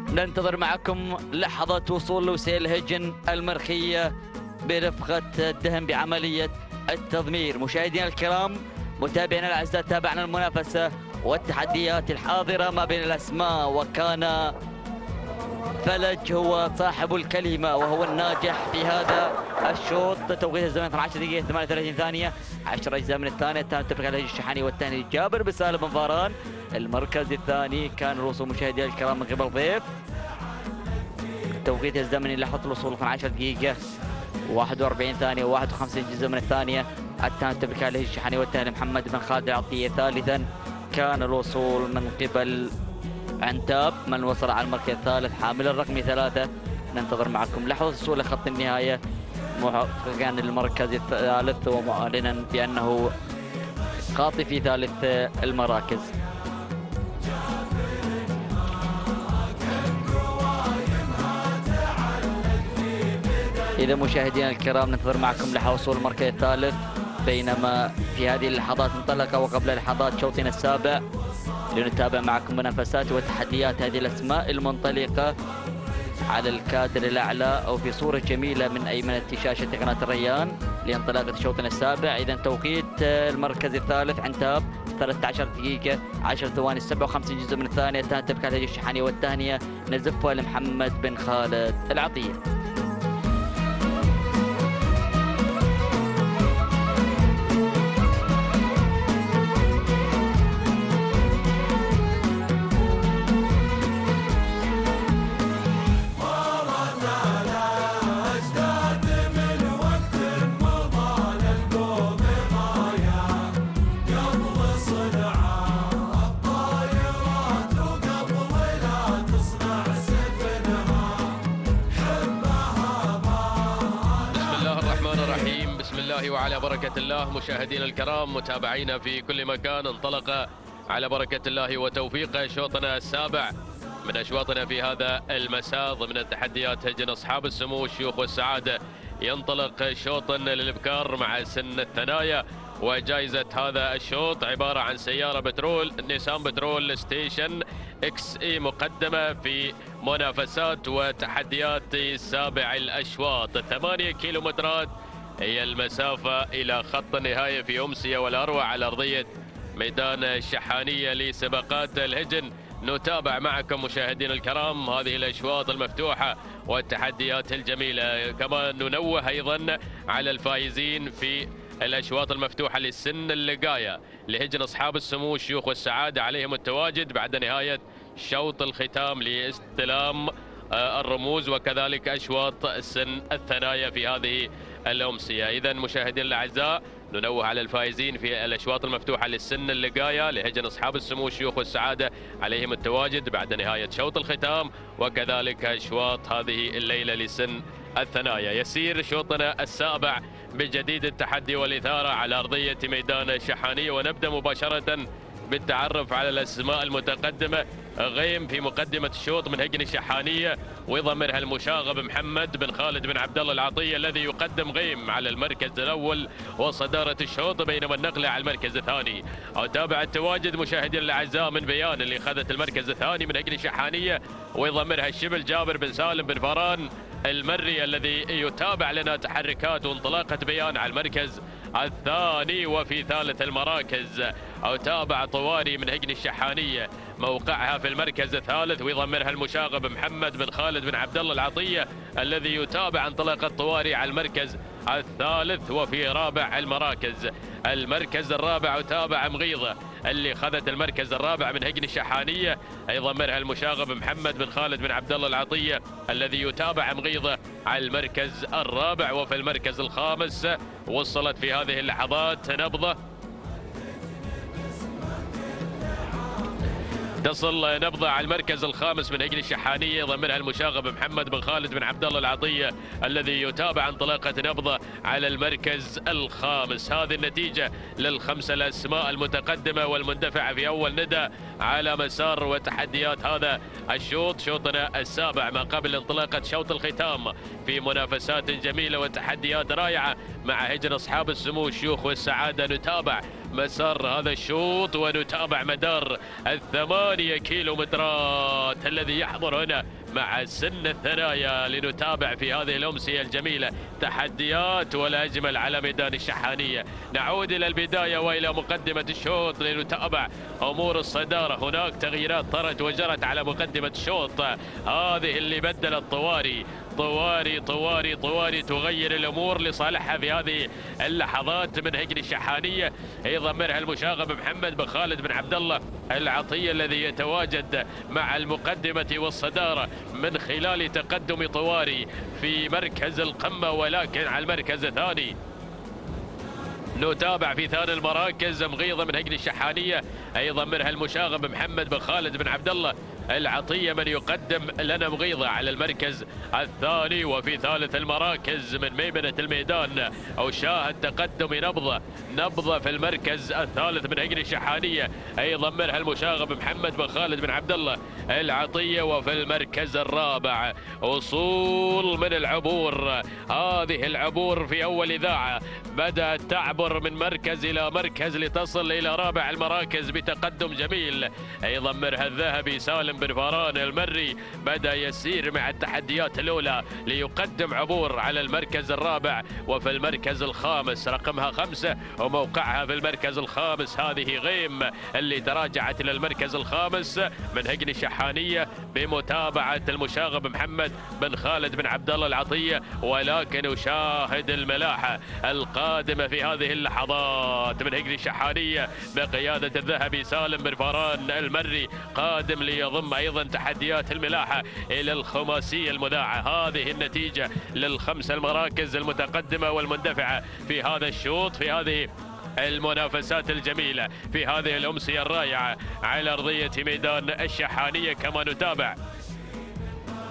ننتظر معكم لحظة وصول لوسيل هجن المرخية برفقة الدهم بعملية التضمير. مشاهدينا الكرام، متابعينا الاعزاء، تابعنا المنافسة والتحديات الحاضرة ما بين الأسماء، وكان فلج هو صاحب الكلمة وهو الناجح في هذا الشوط. توقيت الزمن 12 دقيقة 38 ثانية، 10 أجزاء من الثانية. الثاني تفرق الهجن الشحاني، والثاني جابر بن سالم بن فاران. المركز الثاني كان الوصول مشاهدينا الكرام من قبل ضيف. توقيت الزمني لحظة الوصول 12 دقيقة 41 ثانية و51 جزء من الثانية. الثاني تفرق الهجن الشحاني، والثاني محمد بن خالد العطية. ثالثا كان الوصول من قبل عنتاب من وصل على المركز الثالث حامل الرقم 3. ننتظر معكم لحظة وصول خط النهاية محققا المركز الثالث ومعلنا بأنه قاطي في ثالث المراكز. إذا مشاهدينا الكرام ننتظر معكم لحظة وصول المركز الثالث، بينما في هذه اللحظات انطلق وقبل لحظات شوطنا السابع لنتابع معكم منافسات وتحديات هذه الأسماء المنطلقة على الكادر الأعلى أو في صورة جميلة من أيمنة شاشة قناة الريان لانطلاقة شوطنا السابع. إذا توقيت المركز الثالث عنتاب 13 دقيقة 10 ثواني 57 جزء من الثانية. الثانية تبكى الهجن الشحاني، والثانية نزفها لمحمد بن خالد العطية. وعلى بركة الله. مشاهدينا الكرام، متابعينا في كل مكان، انطلق على بركة الله وتوفيقه شوطنا السابع من أشواطنا في هذا المساء ضمن التحديات هجن أصحاب السمو الشيوخ والسعادة. ينطلق شوطا للإبكار مع سن الثنايا، وجائزة هذا الشوط عبارة عن سيارة بترول نيسان بترول ستيشن اكس اي مقدمة في منافسات وتحديات سابع الأشواط. 8 كيلومترات هي المسافة إلى خط النهاية في أمسية والأروع على أرضية ميدان الشحانية لسباقات الهجن. نتابع معكم مشاهدينا الكرام هذه الأشواط المفتوحة والتحديات الجميلة. كما ننوه أيضا على الفائزين في الأشواط المفتوحة للسن اللقاية لهجن أصحاب السمو الشيوخ والسعادة، عليهم التواجد بعد نهاية شوط الختام لاستلام الرموز وكذلك أشواط سن الثنايا في هذه الأمسية. إذا مشاهدينا الأعزاء، ننوه على الفائزين في الأشواط المفتوحة للسن اللقاية لهجن أصحاب السمو الشيوخ والسعادة، عليهم التواجد بعد نهاية شوط الختام وكذلك أشواط هذه الليلة لسن الثنايا. يسير شوطنا السابع بجديد التحدي والإثارة على أرضية ميدان الشحانية، ونبدأ مباشرة بالتعرف على الأسماء المتقدمة. غيم في مقدمة الشوط من هجن الشحانية، ويضمرها المشاغب محمد بن خالد بن عبد الله العطية الذي يقدم غيم على المركز الأول وصدارة الشوط، بينما النقلة على المركز الثاني. أتابع التواجد مشاهدينا الأعزاء من بيان اللي أخذت المركز الثاني من هجن الشحانية، ويضمرها الشبل جابر بن سالم بن فاران المري الذي يتابع لنا تحركات وانطلاقة بيان على المركز الثاني. وفي ثالث المراكز تابع طواري من هجن الشحانية موقعها في المركز الثالث، ويضمرها المشاغب محمد بن خالد بن عبد الله العطية الذي يتابع انطلاقة طواري على المركز الثالث. وفي رابع المراكز المركز الرابع تابع مغيضة اللي خذت المركز الرابع من هجن الشحانية، يضمرها المشاغب محمد بن خالد بن عبد الله العطية الذي يتابع مغيضة على المركز الرابع. وفي المركز الخامس وصلت في هذه اللحظات نبضة، تصل نبضة على المركز الخامس من هجن الشحانية، يضمنها المشاغب محمد بن خالد بن عبد الله العطية الذي يتابع انطلاقة نبضة على المركز الخامس. هذه النتيجة للخمسة الأسماء المتقدمة والمندفعة في أول ندى على مسار وتحديات هذا الشوط، شوطنا السابع ما قبل انطلاقة شوط الختام في منافسات جميلة وتحديات رائعة مع هجن أصحاب السمو الشيوخ والسعادة. نتابع مسار هذا الشوط ونتابع مدار 8 كيلومترات الذي يحضر هنا مع سن الثنايا لنتابع في هذه الأمسية الجميلة تحديات ولا أجمل على ميدان الشحانية. نعود إلى البداية وإلى مقدمة الشوط لنتابع أمور الصدارة. هناك تغييرات طرت وجرت على مقدمة الشوط، هذه اللي بدلت طواري طواري طواري طواري تغير الأمور لصالحها في هذه اللحظات من هجن الشحانية، يضمرها المشاغب محمد بن خالد بن عبد الله العطية الذي يتواجد مع المقدمة والصدارة من خلال تقدم طواري في مركز القمة، ولكن على المركز الثاني نتابع في ثاني المراكز مغيضة من هجن الشحانية، يضمرها المشاغب محمد بن خالد بن عبد الله العطية من يقدم لنا مغيضة على المركز الثاني. وفي ثالث المراكز من ميمنة الميدان شاهد تقدم نبضة في المركز الثالث من هجن الشحانية، يضمرها المشاغب محمد بن خالد بن عبد الله العطية. وفي المركز الرابع وصول من العبور، هذه العبور في أول إذاعة بدأت تعبر من مركز إلى مركز لتصل إلى رابع المراكز بتقدم جميل، يضمرها الذهبي سالم بن فاران المري، بدأ يسير مع التحديات الأولى ليقدم عبور على المركز الرابع. وفي المركز الخامس رقمها 5 وموقعها في المركز الخامس هذه غيم اللي تراجعت إلى المركز الخامس من هجن الشحانية بمتابعة المشاغب محمد بن خالد بن عبد الله العطية. ولكن أشاهد الملاحة القادمة في هذه اللحظات من هجن الشحانية بقيادة الذهبي سالم بن فاران المري، قادم ليضم أيضا تحديات الملاحة إلى الخماسية المذاعة. هذه النتيجة للخمس المراكز المتقدمة والمندفعة في هذا الشوط في هذه المنافسات الجميلة في هذه الأمسية الرائعة على أرضية ميدان الشحانية، كما نتابع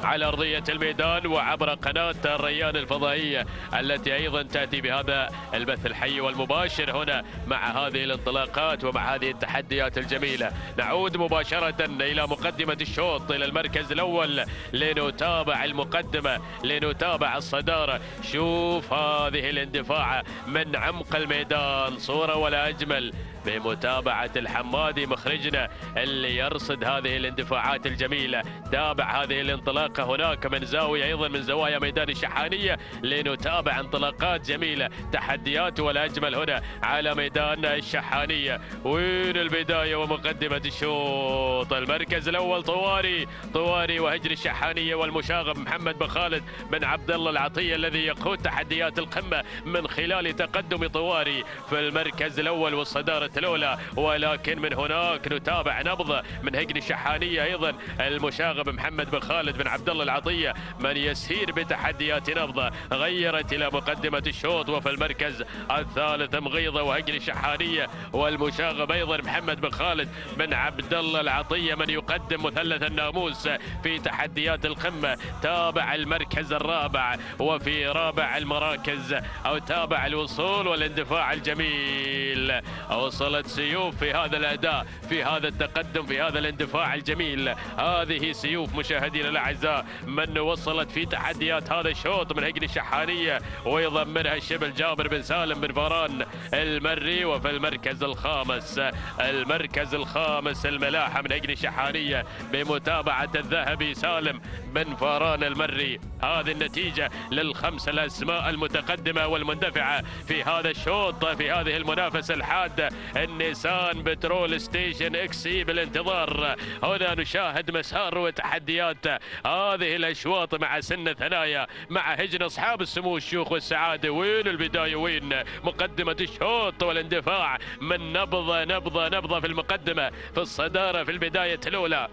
على أرضية الميدان وعبر قناة الريان الفضائية التي أيضا تأتي بهذا البث الحي والمباشر هنا مع هذه الانطلاقات ومع هذه التحديات الجميلة. نعود مباشرة إلى مقدمة الشوط إلى المركز الأول لنتابع المقدمة، لنتابع الصدارة. شوف هذه الاندفاع من عمق الميدان، صورة ولا أجمل بمتابعة الحمادي مخرجنا اللي يرصد هذه الاندفاعات الجميلة. تابع هذه الانطلاقة هناك من زاوية أيضا من زوايا ميدان الشحانية لنتابع انطلاقات جميلة، تحديات ولا أجمل هنا على ميدان الشحانية. وين البداية ومقدمة الشوط؟ المركز الأول طواري وهجر الشحانية والمشاغب محمد بن خالد بن عبد الله العطية الذي يقود تحديات القمة من خلال تقدم طواري في المركز الأول والصدارة الأولى. ولكن من هناك نتابع نبضة من هجن الشحانية أيضا المشاغب محمد بن خالد بن عبد الله العطية من يسير بتحديات نبضة غيرت إلى مقدمة الشوط. وفي المركز الثالث مغيضة وهجن الشحانية والمشاغب أيضا محمد بن خالد بن عبد الله العطية من يقدم مثلث الناموس في تحديات القمة. تابع المركز الرابع وفي رابع المراكز تابع الوصول والاندفاع الجميل. وصل وصلت سيوف في هذا الأداء، في هذا التقدم، في هذا الاندفاع الجميل. هذه سيوف مشاهدينا الأعزاء من وصلت في تحديات هذا الشوط من هجن الشحانية، ويضمنها الشبل جابر بن سالم بن فاران المري. وفي المركز الخامس، المركز الخامس الملاحة من هجن الشحانية بمتابعة الذهبي سالم بن فاران المري. هذه النتيجة للخمس الأسماء المتقدمة والمندفعة في هذا الشوط في هذه المنافسة الحادة. النيسان بترول ستيشن اكسي بالانتظار. هنا نشاهد مسار وتحديات هذه الأشواط مع سن ثنايا، مع هجن أصحاب السمو الشيوخ والسعادة. وين البداية؟ وين مقدمة الشوط والاندفاع من نبضة في المقدمة، في الصدارة في البداية الأولى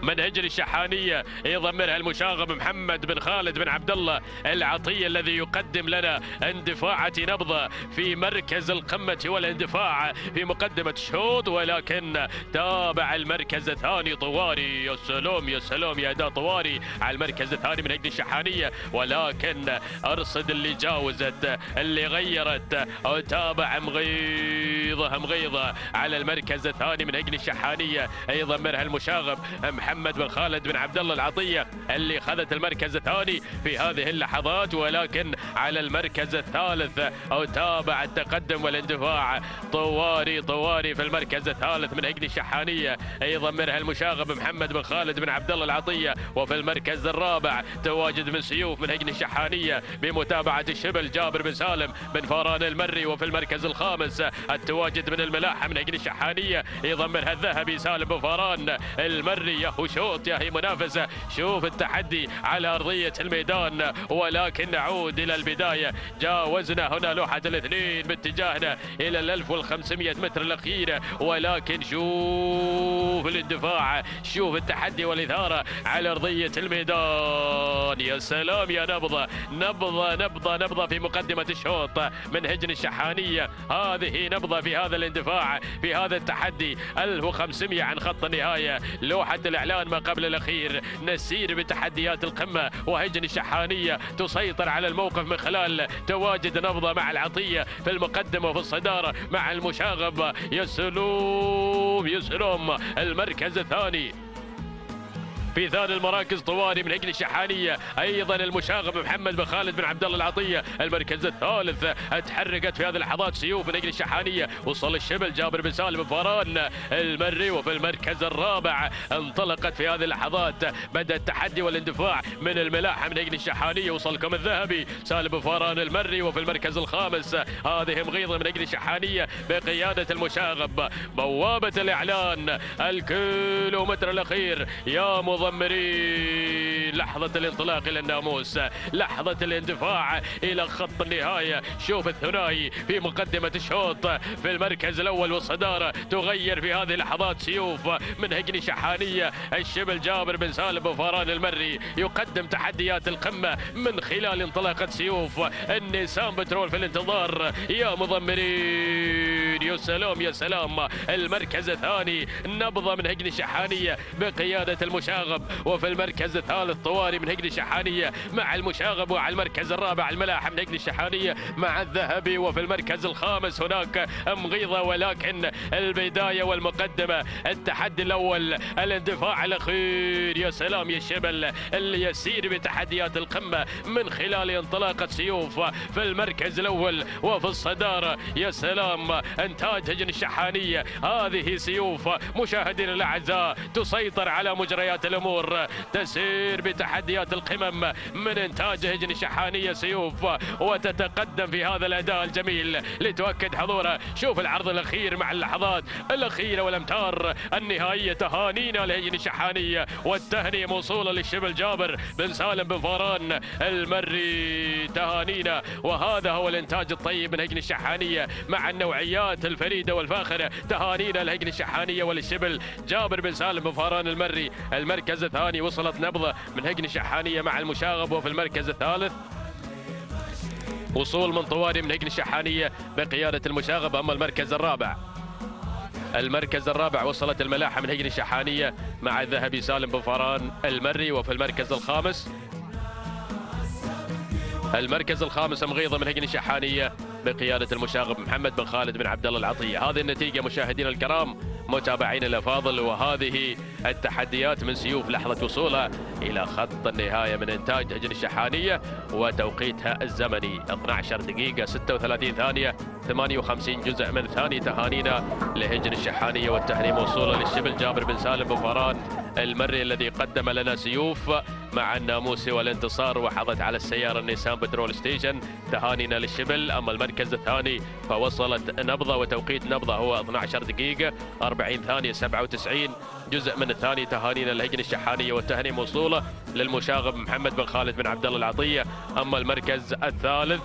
من هجن الشحانية. يضمنها المشاغب محمد بن خالد بن عبد الله العطية الذي يقدم لنا اندفاعة نبضة في مركز القمة والاندفاع في مقدمة الشوط. ولكن تابع المركز الثاني طواري. يا سلام يا سلام يا أداء طواري على المركز الثاني من هجن الشحانية، ولكن أرصد اللي جاوزت اللي غيرت. وتابع مغيضة على المركز الثاني من هجن الشحانية. يضمنها المشاغب محمد بن خالد بن عبد الله العطية اللي خذت المركز الثاني في هذه اللحظات. ولكن على المركز الثالث أو تابع التقدم والاندفاع طواري في المركز الثالث من هجن الشحانية. يضمنها المشاغب محمد بن خالد بن عبد الله العطية. وفي المركز الرابع تواجد من سيوف من هجن الشحانية بمتابعة الشبل جابر بن سالم بن فاران المري. وفي المركز الخامس التواجد من الملاحة من هجن الشحانية. يضمنها الذهبي سالم بن فاران المري. يا شوط يا هي منافسة، شوف التحدي على أرضية الميدان. ولكن نعود إلى البداية. جاوزنا هنا لوحة الاثنين باتجاهنا إلى 1500 متر الأخيرة. ولكن شوف الاندفاع، شوف التحدي والإثارة على أرضية الميدان. يا سلام يا نبضة في مقدمة الشوط من هجن الشحانية. هذه نبضة في هذا الاندفاع في هذا التحدي. 1500 عن خط النهاية، لوحة الإعلان ما قبل الأخير. نسير بتحديات القمة وهجن الشحانية تسيطر على الموقف من خلال تواجد نبضة مع العطية في المقدمة وفي الصدارة مع المشاغب. يا سلام المركز الثاني في ثاني المراكز طواري من هجن الشحانية. ايضا المشاغب محمد بن خالد بن عبد الله العطية. المركز الثالث اتحركت في هذه اللحظات سيوف من هجن الشحانية. وصل الشبل جابر بن سالم بن فاران المري. وفي المركز الرابع انطلقت في هذه اللحظات، بدا التحدي والاندفاع من الملاحة من هجن الشحانية. وصلكم الذهبي سالم بن فاران المري. وفي المركز الخامس هذه مغيضة من هجن الشحانية بقيادة المشاغب. بوابة الإعلان الكيلومتر الأخير يا مضمرين. لحظة الانطلاق إلى الناموس، لحظة الاندفاع إلى خط النهاية. شوف الثنائي في مقدمة الشوط في المركز الأول والصدارة تغير في هذه اللحظات سيوف من هجن شحانية. الشبل جابر بن سالم بن فاران المري يقدم تحديات القمة من خلال انطلاقة سيوف. النيسان بترول في الانتظار يا مضمرين. يا سلام يا سلام. المركز الثاني نبضة من هجن الشحانية بقيادة المشاغب. وفي المركز الثالث طواري من هجن الشحانية مع المشاغب. وعلى المركز الرابع الملاحة من هجن الشحانية مع الذهبي. وفي المركز الخامس هناك مغيضة. ولكن البداية والمقدمة التحدي الأول الاندفاع الأخير. يا سلام يا الشبل اللي يسير بتحديات القمة من خلال انطلاقة سيوف في المركز الأول وفي الصدارة. يا سلام انتاج هجن الشحانية. هذه سيوف مشاهدينا الأعزاء تسيطر على مجريات الأمور، تسير بتحديات القمم من إنتاج هجن الشحانية سيوف وتتقدم في هذا الأداء الجميل لتؤكد حضورها. شوف العرض الأخير مع اللحظات الأخيرة والأمتار النهائية. تهانينا لهجن الشحانية والتهنئة موصولة للشبل جابر بن سالم بن فاران المري. تهانينا، وهذا هو الإنتاج الطيب من هجن الشحانية مع النوعيات الفريدة والفاخرة. تهانينا لهجن الشحانية وللشبل جابر بن سالم بن فاران المري. المركز الثاني وصلت نبضة من هجن الشحانية مع المشاغب. وفي المركز الثالث وصول من طواري من هجن الشحانية بقيادة المشاغب. أما المركز الرابع وصلت الملاحة من هجن الشحانية مع الذهبي سالم بن فاران المري. وفي المركز الخامس مغيضة من هجن الشحانية بقيادة المشاغب محمد بن خالد بن عبد الله العطية. هذه النتيجة مشاهدينا الكرام متابعينا الأفاضل، وهذه التحديات من سيوف لحظة وصولها إلى خط النهاية من إنتاج هجن الشحانية، وتوقيتها الزمني 12 دقيقة 36 ثانية 58 جزء من ثاني. تهانينا لهجن الشحانية والتهنئة موصولة للشبل جابر بن سالم بن فران المري الذي قدم لنا سيوف مع الناموس والانتصار، وحظت على السيارة النيسان بترول ستيشن. تهانينا للشبل. أما المركز الثاني فوصلت نبضة، وتوقيت نبضة هو 12 دقيقة 40 ثانية 97 جزء من الثاني. تهانينا لهجن الشحانية والتهنئة موصولة للمشاغب محمد بن خالد بن عبد الله العطية. أما المركز الثالث،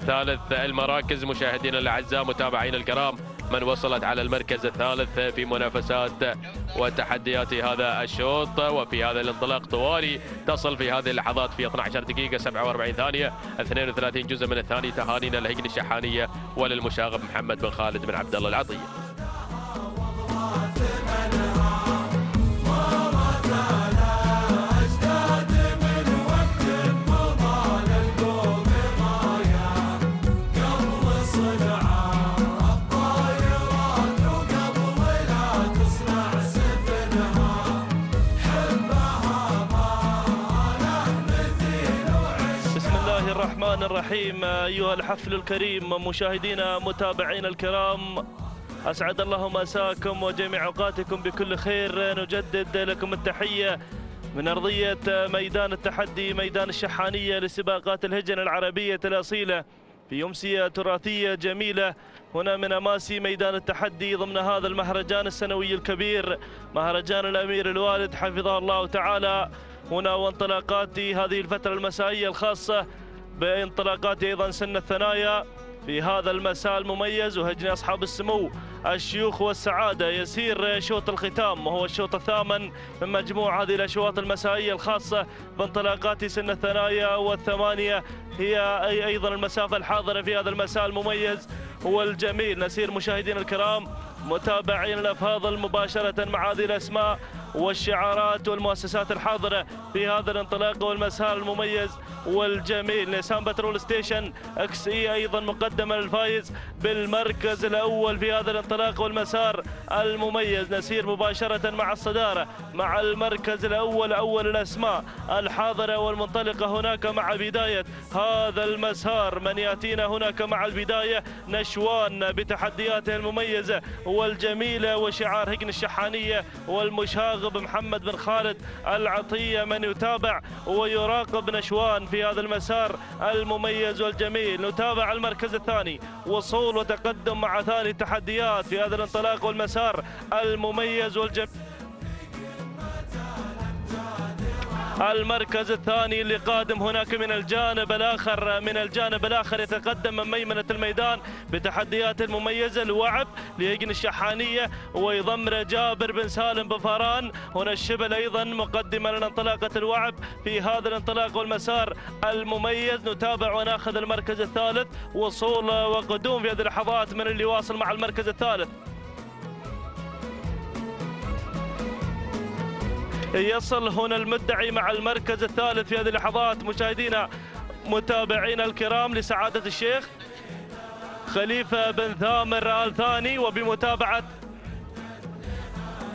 ثالث المراكز مشاهدينا الأعزاء متابعينا الكرام، من وصلت على المركز الثالث في منافسات وتحديات هذا الشوط وفي هذا الانطلاق طوالي، تصل في هذه اللحظات في 12 دقيقة 47 ثانية 32 جزء من الثاني. تهانينا لهجن الشحانية وللمشاغب محمد بن خالد بن عبد الله العطية. الرحمن الرحيم. أيها الحفل الكريم مشاهدينا متابعينا الكرام، أسعد الله مساكم وجميع أوقاتكم بكل خير. نجدد لكم التحية من أرضية ميدان التحدي ميدان الشحانية لسباقات الهجن العربية الأصيلة في أمسية تراثية جميلة هنا من أماسي ميدان التحدي ضمن هذا المهرجان السنوي الكبير، مهرجان الأمير الوالد حفظه الله تعالى. هنا وانطلاقات هذه الفترة المسائية الخاصة بانطلاقات أيضا سن الثنايا في هذا المساء المميز، وهجن أصحاب السمو الشيوخ والسعادة. يسير شوط الختام وهو الشوط الثامن من مجموع هذه الأشواط المسائية الخاصة بانطلاقات سن الثنايا والثمانية، هي أيضا المسافة الحاضرة في هذا المساء المميز والجميل. نسير مشاهدينا الكرام متابعين الأفاضل مباشرة مع هذه الأسماء والشعارات والمؤسسات الحاضرة في هذا الانطلاق والمساء المميز والجميل. نيسان بترول ستيشن اكس اي ايضا مقدمة للفايز بالمركز الاول في هذا الانطلاق والمسار المميز. نسير مباشرة مع الصدارة مع المركز الاول، اول الاسماء الحاضرة والمنطلقة هناك مع بداية هذا المسار. من ياتينا هناك مع البداية نشوان بتحدياته المميزة والجميلة وشعار هجن الشحانية والمشاغب محمد بن خالد العطية. من يتابع ويراقب نشوان في هذا المسار المميز والجميل. نتابع المركز الثاني، وصول وتقدم مع ثاني التحديات في هذا الانطلاق والمسار المميز والجميل. المركز الثاني اللي قادم هناك من الجانب الآخر يتقدم من ميمنة الميدان بتحديات المميزة الوعب لهجن الشحانية ويضمر جابر بن سالم بن فران. هنا الشبل أيضا مقدمة لانطلاقة الوعب في هذا الانطلاق والمسار المميز. نتابع وناخذ المركز الثالث، وصول وقدوم في هذه اللحظات من اللي واصل مع المركز الثالث. يصل هنا المدعي مع المركز الثالث في هذه اللحظات مشاهدينا متابعينا الكرام لسعادة الشيخ خليفة بن ثامر آل ثاني، وبمتابعة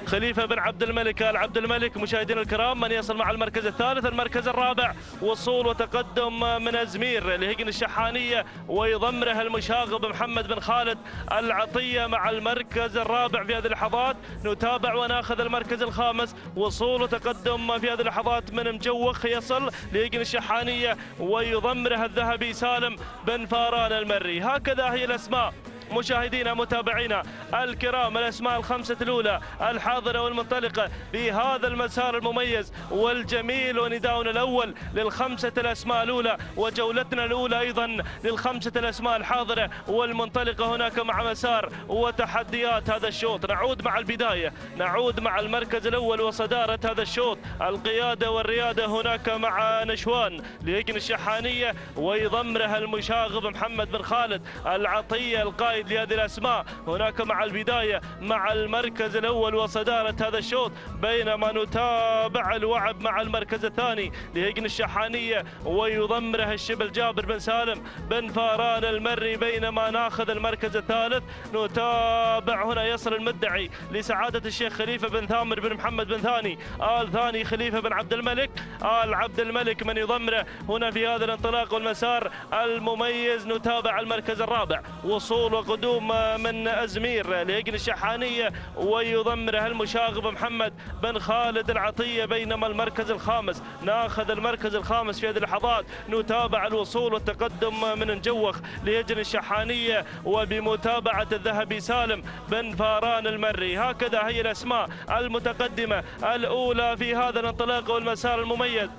خليفة بن عبد الملك آل عبد الملك. مشاهدينا الكرام من يصل مع المركز الثالث. المركز الرابع وصول وتقدم من أزمير لهجن الشحانية ويضمره المشاغب محمد بن خالد العطية مع المركز الرابع في هذه اللحظات. نتابع وناخذ المركز الخامس، وصول وتقدم في هذه اللحظات من مجوخ يصل لهجن الشحانية ويضمره الذهبي سالم بن فاران المري. هكذا هي الأسماء مشاهدينا متابعينا الكرام، الأسماء الخمسة الأولى الحاضرة والمنطلقة في هذا المسار المميز والجميل. ونداؤنا الأول للخمسة الأسماء الأولى وجولتنا الأولى أيضا للخمسة الأسماء الحاضرة والمنطلقة هناك مع مسار وتحديات هذا الشوط. نعود مع البداية، نعود مع المركز الأول وصدارة هذا الشوط. القيادة والريادة هناك مع نشوان لهجن الشحانية ويضمرها المشاغب محمد بن خالد العطية القائد القائد لهذه الأسماء هناك مع البداية مع المركز الأول وصدارة هذا الشوط، بينما نتابع الوعب مع المركز الثاني لهجن الشحانية ويضمره الشبل جابر بن سالم بن فاران المري، بينما ناخذ المركز الثالث. نتابع هنا يصل المدعي لسعادة الشيخ خليفة بن ثامر بن محمد بن ثاني آل ثاني خليفة بن عبد الملك آل عبد الملك من يضمره هنا في هذا الانطلاق والمسار المميز. نتابع المركز الرابع وصول وقدوم من أزمير لهجن الشحانية ويضمره المشاغب محمد بن خالد العطية، بينما المركز الخامس ناخذ المركز الخامس في هذه اللحظات. نتابع الوصول والتقدم من نجوخ لهجن الشحانية وبمتابعة الذهبي سالم بن فاران المري. هكذا هي الأسماء المتقدمة الأولى في هذا الانطلاق والمسار المميز.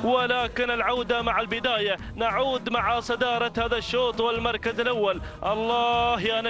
ولكن العودة مع البداية، نعود مع صدارة هذا الشوط والمركز الأول. الله يا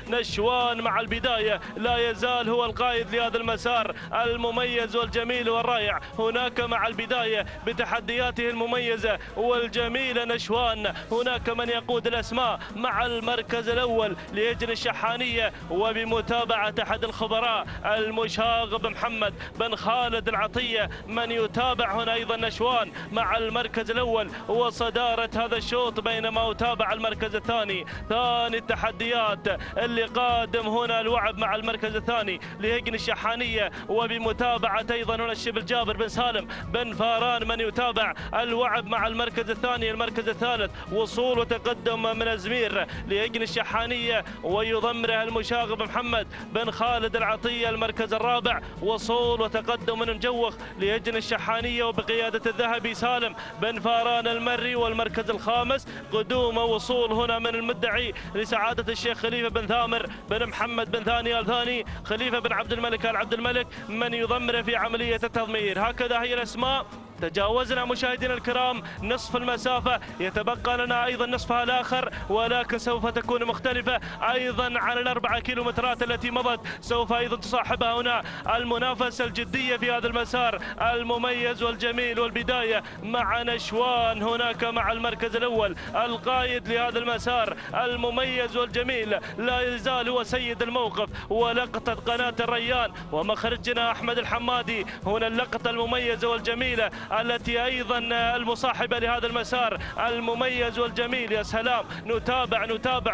نشوان مع البداية لا يزال هو القائد لهذا المسار المميز والجميل والرائع. هناك مع البداية بتحدياته المميزة والجميلة نشوان، هناك من يقود الأسماء مع المركز الأول لهجن الشحانية وبمتابعة أحد الخبراء المشاغب محمد بن خالد العطية من يتابع هنا أيضا نشوان مع المركز الأول وصدارة هذا الشوط، بينما أتابع المركز الثاني. ثاني التحديات اللي قادم هنا الوعب مع المركز الثاني لهجن الشحانية وبمتابعة أيضا هنا الشبل جابر بن سالم بن فاران من يتابع الوعب مع المركز الثاني. المركز الثالث وصول وتقدم من أزمير لهجن الشحانية ويضمره المشاغب محمد بن خالد العطية. المركز الرابع وصول وتقدم من مجوخ لهجن الشحانية وبقيادة الذهبي سالم بن فاران المري. والمركز الخامس قدوم وصول هنا من المدعي لسعادة الشيخ خليفة بن ثامر بن محمد بن ثاني آل ثاني خليفة بن عبد الملك آل عبد الملك من يضمر في عملية التضمير. هكذا هي الأسماء. تجاوزنا مشاهدينا الكرام نصف المسافة، يتبقى لنا أيضا نصفها الآخر، ولكن سوف تكون مختلفة أيضا عن ال4 كيلومترات التي مضت. سوف أيضا تصاحبها هنا المنافسة الجدية في هذا المسار المميز والجميل. والبداية مع نشوان هناك مع المركز الأول القائد لهذا المسار المميز والجميل لا يزال هو سيد الموقف ولقطة قناة الريان ومخرجنا أحمد الحمادي. هنا اللقطة المميزة والجميلة التي أيضا المصاحبة لهذا المسار المميز والجميل. يا سلام، نتابع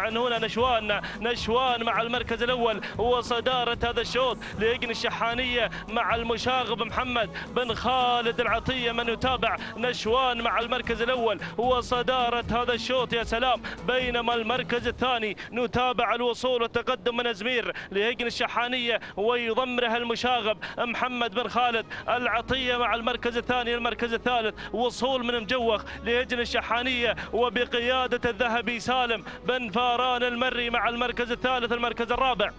هنا نشوان مع المركز الأول وصدارة هذا الشوط لهجن الشحانية مع المشاغب محمد بن خالد العطية من يتابع نشوان مع المركز الأول وصدارة هذا الشوط. يا سلام، بينما المركز الثاني نتابع الوصول والتقدم من أزمير لهجن الشحانية ويضمره المشاغب محمد بن خالد العطية مع المركز الثاني. المركز الثالث وصول من مجوخ لهجن الشحانية وبقيادة الذهبي سالم بن فاران المري مع المركز الثالث. المركز الرابع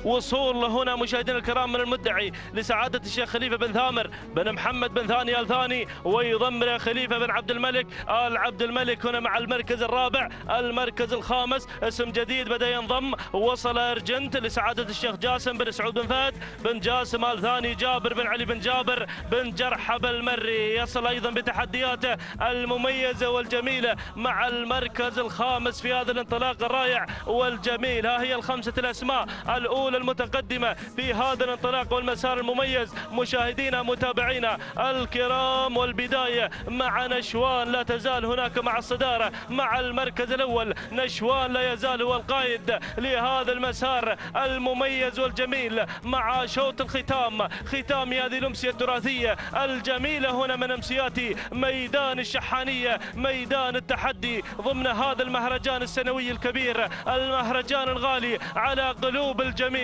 وصول هنا مشاهدينا الكرام من المدعي لسعادة الشيخ خليفة بن ثامر بن محمد بن ثاني آل ثاني ويضمر خليفة بن عبد الملك آل عبد الملك هنا مع المركز الرابع. المركز الخامس اسم جديد بدأ ينضم، وصل أرجنت لسعادة الشيخ جاسم بن سعود بن فهد بن جاسم آل ثاني جابر بن علي بن جابر بن جرحب المري. يصل أيضا بتحدياته المميزة والجميلة مع المركز الخامس في هذا الانطلاق الرائع والجميل. ها هي الخمسة الأسماء الأولى المتقدمة في هذا الانطلاق والمسار المميز مشاهدينا متابعينا الكرام. والبداية مع نشوان لا تزال هناك مع الصدارة مع المركز الأول. نشوان لا يزال هو القائد لهذا المسار المميز والجميل مع شوط الختام، ختام هذه الأمسية التراثية الجميلة هنا من أمسيات ميدان الشحانية، ميدان التحدي ضمن هذا المهرجان السنوي الكبير، المهرجان الغالي على قلوب الجميع.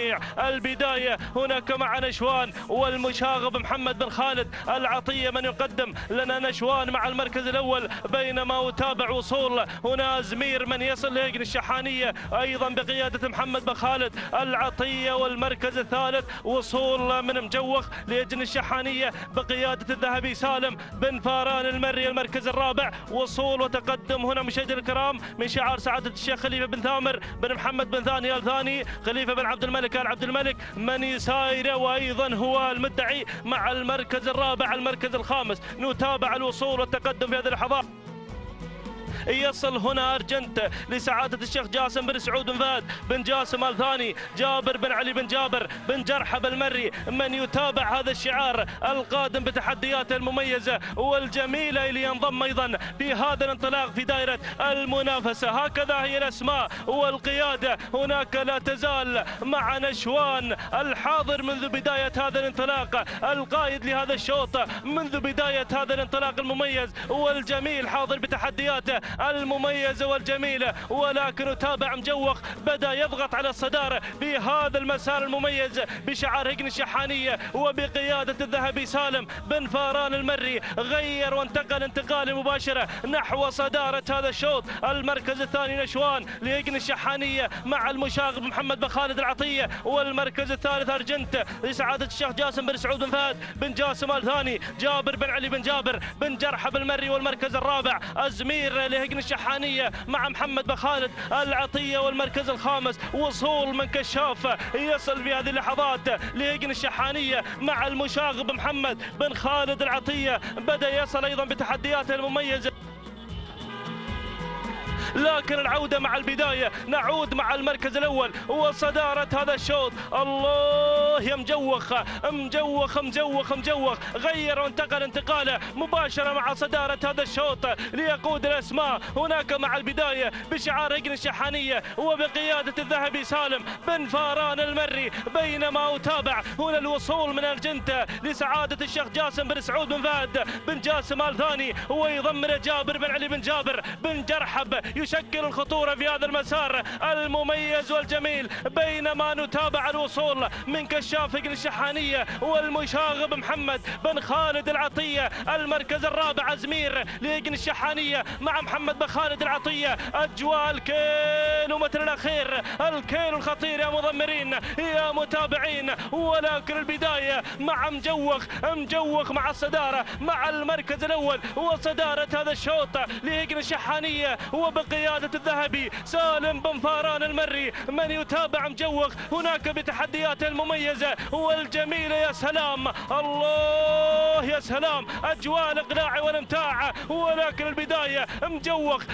البداية هناك مع نشوان والمشاغب محمد بن خالد العطية من يقدم لنا نشوان مع المركز الأول، بينما أتابع وصول هنا أزمير من يصل لهجن الشحانية أيضا بقيادة محمد بن خالد العطية. والمركز الثالث وصول من مجوخ لهجن الشحانية بقيادة الذهبي سالم بن فاران المري. المركز الرابع وصول وتقدم هنا مشاهدينا الكرام من شعار سعادة الشيخ خليفة بن ثامر بن محمد بن ثاني آل ثاني خليفة بن عبد الملك آل عبد الملك من يسايره، وأيضا هو المدعي مع المركز الرابع. المركز الخامس نتابع الوصول والتقدم في هذه اللحظات يصل هنا أرجنت لسعادة الشيخ جاسم بن سعود بن فهد بن جاسم آل ثاني، جابر بن علي بن جابر بن جرحب المري، من يتابع هذا الشعار القادم بتحدياته المميزة والجميلة اللي ينضم أيضا في هذا الانطلاق في دائرة المنافسة. هكذا هي الأسماء والقيادة هناك لا تزال مع نشوان الحاضر منذ بداية هذا الانطلاق، القائد لهذا الشوط منذ بداية هذا الانطلاق المميز والجميل، حاضر بتحدياته المميزة والجميلة، ولكن نتابع مجوخ بدأ يضغط على الصدارة في هذا المسار المميز بشعار هجن الشحانية وبقيادة الذهبي سالم بن فاران المري، غير وانتقل انتقال مباشرة نحو صدارة هذا الشوط. المركز الثاني نشوان لهجن الشحانية مع المشاغب محمد بن خالد العطية، والمركز الثالث أرجنت لسعادة الشيخ جاسم بن سعود بن فهد بن جاسم آل ثاني، جابر بن علي بن جابر بن جرحب المري، والمركز الرابع أزمير لهجن الشحانية مع محمد بن خالد العطية، والمركز الخامس وصول من كشاف يصل في هذه اللحظات لهجن الشحانية مع المشاغب محمد بن خالد العطية، بدأ يصل أيضا بتحدياته المميزة. لكن العودة مع البداية، نعود مع المركز الأول وصدارة هذا الشوط. الله يا مجوخ مجوخ مجوخ مجوخ، غير وانتقل انتقاله مباشرة مع صدارة هذا الشوط ليقود الأسماء هناك مع البداية بشعار هجن الشحانية وبقيادة الذهبي سالم بن فاران المري، بينما أتابع هنا الوصول من أرجنت لسعادة الشيخ جاسم بن سعود بن فهد بن جاسم آل ثاني، ويضمن جابر بن علي بن جابر بن جرحب يشكل الخطورة في هذا المسار المميز والجميل، بينما نتابع الوصول من كشاف هجن الشحانية والمشاغب محمد بن خالد العطية، المركز الرابع أزمير لهجن الشحانية مع محمد بن خالد العطية. أجواء الكيلومتر الأخير، الكيلو الخطير يا مضمرين يا متابعين، ولكن البداية مع مجوخ مع الصدارة مع المركز الأول وصدارة هذا الشوط لهجن الشحانية وبقيادة الذهبي سالم بن فاران المري، من يتابع مجوخ هناك بتحدياته المميزة والجميلة. يا سلام، الله يا سلام، أجواء الإقلاع والامتاع، ولكن البداية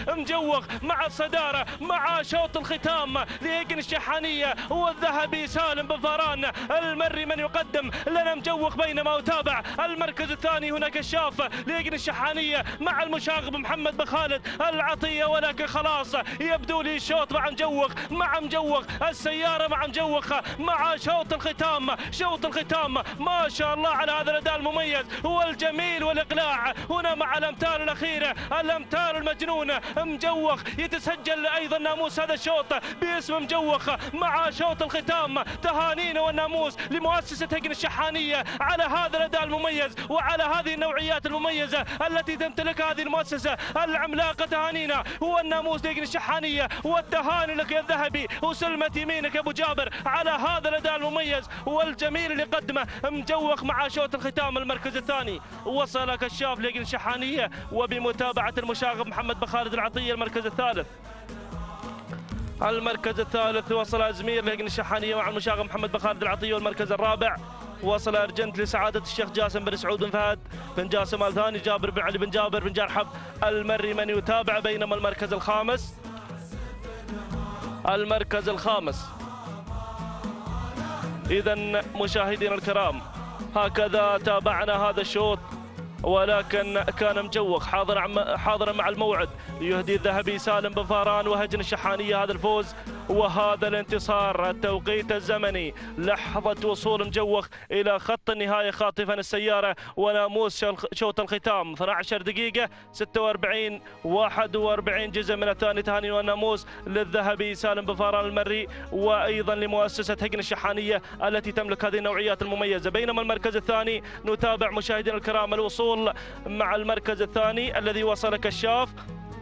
مجوخ مع الصدارة مع شوط الختام لهجن الشحانية والذهبي سالم بن فاران المري، من يقدم لنا مجوخ، بينما أتابع المركز الثاني هناك الشاف لهجن الشحانية مع المشاغب محمد بن خالد العطية، ولكن خلاص يبدو لي الشوط مع مجوخ السيارة مع مجوخ مع شوط الختام ما شاء الله على هذا الأداء المميز والجميل والإقلاع هنا مع الأمتار الأخيرة، الأمتار المجنونة. مجوخ يتسجل أيضا ناموس هذا الشوط باسم مجوخ مع شوط الختام. تهانينا والناموس لمؤسسة هجن الشحانية على هذا الأداء المميز وعلى هذه النوعيات المميزة التي تمتلكها هذه المؤسسة العملاقة. تهانينا هو الناموس لهجن الشحانية، والتهاني لك يا الذهبي وسلمة يمينك يا أبو جابر على هذا الأداء المميز والجميل اللي قدمه مجوخ مع شوط الختام. المركز الثاني وصل كشاف لهجن الشحانية وبمتابعة المشاغب محمد بن خالد العطية. المركز الثالث وصل أزمير لهجن الشحانية مع المشاغب محمد بن خالد العطية، والمركز الرابع وصل أرجنت لسعادة الشيخ جاسم بن سعود بن فهد بن جاسم آل ثاني، جابر بن علي بن جابر بن جرحب المري من يتابع. بينما المركز الخامس إذن مشاهدينا الكرام هكذا تابعنا هذا الشوط، ولكن كان مجوخ حاضرا مع الموعد يهدي الذهبي سالم بن فاران وهجن الشحانية هذا الفوز وهذا الانتصار. التوقيت الزمني لحظة وصول مجوخ إلى خط النهاية خاطفا السيارة وناموس شوط الختام 12 دقيقة 46 41 جزء من الثاني. تهاني والناموس للذهبي سالم بن فاران المري وأيضا لمؤسسة هجن الشحانية التي تملك هذه النوعيات المميزة. بينما المركز الثاني نتابع مشاهدينا الكرام الوصول مع المركز الثاني الذي وصل كشاف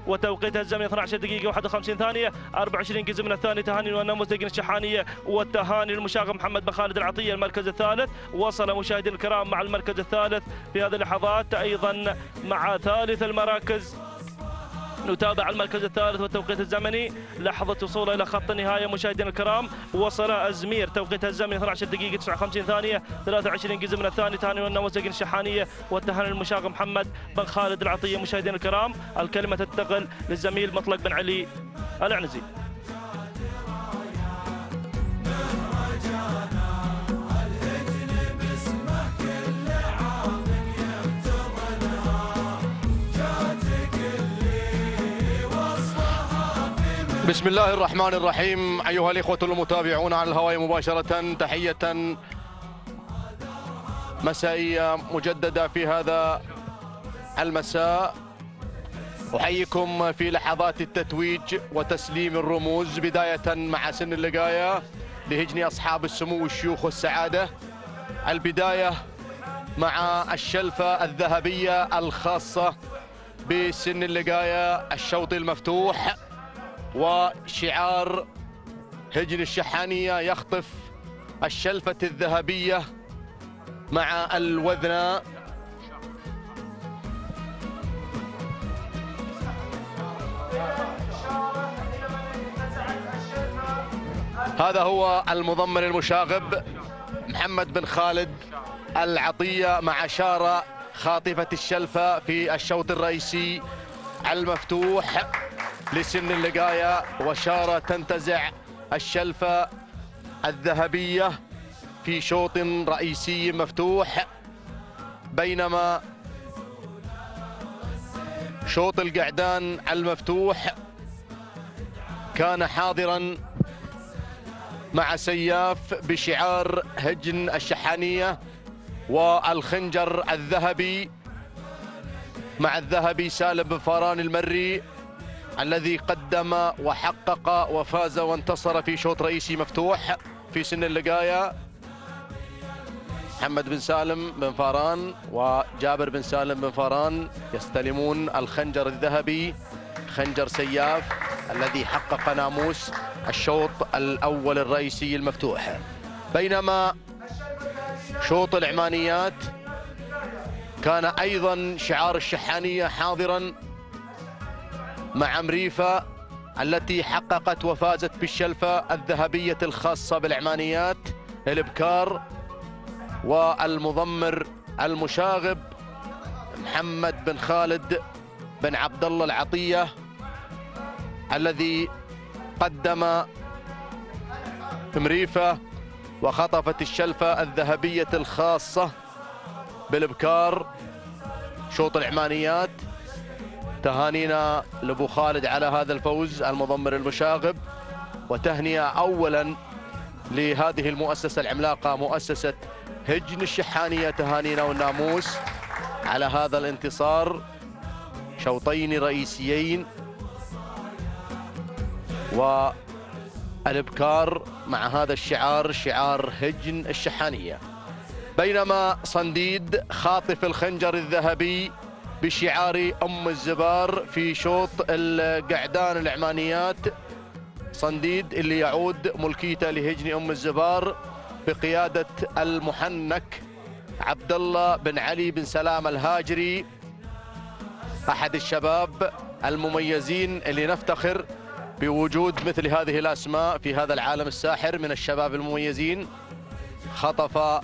وتوقيتها الزمني 12 دقيقة 51 ثانية 24 جزء من الثاني. تهاني والناموس هجن الشحانية والتهاني للمشاغب محمد بن خالد العطية. المركز الثالث وصل مشاهدينا الكرام مع المركز الثالث في هذه اللحظات أيضا مع ثالث المراكز نتابع المركز الثالث والتوقيت الزمني لحظة وصوله إلى خط النهاية. مشاهدينا الكرام وصل أزمير توقيتها الزمني 12 دقيقة 59 ثانية 23 جزء من الثاني. تهاني والناموس هجن الشحانية والتهاني المشاغ محمد بن خالد العطية. مشاهدينا الكرام الكلمة تنتقل للزميل مطلق بن علي العنزي. بسم الله الرحمن الرحيم. أيها الإخوة المتابعون على الهواء مباشرة، تحية مسائية مجددة في هذا المساء. أحييكم في لحظات التتويج وتسليم الرموز، بداية مع سن اللقاية لهجن أصحاب السمو والشيوخ والسعادة. البداية مع الشلفة الذهبية الخاصة بسن اللقاية الشوط المفتوح، وشعار هجن الشحانية يخطف الشلفة الذهبية مع الوذنة. هذا هو المضمر المشاغب محمد بن خالد العطية مع شارة خاطفة الشلفة في الشوط الرئيسي المفتوح لسن اللقاية، وشارة تنتزع الشلفة الذهبية في شوط رئيسي مفتوح، بينما شوط القعدان المفتوح كان حاضرا مع سياف بشعار هجن الشحانية والخنجر الذهبي مع الذهبي سالم بن فاران المري الذي قدم وحقق وفاز وانتصر في شوط رئيسي مفتوح في سن اللقاية. محمد بن سالم بن فاران وجابر بن سالم بن فاران يستلمون الخنجر الذهبي، خنجر سياف الذي حقق ناموس الشوط الأول الرئيسي المفتوح. بينما شوط العمانيات كان أيضا شعار الشحانية حاضرا مع مريفة التي حققت وفازت بالشلفة الذهبية الخاصة بالعمانيات الابكار، والمضمر المشاغب محمد بن خالد بن عبد الله العطية الذي قدم مريفة وخطفت الشلفة الذهبية الخاصة بالابكار شوط العمانيات. تهانينا لابو خالد على هذا الفوز المضمر المشاغب، وتهنئة اولا لهذه المؤسسة العملاقة مؤسسة هجن الشحانية، تهانينا والناموس على هذا الانتصار، شوطين رئيسيين والابكار مع هذا الشعار، شعار هجن الشحانية. بينما صنديد خاطف الخنجر الذهبي بشعار أم الزبار في شوط القعدان العمانيات، صنديد اللي يعود ملكيته لهجن أم الزبار بقيادة المحنك عبد الله بن علي بن سلام الهاجري، أحد الشباب المميزين اللي نفتخر بوجود مثل هذه الأسماء في هذا العالم الساحر من الشباب المميزين. خطف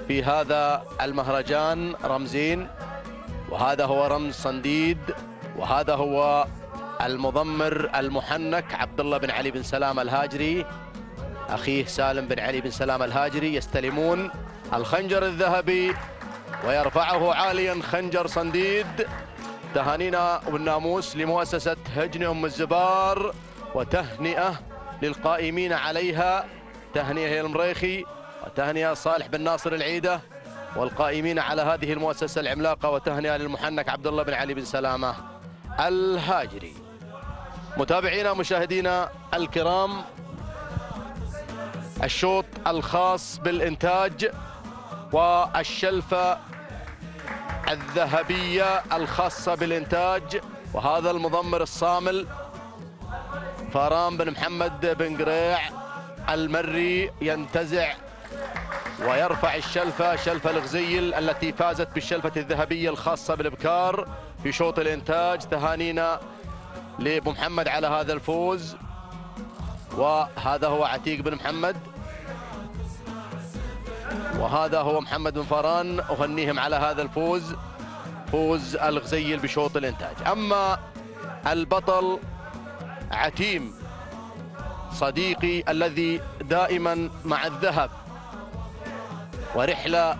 في هذا المهرجان رمزين، وهذا هو رمز صنديد، وهذا هو المضمر المحنك عبد الله بن علي بن سلام الهاجري، أخيه سالم بن علي بن سلام الهاجري، يستلمون الخنجر الذهبي ويرفعه عاليا خنجر صنديد. تهانينا والناموس لمؤسسة هجن أم الزبار، وتهنئة للقائمين عليها، تهنئة هي المريخي وتهنئة صالح بن ناصر العيدة والقائمين على هذه المؤسسة العملاقة، وتهنئة للمحنك عبد الله بن علي بن سلامة الهاجري. متابعينا مشاهدينا الكرام، الشوط الخاص بالإنتاج والشلفة الذهبية الخاصة بالإنتاج، وهذا المضمر الصامل فاران بن محمد بن قريع المري ينتزع ويرفع الشلفة، شلفة الغزيل التي فازت بالشلفة الذهبية الخاصة بالإبكار في شوط الإنتاج. تهانينا لأبو محمد على هذا الفوز، وهذا هو عتيق بن محمد، وهذا هو محمد بن فران. أهنيهم على هذا الفوز، فوز الغزيل بشوط الإنتاج. أما البطل عتيم صديقي الذي دائما مع الذهب، ورحلة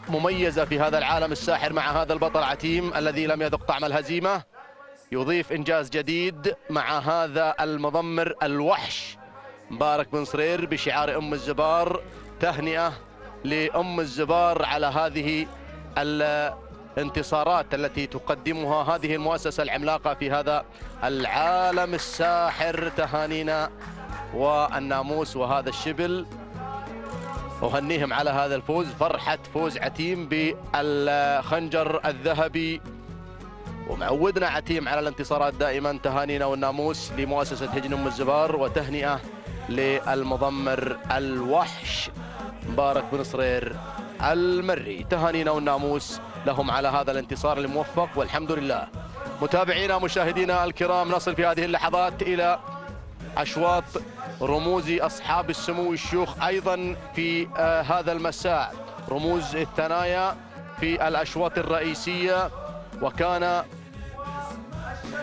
مميزة في هذا العالم الساحر مع هذا البطل عتيم الذي لم يذق طعم الهزيمة، يضيف إنجاز جديد مع هذا المضمر الوحش مبارك بن صرير بشعار أم الزبار. تهنئة لأم الزبار على هذه الانتصارات التي تقدمها هذه المؤسسة العملاقة في هذا العالم الساحر. تهانينا والناموس وهذا الشبل، أهنيهم على هذا الفوز. فرحة فوز عتيم بالخنجر الذهبي، ومعودنا عتيم على الانتصارات دائما. تهانينا والناموس لمؤسسة هجن أم الزبار، وتهنئة للمضمر الوحش مبارك بن صرير المري. تهانينا والناموس لهم على هذا الانتصار الموفق، والحمد لله. متابعينا مشاهدينا الكرام، نصل في هذه اللحظات إلى أشواط رموز أصحاب السمو الشيوخ أيضا في هذا المساء، رموز الثنايا في الأشواط الرئيسية. وكان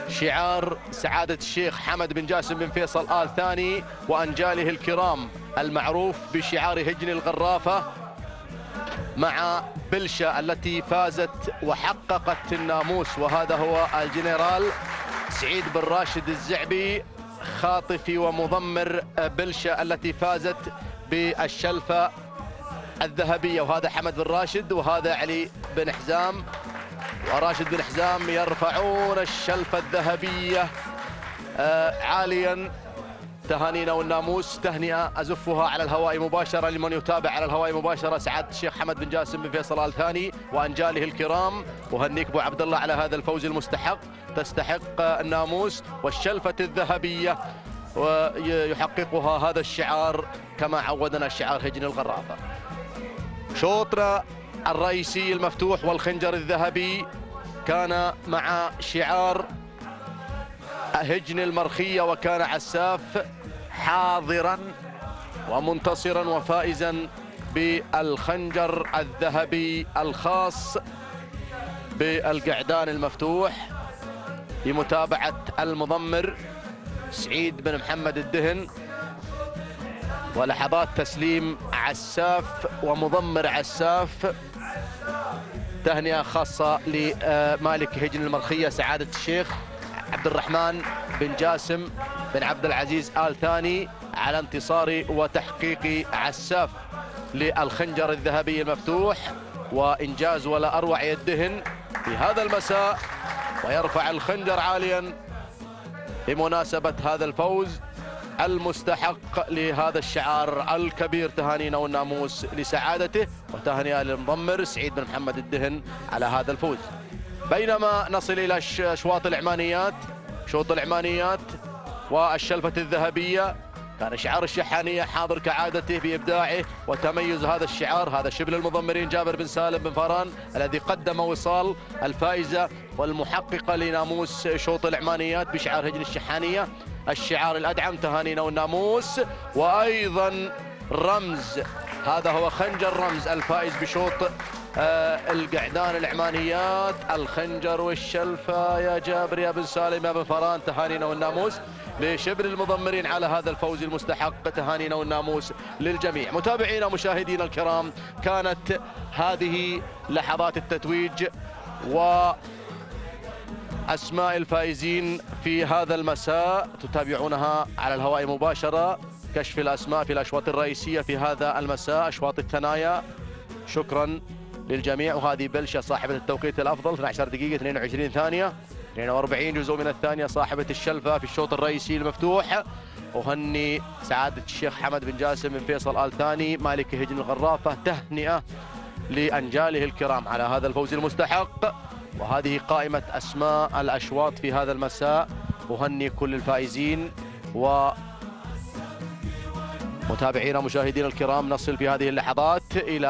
شعار سعادة الشيخ حمد بن جاسم بن فيصل آل ثاني وأنجاله الكرام المعروف بشعار هجن الغرافة، مع بلشة التي فازت وحققت الناموس، وهذا هو الجنرال سعيد بن راشد الزعبي خاطفي ومضمر بلشة التي فازت بالشلفة الذهبية. وهذا حمد بن راشد، وهذا علي بن حزام وراشد بن حزام يرفعون الشلفة الذهبية عاليا. تهانينا والناموس، تهنئة أزفها على الهواء مباشرة لمن يتابع على الهواء مباشرة سعادة الشيخ حمد بن جاسم بن فيصل آل ثاني وأنجاله الكرام. وهنيك أبو عبد الله على هذا الفوز المستحق، تستحق الناموس والشلفة الذهبية، ويحققها هذا الشعار كما عودنا الشعار هجن الغرافة. شوطنا الرئيسي المفتوح والخنجر الذهبي كان مع شعار هجن المرخية، وكان عساف حاضرا ومنتصرا وفائزا بالخنجر الذهبي الخاص بالقعدان المفتوح بمتابعة المضمر سعيد بن محمد الدهن. ولحظات تسليم عساف ومضمر عساف، تهنئة خاصة لمالك هجن المرخية سعادة الشيخ عبد الرحمن بن جاسم بن عبد العزيز آل ثاني على انتصار وتحقيق عساف للخنجر الذهبي المفتوح، وإنجاز ولا أروع يدهن في هذا المساء، ويرفع الخنجر عاليا بمناسبة هذا الفوز المستحق لهذا الشعار الكبير. تهانينا والناموس لسعادته، وتهنئة للمضمر سعيد بن محمد الدهن على هذا الفوز. بينما نصل إلى أشواط العمانيات، شوط العمانيات والشلفة الذهبية، كان شعار الشحانية حاضر كعادته بإبداعه وتميز هذا الشعار. هذا شبل المضمرين جابر بن سالم بن فران الذي قدم وصال الفائزة والمحققة لناموس شوط العمانيات بشعار هجن الشحانية، الشعار الأدعم. تهانينا والناموس، وأيضا رمز، هذا هو خنجر رمز الفائز بشوط القعدان العمانيات، الخنجر والشلفة يا جابر يا بن سالم يا بن فران. تهانينا والناموس لشبل المضمرين على هذا الفوز المستحق. تهانينا والناموس للجميع. متابعينا مشاهدينا الكرام، كانت هذه لحظات التتويج وأسماء الفائزين في هذا المساء، تتابعونها على الهواء مباشرة. كشف الأسماء في الأشواط الرئيسية في هذا المساء، أشواط الثنايا. شكرا للجميع. وهذه بلشة صاحبة التوقيت الأفضل 12 دقيقة 22 ثانية 42 جزء من الثانية، صاحبة الشلفة في الشوط الرئيسي المفتوح. أهني سعادة الشيخ حمد بن جاسم بن فيصل آل ثاني مالك هجن الغرافة، تهنئة لأنجاله الكرام على هذا الفوز المستحق. وهذه قائمة أسماء الأشواط في هذا المساء. أهني كل الفائزين. ومتابعينا مشاهدينا الكرام، نصل في هذه اللحظات إلى